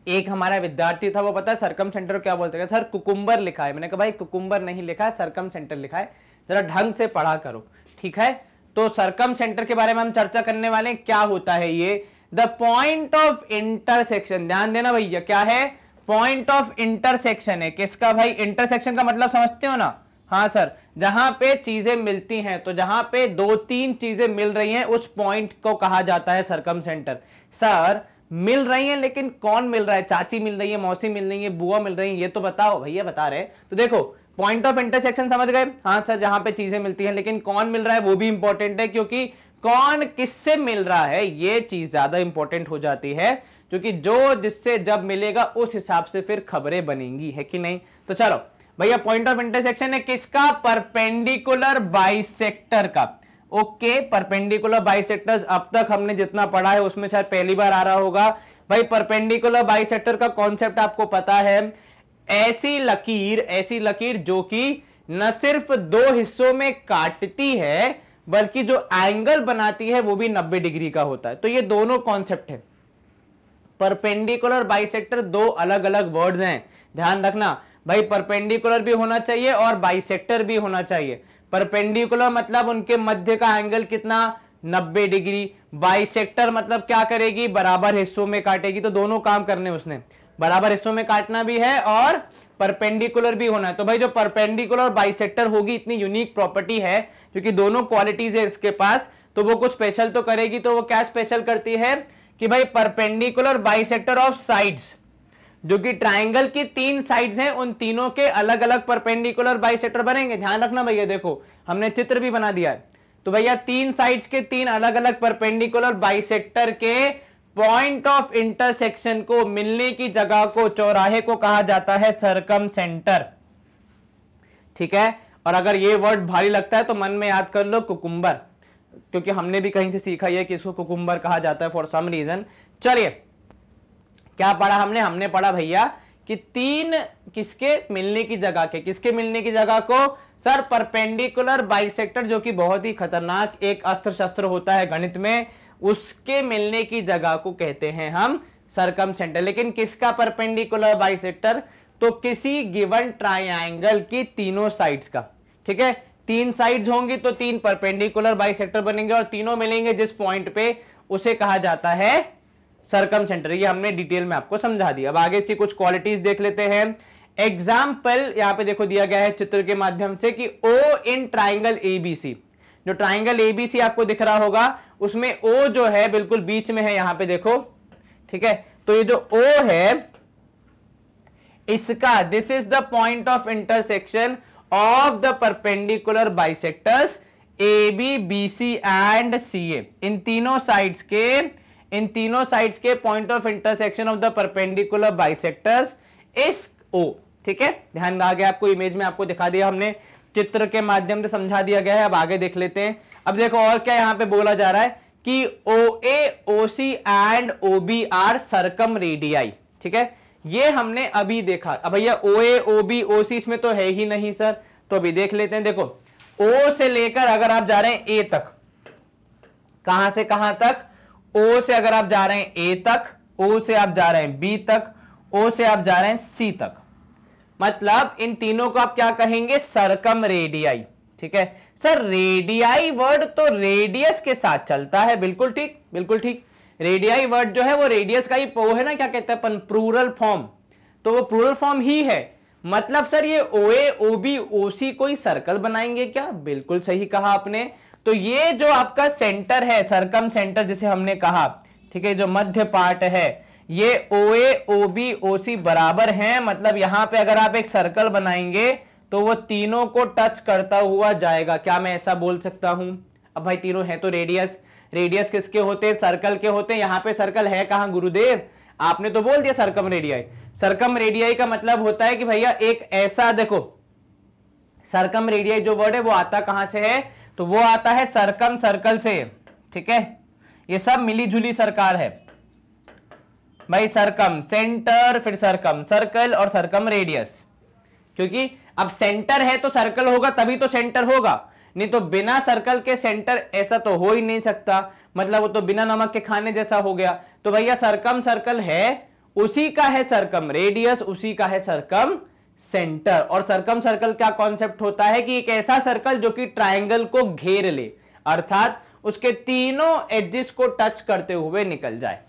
एक हमारा विद्यार्थी था, वो पता है सरकम सेंटर क्या बोलते हैं? सर कुकुम्बर लिखा है। मैंने कहा भाई कुकुम्बर नहीं लिखा है, सरकम सेंटर लिखा है, जरा ढंग से पढ़ा करो, ठीक है। तो सरकम सेंटर के बारे में हम चर्चा करने वाले हैं। क्या होता है ये? द पॉइंट ऑफ इंटरसेक्शन, ध्यान देना भैया, क्या है? पॉइंट ऑफ इंटरसेक्शन है। किसका भाई? इंटरसेक्शन का मतलब समझते हो ना? हाँ सर, जहां पे चीजें मिलती हैं, तो जहां पे दो तीन चीजें मिल रही हैं उस पॉइंट को कहा जाता है सरकम सेंटर। सर मिल रही हैं, लेकिन कौन मिल रहा है? चाची मिल रही है, मौसी मिल रही है, बुआ मिल रही है, ये तो बताओ भैया, बता रहे। तो देखो पॉइंट ऑफ इंटरसेक्शन समझ गए? हाँ सर, जहां पे चीजें मिलती हैं, लेकिन कौन मिल रहा है वो भी इंपॉर्टेंट है, क्योंकि कौन किससे मिल रहा है ये चीज ज्यादा इंपॉर्टेंट हो जाती है, क्योंकि जो जिससे जब मिलेगा उस हिसाब से फिर खबरें बनेंगी, है कि नहीं? तो चलो भैया, पॉइंट ऑफ इंटरसेक्शन है किसका? परपेंडिकुलर बाइसेक्टर का। ओके, परपेंडिकुलर बाइसेक्टर्स अब तक हमने जितना पढ़ा है उसमें शायद पहली बार आ रहा होगा। भाई परपेंडिकुलर बाइसेक्टर का कॉन्सेप्ट आपको पता है, ऐसी लकीर जो कि न सिर्फ दो हिस्सों में काटती है बल्कि जो एंगल बनाती है वो भी 90 डिग्री का होता है। तो ये दोनों कॉन्सेप्ट है। परपेंडिकुलर बाइसेक्टर दो अलग अलग वर्ड्स हैं, ध्यान रखना भाई। परपेंडिकुलर भी होना चाहिए और बाइसेक्टर भी होना चाहिए। परपेंडिकुलर मतलब उनके मध्य का एंगल कितना? 90 डिग्री। बाइसेक्टर मतलब क्या करेगी? बराबर हिस्सों में काटेगी। तो दोनों काम करने उसने, बराबर हिस्सों में काटना भी है और परपेंडिकुलर भी होना है। तो भाई जो परपेंडिकुलर बाइसेक्टर होगी, इतनी यूनिक प्रॉपर्टी है क्योंकि दोनों क्वालिटीज है इसके पास, तो वो कुछ स्पेशल तो करेगी। तो वो क्या स्पेशल करती है कि भाई परपेंडिकुलर बाइसेक्टर ऑफ साइड्स, जो कि ट्राइंगल की तीन साइड्स हैं, उन तीनों के अलग अलग परपेंडिकुलर बाइसेक्टर बनेंगे। ध्यान रखना भैया, देखो हमने चित्र भी बना दिया है। तो भैया तीन साइड्स के तीन अलग अलग परपेंडिकुलर बाइसेक्टर के पॉइंट ऑफ इंटरसेक्शन को, मिलने की जगह को, चौराहे को कहा जाता है सरकम सेंटर, ठीक है। और अगर ये वर्ड भारी लगता है तो मन में याद कर लो कुकुम्बर, क्योंकि हमने भी कहीं से सीखा है कि इसको कुकुम्बर कहा जाता है फॉर सम रीजन। चलिए क्या पढ़ा हमने पढ़ा भैया कि तीन किसके मिलने की जगह के, किसके मिलने की जगह को? सर परपेंडिकुलर बाइसेक्टर, जो कि बहुत ही खतरनाक एक अस्त्र शस्त्र होता है गणित में, उसके मिलने की जगह को कहते हैं हम सरकम सेंटर। लेकिन किसका परपेंडिकुलर बाइसेक्टर? तो किसी गिवन ट्राइंगल की तीनों साइड्स का, ठीक है। तीन साइड्स होंगी तो तीन परपेंडिकुलर बाइसेक्टर बनेंगे और तीनों मिलेंगे जिस पॉइंट पे, उसे कहा जाता है सरकम सेंटर, ये हमने डिटेल में आपको समझा दिया। अब आगे इसकी कुछ क्वालिटीज देख लेते हैं। एग्जाम्पल यहां पे देखो दिया गया है चित्र के माध्यम से कि ओ इन ट्राइंगल एबीसी, जो ट्राइंगल एबीसी आपको दिख रहा होगा उसमें ओ जो है बिल्कुल बीच में है, यहां पे देखो, ठीक है। तो ये जो ओ है इसका this is the point of intersection of the perpendicular bisectors A B B C and C A. इन तीनों साइड्स के point of intersection of the perpendicular bisectors is O, ठीक है। ध्यान आ गया आपको, इमेज में आपको दिखा दिया हमने, चित्र के माध्यम से समझा दिया गया है। अब आगे देख लेते हैं। अब देखो और क्या यहां पे बोला जा रहा है कि O A O C and O B are circum radii, ठीक है। ये हमने अभी देखा। अब भैया ओ ए ओ बी ओ सी इसमें तो है ही नहीं सर, तो अभी देख लेते हैं। देखो ओ से लेकर अगर आप जा रहे हैं ए तक, कहां से कहां तक, ओ से अगर आप जा रहे हैं ए तक, ओ से आप जा रहे हैं बी तक, ओ से आप जा रहे हैं सी तक, मतलब इन तीनों को आप क्या कहेंगे, सर्कम रेडियाई, ठीक है। सर रेडियाई वर्ड तो रेडियस के साथ चलता है, बिल्कुल ठीक, बिल्कुल ठीक। रेडियाई वर्ड जो है वो रेडियस का ही वो है ना, क्या कहते हैं अपन, प्लूरल फॉर्म, तो वो प्लूरल फॉर्म ही है। मतलब सर ये ओ ए ओ बी ओ सी कोई सर्कल बनाएंगे क्या, बिल्कुल सही कहा आपने। तो ये जो आपका सेंटर है, सर्कम सेंटर जिसे हमने कहा, ठीक है, जो मध्य पार्ट है, ये ओ ए ओ बी ओ सी बराबर हैं, मतलब यहां पे अगर आप एक सर्कल बनाएंगे तो वो तीनों को टच करता हुआ जाएगा। क्या मैं ऐसा बोल सकता हूं? अब भाई तीनों हैं तो रेडियस, रेडियस किसके होते हैं, सर्कल के होते हैं। यहां पे सर्कल है कहां गुरुदेव, आपने तो बोल दिया सर्कम रेडियाई। सर्कम रेडियाई का मतलब होता है कि भैया एक ऐसा, देखो सर्कम रेडियाई जो वर्ड है वो आता कहां से है, तो वो आता है सर्कम सर्कल से, ठीक है। ये सब मिली जुली सरकार है भाई, सर्कम सेंटर, फिर सर्कम सर्कल और सर्कम रेडियस। क्योंकि अब सेंटर है तो सर्कल होगा तभी तो सेंटर होगा, नहीं तो बिना सर्कल के सेंटर ऐसा तो हो ही नहीं सकता, मतलब वो तो बिना नमक के खाने जैसा हो गया। तो भैया सर्कम सर्कल है, उसी का है सर्कम रेडियस, उसी का है सर्कम सेंटर। और सर्कम सर्कल क्या कॉन्सेप्ट होता है कि एक ऐसा सर्कल जो कि ट्राइंगल को घेर ले, अर्थात उसके तीनों एजेस को टच करते हुए निकल जाए।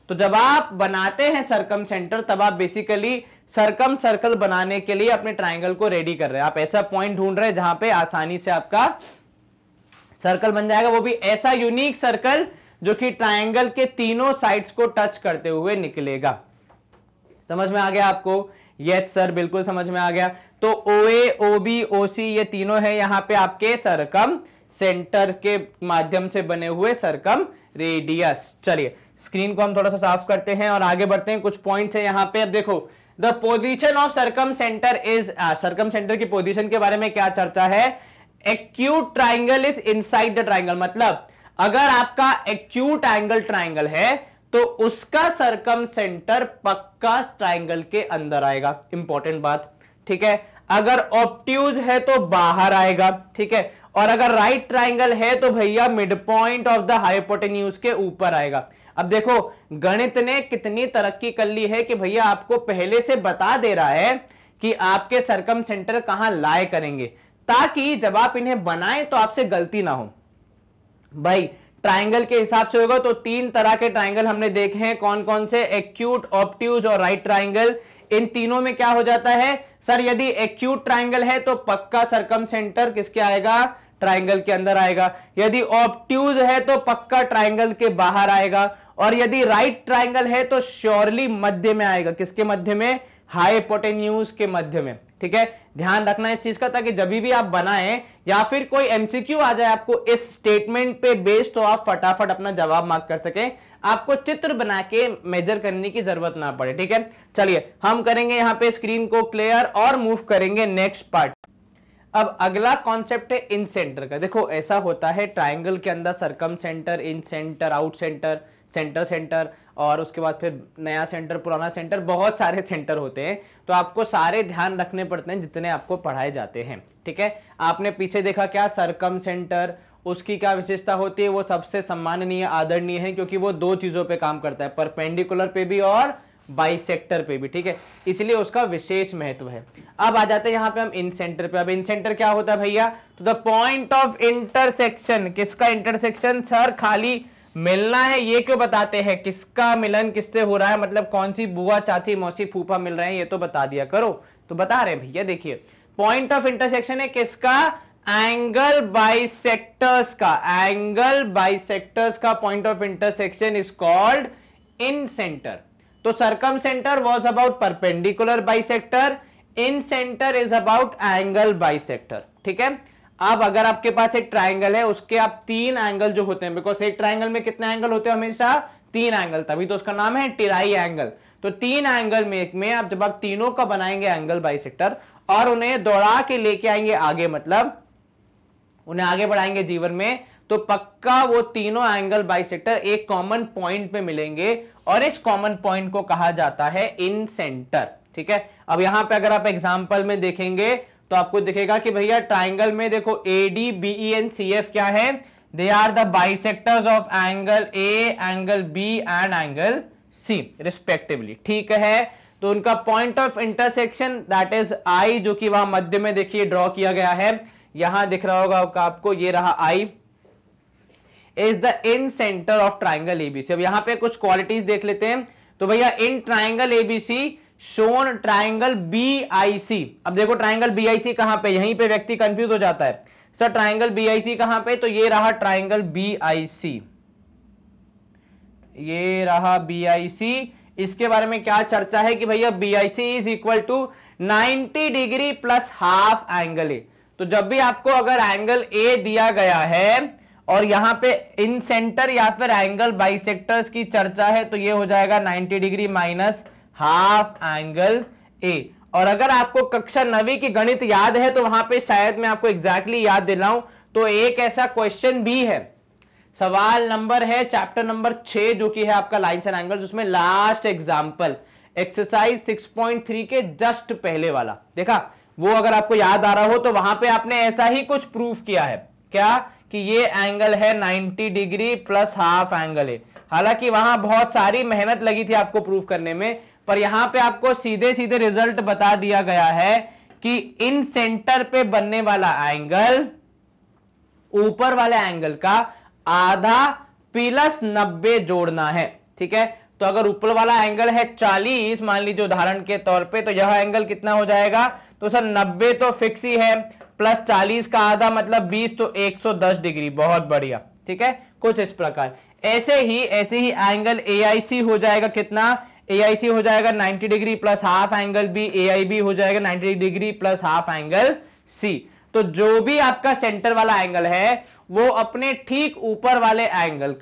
तो जब आप बनाते हैं सर्कम सेंटर तब आप बेसिकली सर्कम सर्कल बनाने के लिए अपने ट्राइंगल को रेडी कर रहे हैं। आप ऐसा पॉइंट ढूंढ रहे हैं जहां पे आसानी से आपका सर्कल बन जाएगा, वो भी ऐसा यूनिक सर्कल जो कि ट्राइंगल के तीनों साइड्स को टच करते हुए निकलेगा। समझ में आ गया आपको? यस सर, बिल्कुल समझ में आ गया। तो ओ ए ओ बी ओ सी ये तीनों है यहां पे आपके सर्कम सेंटर के माध्यम से बने हुए सर्कम रेडियस। चलिए स्क्रीन को हम थोड़ा सा साफ करते हैं और आगे बढ़ते हैं। कुछ पॉइंट्स है यहाँ पे। अब देखो the position of circum centre is, circum centre की पोजीशन के बारे में क्या चर्चा है, acute triangle is inside the triangle. मतलब अगर आपका एक्यूट एंगल ट्राइंगल है तो उसका सर्कम सेंटर पक्का ट्राइंगल के अंदर आएगा, इंपॉर्टेंट बात, ठीक है। अगर ऑब्ट्यूज है तो बाहर आएगा, ठीक है। और अगर राइट ट्राइंगल है तो भैया mid point of the hypotenuse के ऊपर आएगा। अब देखो गणित ने कितनी तरक्की कर ली है कि भैया आपको पहले से बता दे रहा है कि आपके सर्कम सेंटर कहां लाए करेंगे, ताकि जब आप इन्हें बनाएं तो आपसे गलती ना हो। भाई ट्राइंगल के हिसाब से होगा तो तीन तरह के ट्राइंगल हमने देखे हैं, कौन कौन से, एक्यूट, ऑब्ट्यूज और राइट ट्राइंगल। इन तीनों में क्या हो जाता है सर, यदि एक्यूट ट्राइंगल है तो पक्का सर्कम सेंटर किसके आएगा, ट्राइंगल के अंदर आएगा। यदि ऑब्ट्यूज है तो पक्का ट्राइंगल के बाहर आएगा। और यदि राइट ट्राइंगल है तो श्योरली मध्य में आएगा, किसके मध्य में, हाइपोटेन्यूज के मध्य में, ठीक है। ध्यान रखना इस चीज का, ताकि जब भी आप बनाएं या फिर कोई एमसीक्यू आ जाए आपको इस स्टेटमेंट पे बेस्ड, तो आप फटाफट अपना जवाब मार्क कर सकें, आपको चित्र बना के मेजर करने की जरूरत ना पड़े, ठीक है। चलिए हम करेंगे यहां पे स्क्रीन को क्लियर और मूव करेंगे नेक्स्ट पार्ट। अब अगला कॉन्सेप्ट है इन सेंटर का। देखो ऐसा होता है ट्राइंगल के अंदर circum centre, in centre, out centre, centre centre और उसके बाद फिर नया सेंटर, पुराना सेंटर, बहुत सारे सेंटर होते हैं। तो आपको सारे ध्यान रखने पड़ते हैं जितने आपको पढ़ाए जाते हैं, ठीक है। आपने पीछे देखा क्या, सर्कम सेंटर, उसकी क्या विशेषता होती है, वो सबसे सम्माननीय, आदरणीय है, क्योंकि वो दो चीजों पे काम करता है, परपेंडिकुलर पे भी और बाइसेक्टर पे भी, ठीक है, इसलिए उसका विशेष महत्व है। अब आ जाते हैं यहाँ पे हम इन सेंटर पे। अब इन सेंटर क्या होता है भैया, तो द पॉइंट ऑफ इंटरसेक्शन, किसका इंटरसेक्शन सर, खाली मिलना है ये क्यों बताते हैं, किसका मिलन किससे हो रहा है, मतलब कौन सी बुआ चाची मौसी फूफा मिल रहे हैं, ये तो बता दिया करो। तो बता रहे भैया, देखिए पॉइंट ऑफ इंटरसेक्शन है किसका, एंगल बाइसेक्टर्स का, एंगल बाइसेक्टर्स का point of intersection is called in centre. तो circum centre was about perpendicular bisector, in centre is about angle bisector. ठीक है, अब अगर आपके पास एक ट्राइंगल है, उसके आप तीन एंगल जो होते हैं, बिकॉज एक ट्राइंगल में कितने एंगल होते हैं, हमेशा तीन एंगल, तभी तो उसका नाम है टिराई एंगल। तो तीन एंगल में आप जब आप तीनों का बनाएंगे एंगल बाइसेक्टर और उन्हें दौड़ा के लेके आएंगे आगे, मतलब उन्हें आगे बढ़ाएंगे जीवन में, तो पक्का वो तीनों एंगल बाइसेक्टर एक कॉमन पॉइंट पे मिलेंगे और इस कॉमन पॉइंट को कहा जाता है इन सेंटर। ठीक है, अब यहां पे अगर आप एग्जांपल में देखेंगे तो आपको दिखेगा कि भैया ट्राइंगल में देखो AD BE एंड CF क्या है, they are the bisectors of angle A, angle B and angle C respectively. ठीक है, तो उनका point of intersection that is I, जो कि वहां मध्य में देखिए ड्रॉ किया गया है, यहां दिख रहा होगा आपको, ये रहा I, is the in centre of triangle ABC। अब यहां पे कुछ क्वालिटीज देख लेते हैं। तो भैया in triangle ABC shown triangle BIC। अब देखो ट्राइंगल BIC कहां पे, यहीं पे व्यक्ति कंफ्यूज हो जाता है, सर ट्राइंगल BIC कहां पे, तो ये रहा ट्राइंगल BIC, ये रहा BIC। इसके बारे में क्या चर्चा है कि भैया BIC is equal to 90 degree plus half angle A। तो जब भी आपको अगर एंगल A दिया गया है और यहां पे इन सेंटर या फिर एंगल बाइसेक्टर्स की चर्चा है, तो ये हो जाएगा 90 degree minus half angle A। और अगर आपको कक्षा 9वीं की गणित याद है तो वहां पे शायद मैं आपको एग्जैक्टली याद दिलाऊं, तो एक ऐसा क्वेश्चन भी है, सवाल नंबर है चैप्टर नंबर 6 जो कि है आपका लाइन्स एंड एंगल्स, उसमें लास्ट एग्जांपल एक्सरसाइज 6.3 के जस्ट पहले वाला देखा, वो अगर आपको याद आ रहा हो तो वहां पे आपने ऐसा ही कुछ प्रूफ किया है, क्या कि ये एंगल है 90 डिग्री प्लस हाफ एंगल है। हालांकि वहां बहुत सारी मेहनत लगी थी आपको प्रूफ करने में, पर यहां पे आपको सीधे सीधे रिजल्ट बता दिया गया है कि इन सेंटर पे बनने वाला एंगल ऊपर वाले एंगल का आधा प्लस 90 जोड़ना है। ठीक है, तो अगर ऊपर वाला एंगल है 40 मान लीजिए उदाहरण के तौर पे, तो यह एंगल कितना हो जाएगा, तो सर 90 तो फिक्स ही है, प्लस 40 का आधा मतलब 20, तो 110 डिग्री। बहुत बढ़िया। ठीक है, कुछ इस प्रकार ऐसे ही एंगल AIC हो जाएगा कितना, AIC हो जाएगा 90 degree plus half angle B, AIB हो जाएगा 90 degree plus half angle C। तो जो भी आपका सेंटर वाला एंगल है वो अपने ठीक ऊपर वाले एंगल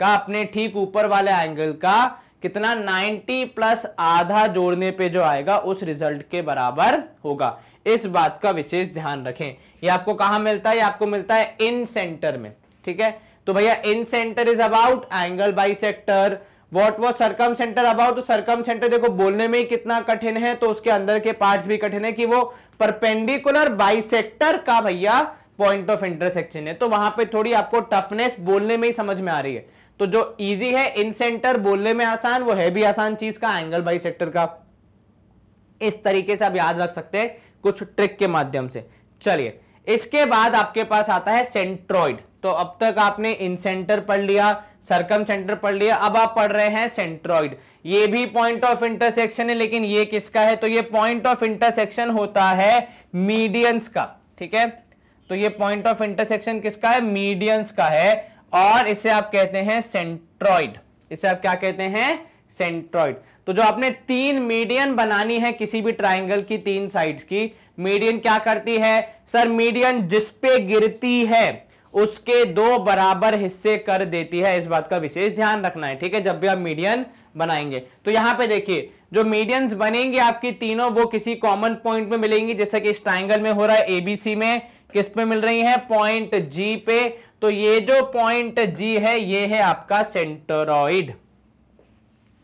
का कितना 90 प्लस आधा जोड़ने पे जो आएगा उस रिजल्ट के बराबर होगा। इस बात का विशेष ध्यान रखें। ये आपको कहां मिलता है, ये आपको मिलता है इन सेंटर में। ठीक है, तो भैया in centre is about angle bisector. What was circum centre about, तो सर्कम सेंटर देखो बोलने में ही कितना कठिन है, तो उसके अंदर के पार्ट्स भी कठिन है कि वो परपेंडिकुलर बाइसेक्टर का भैया पॉइंट ऑफ इंटरसेक्शन है, तो वहां पे थोड़ी आपको टफनेस बोलने में ही समझ में आ रही है। तो जो इजी है इन सेंटर बोलने में आसान, वो है भी आसान चीज का एंगल बाइसेक्टर का। इस तरीके से आप याद रख सकते हैं कुछ ट्रिक के माध्यम से। चलिए, इसके बाद आपके पास आता है सेंट्रॉइड। तो अब तक आपने इन सेंटर पढ़ लिया, सर्कम सेंटर पढ़ लिया, अब आप पढ़ रहे हैं सेंट्रॉइड। ये भी पॉइंट ऑफ इंटरसेक्शन है, लेकिन ये किसका है, तो ये पॉइंट ऑफ इंटरसेक्शन होता है मीडियंस का। ठीक है, तो ये पॉइंट ऑफ इंटरसेक्शन किसका है, मीडियंस का है, और इसे आप कहते हैं सेंट्रॉइड। इसे आप क्या कहते हैं, सेंट्रॉइड। तो जो आपने तीन मीडियन बनानी है किसी भी ट्राइंगल की तीन साइड्स की, मीडियन क्या करती है, सर मीडियन जिस पे गिरती है उसके दो बराबर हिस्से कर देती है। इस बात का विशेष ध्यान रखना है। ठीक है, जब भी आप मीडियन बनाएंगे तो यहां पे देखिए जो मीडियंस बनेंगे आपकी तीनों वो किसी कॉमन पॉइंट में मिलेंगी, जैसे कि इस ट्राइंगल में हो रहा है ABC में, किस पे मिल रही है, पॉइंट G पे। तो ये जो पॉइंट G है ये है आपका सेंट्रॉइड।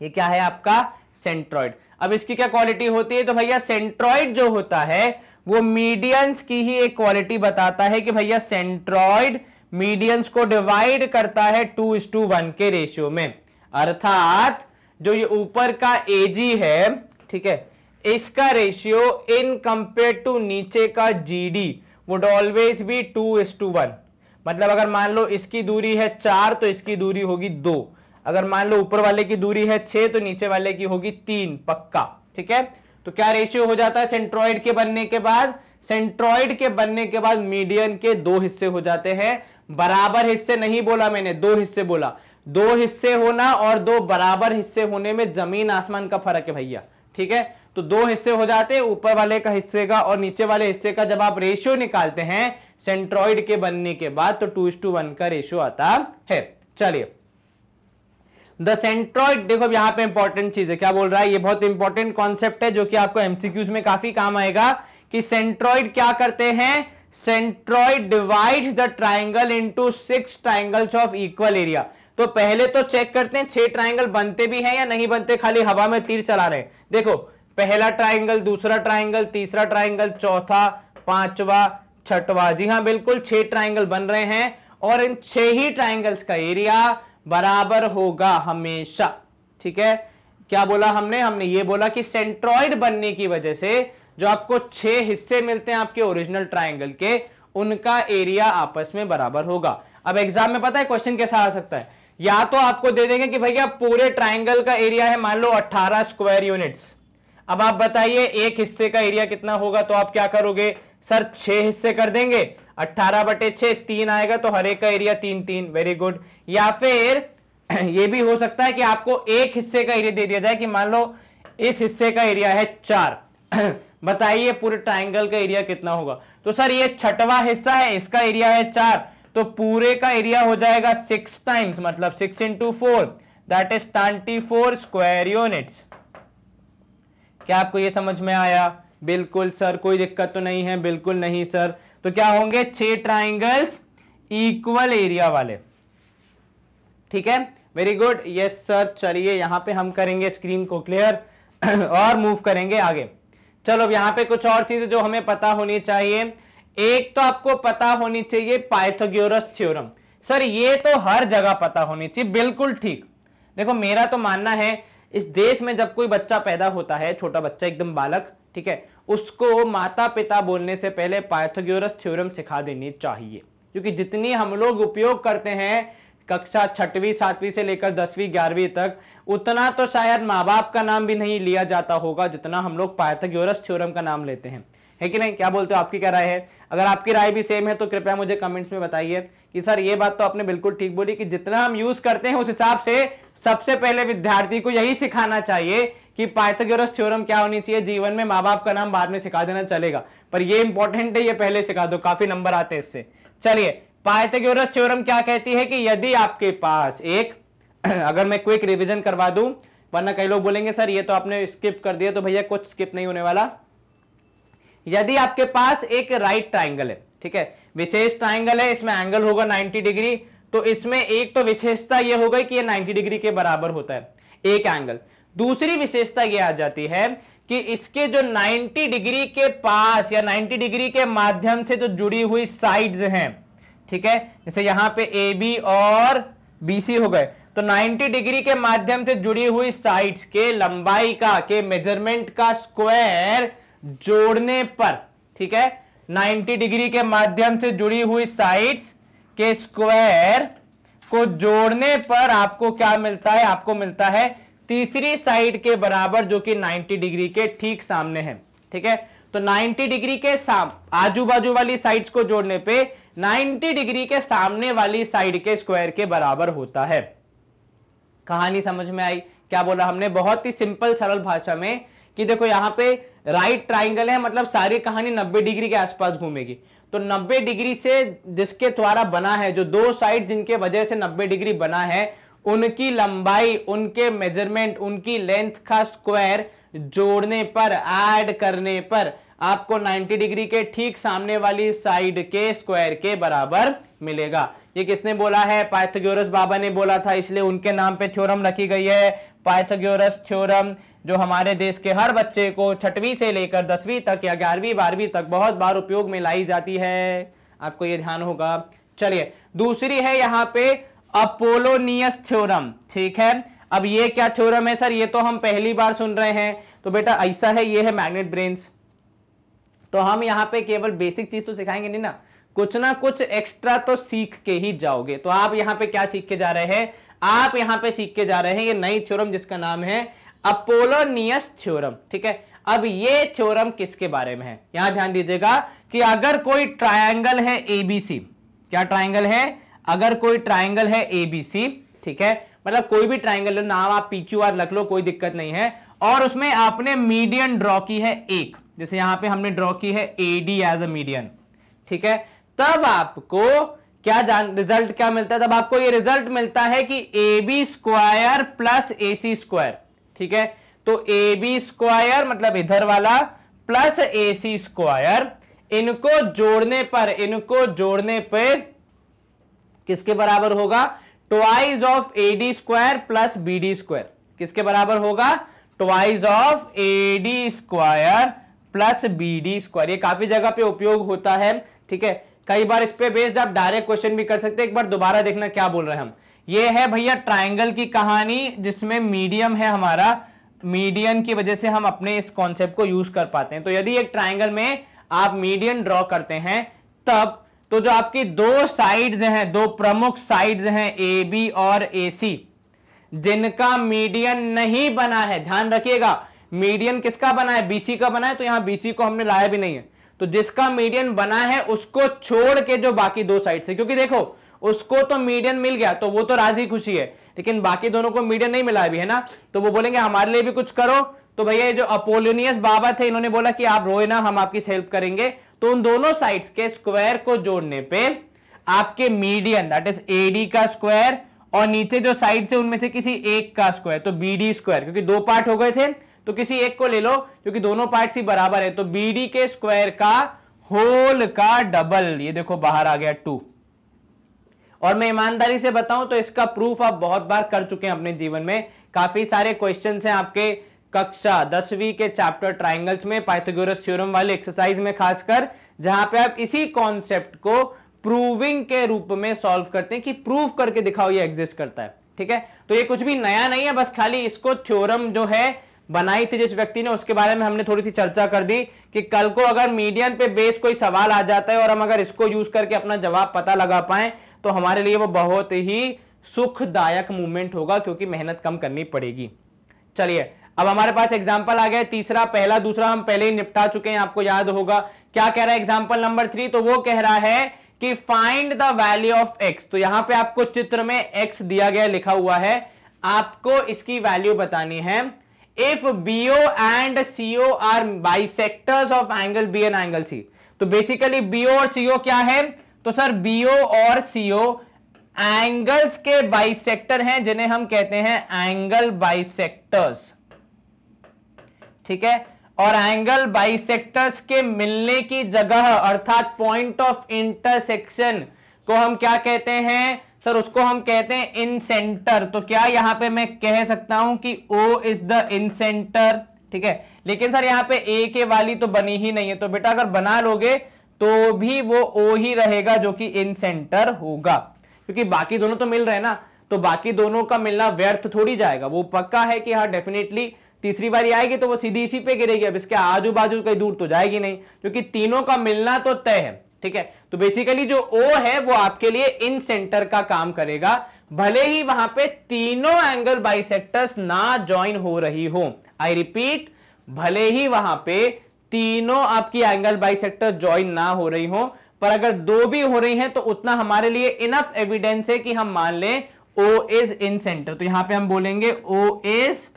ये क्या है आपका सेंट्रॉइड। अब इसकी क्या क्वालिटी होती है, तो भैया सेंट्रॉइड जो होता है वो मीडियंस की ही एक क्वालिटी बताता है कि भैया सेंट्रॉइड मीडियंस को डिवाइड करता है 2:1 के रेशियो में। अर्थात जो ये ऊपर का AG है, ठीक है, इसका रेशियो इन कंपेयर टू नीचे का GD वुड ऑलवेज बी 2:1। मतलब अगर मान लो इसकी दूरी है 4 तो इसकी दूरी होगी 2। अगर मान लो ऊपर वाले की दूरी है 6 तो नीचे वाले की होगी 3 पक्का, ठीक है। तो क्या रेशियो हो जाता है सेंट्रॉइड के बनने के बाद? सेंट्रॉइड के बनने के बाद मीडियन के 2 हिस्से हो जाते हैं। बराबर हिस्से नहीं बोला मैंने, 2 हिस्से बोला। 2 हिस्से होना और 2 बराबर हिस्से होने में जमीन आसमान का फर्क है भैया, ठीक है। तो 2 हिस्से हो जाते हैं, ऊपर वाले का हिस्से का और नीचे वाले हिस्से का। जब आप रेशियो निकालते हैं सेंट्रॉइड के बनने के बाद तो 2:1 का रेशियो आता है। चलिए, द सेंट्रॉइड, देखो अब यहां पे इंपॉर्टेंट चीज है, क्या बोल रहा है, ये बहुत इंपॉर्टेंट कॉन्सेप्ट है जो कि आपको एमसीक्यूज में काफी काम आएगा कि सेंट्रॉइड क्या करते हैं। Centroid divides the triangle into 6 triangles of equal area. तो पहले तो चेक करते हैं 6 ट्राइंगल बनते भी हैं या नहीं बनते, खाली हवा में तीर चला रहे हैं। देखो, पहला ट्राइंगल, दूसरा ट्राइंगल, तीसरा ट्राइंगल, चौथा, पांचवा, छठवां। जी हां, बिल्कुल 6 ट्राइंगल बन रहे हैं और इन 6 ही ट्राइंगल्स का एरिया बराबर होगा हमेशा, ठीक है। क्या बोला हमने? हमने ये बोला कि सेंट्रॉइड बनने की वजह से जो आपको 6 हिस्से मिलते हैं आपके ओरिजिनल ट्राइंगल के, उनका एरिया आपस में बराबर होगा। अब एग्जाम में पता है क्वेश्चन कैसा आ सकता है, या तो आपको दे देंगे कि भैया पूरे ट्राइंगल का एरिया है मान लो 18 स्क्वायर यूनिट्स। अब आप बताइए एक हिस्से का एरिया कितना होगा, तो आप क्या करोगे सर, 6 हिस्से कर देंगे, 18/6, 3 आएगा तो हर एक का एरिया 3-3, वेरी गुड। या फिर ये भी हो सकता है कि आपको एक हिस्से का एरिया दे दिया जाए कि मान लो इस हिस्से का एरिया है 4 बताइए पूरे ट्राइंगल का एरिया कितना होगा। तो सर ये 6वां हिस्सा है, इसका एरिया है 4, तो पूरे का एरिया हो जाएगा 6 टाइम्स, मतलब 6 × 4 दैट इज 24 स्क्वायर यूनिट्स। क्या आपको ये समझ में आया? बिल्कुल सर, कोई दिक्कत तो नहीं है? बिल्कुल नहीं सर। तो क्या होंगे 6 ट्राइंगल्स इक्वल एरिया वाले, ठीक है, वेरी गुड, यस सर। चलिए यहां पे हम करेंगे स्क्रीन को क्लियर और मूव करेंगे आगे। चलो अब यहां पे कुछ और चीजें जो हमें पता होनी चाहिए। एक तो आपको पता होनी चाहिए पाइथागोरस थ्योरम। सर ये तो हर जगह पता होनी चाहिए, बिल्कुल ठीक। देखो मेरा तो मानना है इस देश में जब कोई बच्चा पैदा होता है, छोटा बच्चा एकदम बालक, ठीक है, उसको माता पिता बोलने से पहले पाइथागोरस थ्योरम सिखा देनी चाहिए, क्योंकि जितनी हम लोग उपयोग करते हैं कक्षा 6वीं 7वीं से लेकर 10वीं 11वीं तक, उतना तो शायद माँ बाप का नाम भी नहीं लिया जाता होगा जितना हम लोग पाइथागोरस थ्योरम का नाम लेते हैं, है कि नहीं? क्या बोलते हो, आपकी क्या राय है? अगर आपकी राय भी सेम है तो कृपया मुझे कमेंट्स में बताइए कि सर ये बात तो आपने बिल्कुल ठीक बोली कि जितना हम यूज करते हैं उस हिसाब से सबसे पहले विद्यार्थी को यही सिखाना चाहिए कि पाइथागोरस थ्योरम क्या होनी चाहिए। जीवन में माँ बाप का नाम बाद में सिखा देना चलेगा, पर ये इंपॉर्टेंट है, ये पहले सिखा दो, काफी नंबर आते हैं इससे। चलिए, पाइथागोरस थ्योरम क्या कहती है कि यदि आपके पास एक अगर मैं क्विक रिवीजन करवा दूं, वरना कई लोग बोलेंगे सर ये तो आपने स्किप कर दिया, तो भैया कुछ स्किप नहीं होने वाला। यदि आपके पास एक राइट ट्राइंगल है, ठीक है, विशेष ट्राइंगल है, इसमें एंगल होगा 90 डिग्री, तो इसमें एक तो विशेषता ये हो गई कि ये 90 डिग्री के बराबर होता है एक एंगल। दूसरी विशेषता ये आ जाती है कि इसके जो 90 डिग्री के पास या 90 डिग्री के माध्यम से जो जुड़ी हुई साइड्स हैं, ठीक है, जैसे यहां पे ए बी और बी सी हो गए, तो 90 डिग्री के माध्यम से जुड़ी हुई साइड्स के लंबाई का, के मेजरमेंट का स्क्वायर जोड़ने पर, ठीक है, 90 डिग्री के माध्यम से जुड़ी हुई साइड्स के स्क्वायर को जोड़ने पर आपको क्या मिलता है? आपको मिलता है तीसरी साइड के बराबर जो कि 90 डिग्री के ठीक सामने है, ठीक है। तो 90 डिग्री के आजू बाजू वाली साइड्स को जोड़ने पे 90 डिग्री के सामने वाली साइड के स्क्वायर के बराबर होता है। कहानी समझ में आई? क्या बोला हमने बहुत ही सिंपल सरल भाषा में कि देखो यहां पे राइट ट्राइंगल है, मतलब सारी कहानी 90 डिग्री के आसपास घूमेगी। तो 90 डिग्री से जिसके द्वारा बना है, जो दो साइड जिनके वजह से 90 डिग्री बना है, उनकी लंबाई, उनके मेजरमेंट, उनकी लेंथ का स्क्वायर जोड़ने पर, ऐड करने पर आपको 90 डिग्री के ठीक सामने वाली साइड के स्क्वायर के बराबर मिलेगा। ये किसने बोला है? पाइथागोरस बाबा ने बोला था, इसलिए उनके नाम पे थ्योरम रखी गई है पाइथागोरस थ्योरम, जो हमारे देश के हर बच्चे को 6वीं से लेकर 10वीं तक या 11वीं 12वीं तक बहुत बार उपयोग में लाई जाती है। आपको ये ध्यान होगा। चलिए, दूसरी है यहाँ पे अपोलोनियस थ्योरम, ठीक है। अब ये क्या थ्योरम है सर? ये तो हम पहली बार सुन रहे हैं। तो बेटा ऐसा है, ये है मैग्नेट ब्रेन्स। तो हम यहाँ पे केवल बेसिक चीज तो सिखाएंगे नहीं ना, कुछ ना कुछ एक्स्ट्रा तो सीख के ही जाओगे। तो आप यहाँ पे क्या सीख के जा रहे हैं? आप यहां पे सीख के जा रहे हैं ये नई थ्योरम जिसका नाम है अपोलोनियस थ्योरम। ठीक है, अब ये थ्योरम किसके बारे में है, यहां ध्यान दीजिएगा कि अगर कोई ट्रायंगल है एबीसी, क्या ट्रायंगल है, अगर कोई ट्रायंगल है एबीसी, ठीक है, मतलब कोई भी ट्रायंगल, नाम आप पीक्यूआर रख लो, कोई दिक्कत नहीं है, और उसमें आपने मीडियन ड्रॉ की है एक, जैसे यहां पे हमने ड्रॉ की है एडी एज अ मीडियन, ठीक है, तब आपको क्या रिजल्ट क्या मिलता है, तब आपको ये रिजल्ट मिलता है कि A B square plus A C square. ठीक है, तो ए बी स्क्वायर मतलब इधर वाला प्लस ए सी स्क्वायर, इनको जोड़ने पर किसके बराबर होगा, twice of A D square plus B D square. किसके बराबर होगा, twice of A D square plus B D square. ये काफी जगह पे उपयोग होता है। ठीक है, कई बार इस पे बेस्ड आप डायरेक्ट क्वेश्चन भी कर सकते हैं। एक बार दोबारा देखना क्या बोल रहे हैं हम। ये है भैया ट्राइंगल की कहानी जिसमें मीडियम है हमारा, मीडियन की वजह से हम अपने इस कॉन्सेप्ट को यूज कर पाते हैं। तो यदि एक ट्राइंगल में आप मीडियन ड्रॉ करते हैं तब तो जो आपकी दो साइड्स हैं, दो प्रमुख साइड्स हैं ए बी और ए सी, जिनका मीडियन नहीं बना है, ध्यान रखिएगा मीडियन किसका बना है, बीसी का बना है, तो यहां बीसी को हमने लाया भी नहीं है। तो जिसका मीडियन बना है उसको छोड़ के जो बाकी दो साइड से, क्योंकि देखो उसको तो मीडियन मिल गया तो वो तो राजी खुशी है, लेकिन बाकी दोनों को मीडियन नहीं मिला अभी, है ना, तो वो बोलेंगे हमारे लिए भी कुछ करो। तो भैया ये जो अपोलोनियस बाबा थे इन्होंने बोला कि आप रोए ना, हम आपकी हेल्प करेंगे। तो उन दोनों साइड्स के स्क्वायर को जोड़ने पे आपके मीडियन दैट इज एडी का स्क्वायर और नीचे जो साइड से उनमें से किसी एक का स्क्वायर, तो बीडी स्क्वायर, क्योंकि दो पार्ट हो गए थे तो किसी एक को ले लो क्योंकि दोनों पार्ट्स ही बराबर है, तो बीडी के स्क्वायर का होल का डबल, ये देखो बाहर आ गया 2। और मैं ईमानदारी से बताऊं तो इसका प्रूफ आप बहुत बार कर चुके हैं अपने जीवन में। काफी सारे क्वेश्चंस हैं आपके कक्षा 10वीं के चैप्टर ट्राइंगल्स में, पाइथागोरस थ्योरम वाले एक्सरसाइज में खासकर, जहां पे आप इसी कॉन्सेप्ट को प्रूविंग के रूप में सॉल्व करते हैं कि प्रूव करके दिखाओ ये एग्जिस्ट करता है। ठीक है, तो ये कुछ भी नया नहीं है, बस खाली इसको थ्योरम जो है बनाई थी जिस व्यक्ति ने, उसके बारे में हमने थोड़ी सी चर्चा कर दी कि कल को अगर मीडियन पे बेस कोई सवाल आ जाता है और हम अगर इसको यूज करके अपना जवाब पता लगा पाए तो हमारे लिए वो बहुत ही सुखदायक मूवमेंट होगा, क्योंकि मेहनत कम करनी पड़ेगी। चलिए अब हमारे पास एग्जाम्पल आ गया तीसरा, पहला दूसरा हम पहले ही निपटा चुके हैं, आपको याद होगा। क्या कह रहा है एग्जाम्पल नंबर 3, तो वो कह रहा है कि find the value of x. तो यहां पे आपको चित्र में एक्स दिया गया लिखा हुआ है, आपको इसकी वैल्यू बतानी है। If BO and CO are bisectors of angle B and angle C, तो बेसिकली BO और CO क्या है, तो सर BO और CO एंगल्स के बाइसेक्टर हैं जिन्हें हम कहते हैं एंगल बाइसेक्टर्स। ठीक है, और एंगल बाइसेक्टर्स के मिलने की जगह अर्थात पॉइंट ऑफ इंटरसेक्शन को हम क्या कहते हैं, सर उसको हम कहते हैं इन सेंटर। तो क्या यहां पे मैं कह सकता हूं कि O is the in centre. ठीक है, लेकिन सर यहां पे ए के वाली तो बनी ही नहीं है, तो बेटा अगर बना लोगे तो भी वो O ही रहेगा जो कि इन सेंटर होगा, क्योंकि बाकी दोनों तो मिल रहे हैं ना, तो बाकी दोनों का मिलना व्यर्थ थोड़ी जाएगा। वो पक्का है कि हाँ डेफिनेटली तीसरी बारी आएगी तो वो सीधी इसी पे गिरेगी, अब इसके आजू बाजू कहीं दूर तो जाएगी नहीं, क्योंकि तीनों का मिलना तो तय है। ठीक है, तो बेसिकली जो O है वो आपके लिए इन सेंटर का काम करेगा, भले ही वहां पे तीनों एंगल बाइसेक्टर्स ना ज्वाइन हो रही हो। आई रिपीट, भले ही वहां पे तीनों आपकी एंगल बाइसेक्टर ज्वाइन ना हो रही हो, पर अगर दो भी हो रही हैं तो उतना हमारे लिए इनफ एविडेंस है कि हम मान लें O इज इन सेंटर। तो यहां पे हम बोलेंगे O इज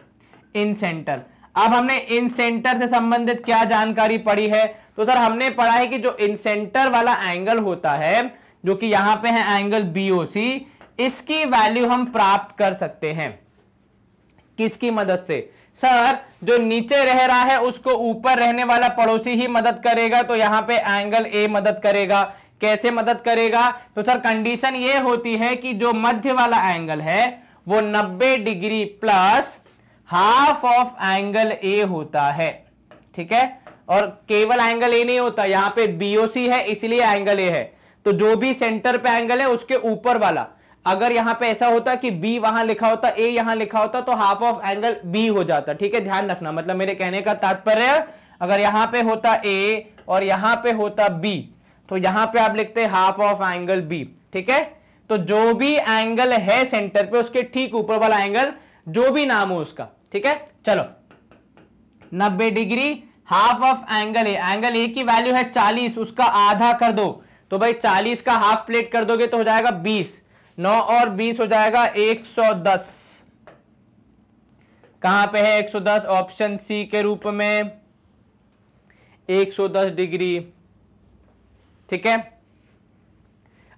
इन सेंटर। अब हमने इन सेंटर से संबंधित क्या जानकारी पढ़ी है, तो सर हमने पढ़ा है कि जो इन सेंटर वाला एंगल होता है जो कि यहां पे है एंगल BOC, इसकी वैल्यू हम प्राप्त कर सकते हैं किसकी मदद से, सर जो नीचे रह रहा है उसको ऊपर रहने वाला पड़ोसी ही मदद करेगा, तो यहां पे एंगल A मदद करेगा। कैसे मदद करेगा, तो सर कंडीशन ये होती है कि जो मध्य वाला एंगल है वो 90 degree plus half of angle A होता है। ठीक है, और केवल एंगल A नहीं होता, यहां पे BOC है इसलिए एंगल A है, तो जो भी सेंटर पे एंगल है उसके ऊपर वाला, अगर यहां पे ऐसा होता कि B वहां लिखा होता, A यहां लिखा होता, तो हाफ ऑफ एंगल B हो जाता। ठीक है, ध्यान रखना, मतलब मेरे कहने का तात्पर्य अगर यहां पे होता A और यहां पे होता B, तो यहां पे आप लिखते हाफ ऑफ एंगल B। ठीक है, तो जो भी एंगल है सेंटर पे उसके ठीक ऊपर वाला एंगल जो भी नाम हो उसका, ठीक है। चलो 90 degree, half of angle A, angle A की वैल्यू है 40, उसका आधा कर दो, तो भाई 40 का हाफ प्लेट कर दोगे तो हो जाएगा 20, 9 और 20 हो जाएगा 110। कहां पे है 110? ऑप्शन सी के रूप में 110 डिग्री, ठीक है।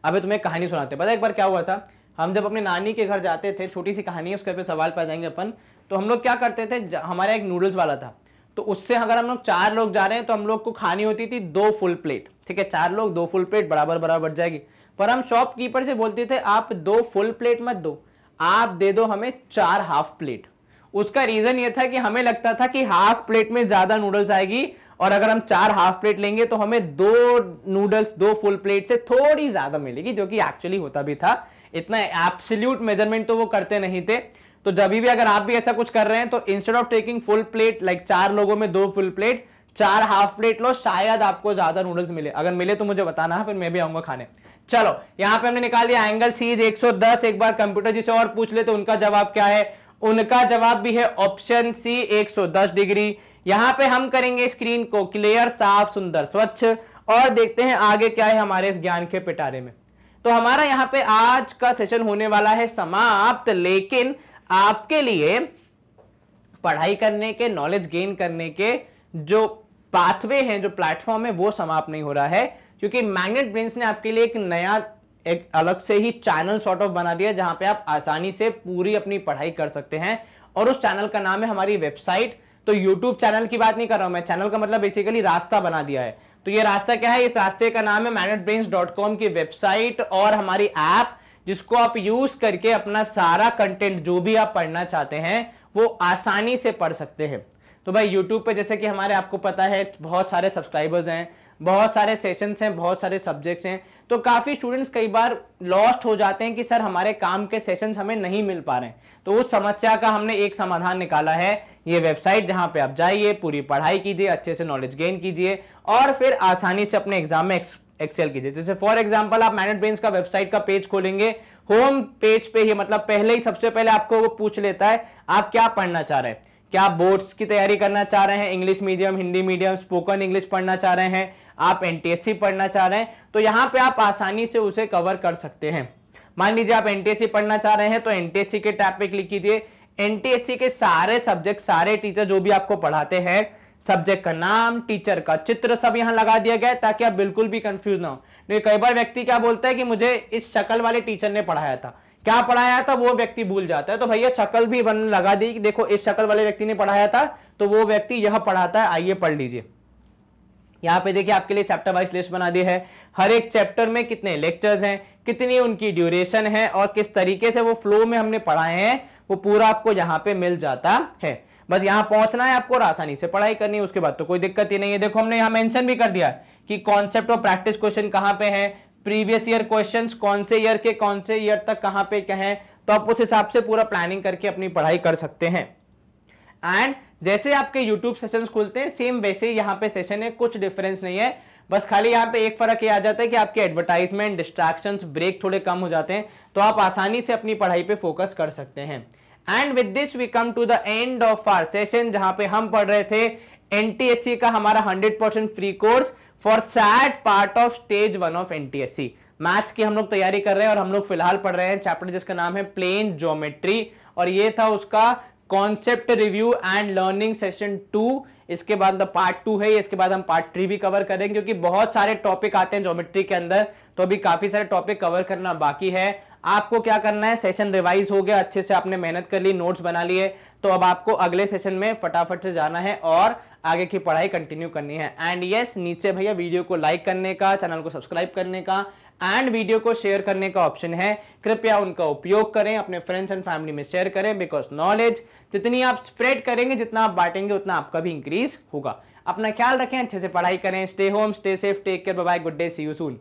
अभी तुम्हें कहानी सुनाते, पता है एक बार क्या हुआ था, हम जब अपने नानी के घर जाते थे, छोटी सी कहानी है उसके पे सवाल पा जाएंगे अपन। तो हम लोग क्या करते थे, हमारा एक नूडल्स वाला था, तो उससे अगर हम लोग 4 लोग जा रहे हैं तो हम लोग को खानी होती थी 2 फुल प्लेट, ठीक है। 4 लोग 2 फुल प्लेट बराबर बराबर बच जाएगी। पर हम शॉपकीपर से बोलते थे आप 2 फुल प्लेट मत दो, आप दे दो हमें 4 हाफ प्लेट। उसका रीजन ये था कि हमें लगता था कि हाफ प्लेट में ज्यादा नूडल्स आएगी, और अगर हम 4 हाफ प्लेट लेंगे तो हमें 2 नूडल्स 2 फुल प्लेट से थोड़ी ज्यादा मिलेगी, जो कि एक्चुअली होता भी था। इतना एब्सोल्यूट मेजरमेंट तो वो करते नहीं थे। तो जब भी अगर आप भी ऐसा कुछ कर रहे हैं तो instead of taking full plate, like 4 लोगों में 2 फुल प्लेट, 4 हाफ प्लेट लो, शायद आपको ज्यादा नूडल्स मिले। अगर मिले तो मुझे बताना, फिर मैं भी आऊंगा खाने। चलो यहां पे हमने निकाल दिया एंगल सी इज 110। एक बार कंप्यूटर जी से और पूछ ले तो उनका जवाब क्या है, उनका जवाब भी है ऑप्शन सी 110 डिग्री। यहां पे हम करेंगे स्क्रीन को क्लियर, साफ, सुंदर, स्वच्छ, और देखते हैं आगे क्या है हमारे इस ज्ञान के पिटारे में। तो हमारा यहां पे आज का सेशन होने वाला है समाप्त, लेकिन आपके लिए पढ़ाई करने के, नॉलेज गेन करने के जो पाथवे हैं, जो प्लेटफॉर्म है, वो समाप्त नहीं हो रहा है, क्योंकि मैग्नेट ब्रेन्स ने आपके लिए एक नया, एक अलग से ही चैनल सॉर्ट ऑफ बना दिया, जहां पे आप आसानी से पूरी अपनी पढ़ाई कर सकते हैं। और उस चैनल का नाम है हमारी वेबसाइट। तो यूट्यूब चैनल की बात नहीं कर रहा हूं मैं, चैनल का मतलब बेसिकली रास्ता बना दिया है। तो ये रास्ता क्या है, इस रास्ते का नाम है magnetbrains.com की वेबसाइट और हमारी ऐप, जिसको आप यूज करके अपना सारा कंटेंट जो भी आप पढ़ना चाहते हैं वो आसानी से पढ़ सकते हैं। तो भाई यूट्यूब पे जैसे कि हमारे, आपको पता है, बहुत सारे सब्सक्राइबर्स हैं, बहुत सारे सेशंस हैं, बहुत सारे सब्जेक्ट्स हैं, तो काफी स्टूडेंट्स कई बार लॉस्ट हो जाते हैं कि सर हमारे काम के सेशंस हमें नहीं मिल पा रहे हैं। तो उस समस्या का हमने एक समाधान निकाला है, ये वेबसाइट, जहां पे आप जाइए, पूरी पढ़ाई कीजिए, अच्छे से नॉलेज गेन कीजिए और फिर आसानी से अपने एग्जाम में एक्सेल कीजिए। जैसे फॉर एग्जांपल आप मैग्नेट ब्रेन्स का वेबसाइट का पेज खोलेंगे, होम पेज पे ही, मतलब पहले ही सबसे पहले आपको वो पूछ लेता है आप क्या पढ़ना चाह रहे हैं। क्या आप बोर्ड्स की तैयारी करना चाह रहे हैं, English medium, Hindi medium, spoken English पढ़ना चाह रहे हैं, आप एनटीएससी पढ़ना चाह रहे हैं, तो यहां पे आप आसानी से उसे कवर कर सकते हैं। मान लीजिए आप एनटीएससी पढ़ना चाह रहे हैं तो एनटीएससी के टैब पे क्लिक कीजिए। एनटीएससी के सारे सब्जेक्ट, सारे टीचर जो भी आपको पढ़ाते हैं, सब्जेक्ट का नाम, टीचर का चित्र, सब यहां लगा दिया गया है ताकि आप बिल्कुल भी कंफ्यूज ना हो। कई बार व्यक्ति क्या बोलता है कि मुझे इस शक्ल वाले टीचर ने पढ़ाया था, क्या पढ़ाया था वो व्यक्ति भूल जाता है। तो भैया शक्ल भी लगा दी कि देखो इस शक्ल वाले व्यक्ति ने पढ़ाया था, तो वो व्यक्ति यह पढ़ाता है, आइए पढ़ लीजिए। यहां पे देखिए आपके लिए चैप्टर वाइज लिस्ट बना दी है, हर एक चैप्टर में कितने लेक्चर्स हैं, कितनी उनकी ड्यूरेशन है और किस तरीके से वो फ्लो में हमने पढ़ाए हैं, वो पूरा आपको यहाँ पे मिल जाता है। बस यहाँ पहुंचना है आपको और आसानी से पढ़ाई करनी है, उसके बाद तो कोई दिक्कत ही नहीं है। देखो हमने यहाँ मेंशन भी कर दिया कि कॉन्सेप्ट और प्रैक्टिस क्वेश्चन कहाँ पे है, प्रीवियस ईयर क्वेश्चंस कौन से ईयर के कौन से ईयर तक कहाँ पे क्या है, तो आप उस हिसाब से पूरा प्लानिंग करके अपनी पढ़ाई कर सकते हैं। एंड जैसे आपके YouTube सेशंस खुलते हैं सेम वैसे ही यहाँ पे सेशन है, कुछ डिफरेंस नहीं है। बस खाली यहाँ पे एक फर्क ये आ जाता है कि आपके एडवर्टाइजमेंट, डिस्ट्रैक्शंस, ब्रेक थोड़े कम हो जाते हैं, तो आप आसानी से अपनी पढ़ाई पे फोकस कर सकते हैं। And with this we come to the end of our session, जहां पे हम पढ़ रहे थे एनटीएससी का हमारा 100% free course for sad part of stage 1 of NTSC. Maths की हम लोग तैयारी कर रहे हैं और हम लोग फिलहाल पढ़ रहे हैं चैप्टर जिसका नाम है प्लेन ज्योमेट्री, और ये था उसका concept review and learning session 2। इसके बाद पार्ट 2 है, इसके बाद हम पार्ट 3 भी कवर करेंगे, क्योंकि बहुत सारे टॉपिक आते हैं ज्योमेट्री के अंदर, तो अभी काफी सारे टॉपिक कवर करना बाकी है। आपको क्या करना है, सेशन रिवाइज हो गया, अच्छे से आपने मेहनत कर ली, नोट्स बना लिए, तो अब आपको अगले सेशन में फटाफट से जाना है और आगे की पढ़ाई कंटिन्यू करनी है। एंड यस, नीचे भैया वीडियो को लाइक करने का, चैनल को सब्सक्राइब करने का एंड वीडियो को शेयर करने का ऑप्शन है, कृपया उनका उपयोग करें, अपने फ्रेंड्स एंड फैमिली में शेयर करें, बिकॉज नॉलेज जितनी आप स्प्रेड करेंगे, जितना आप बांटेंगे, उतना आपका भी इंक्रीज होगा। अपना ख्याल रखें, अच्छे से पढ़ाई करें, stay home, stay safe, take care, bye bye, good day, see you soon.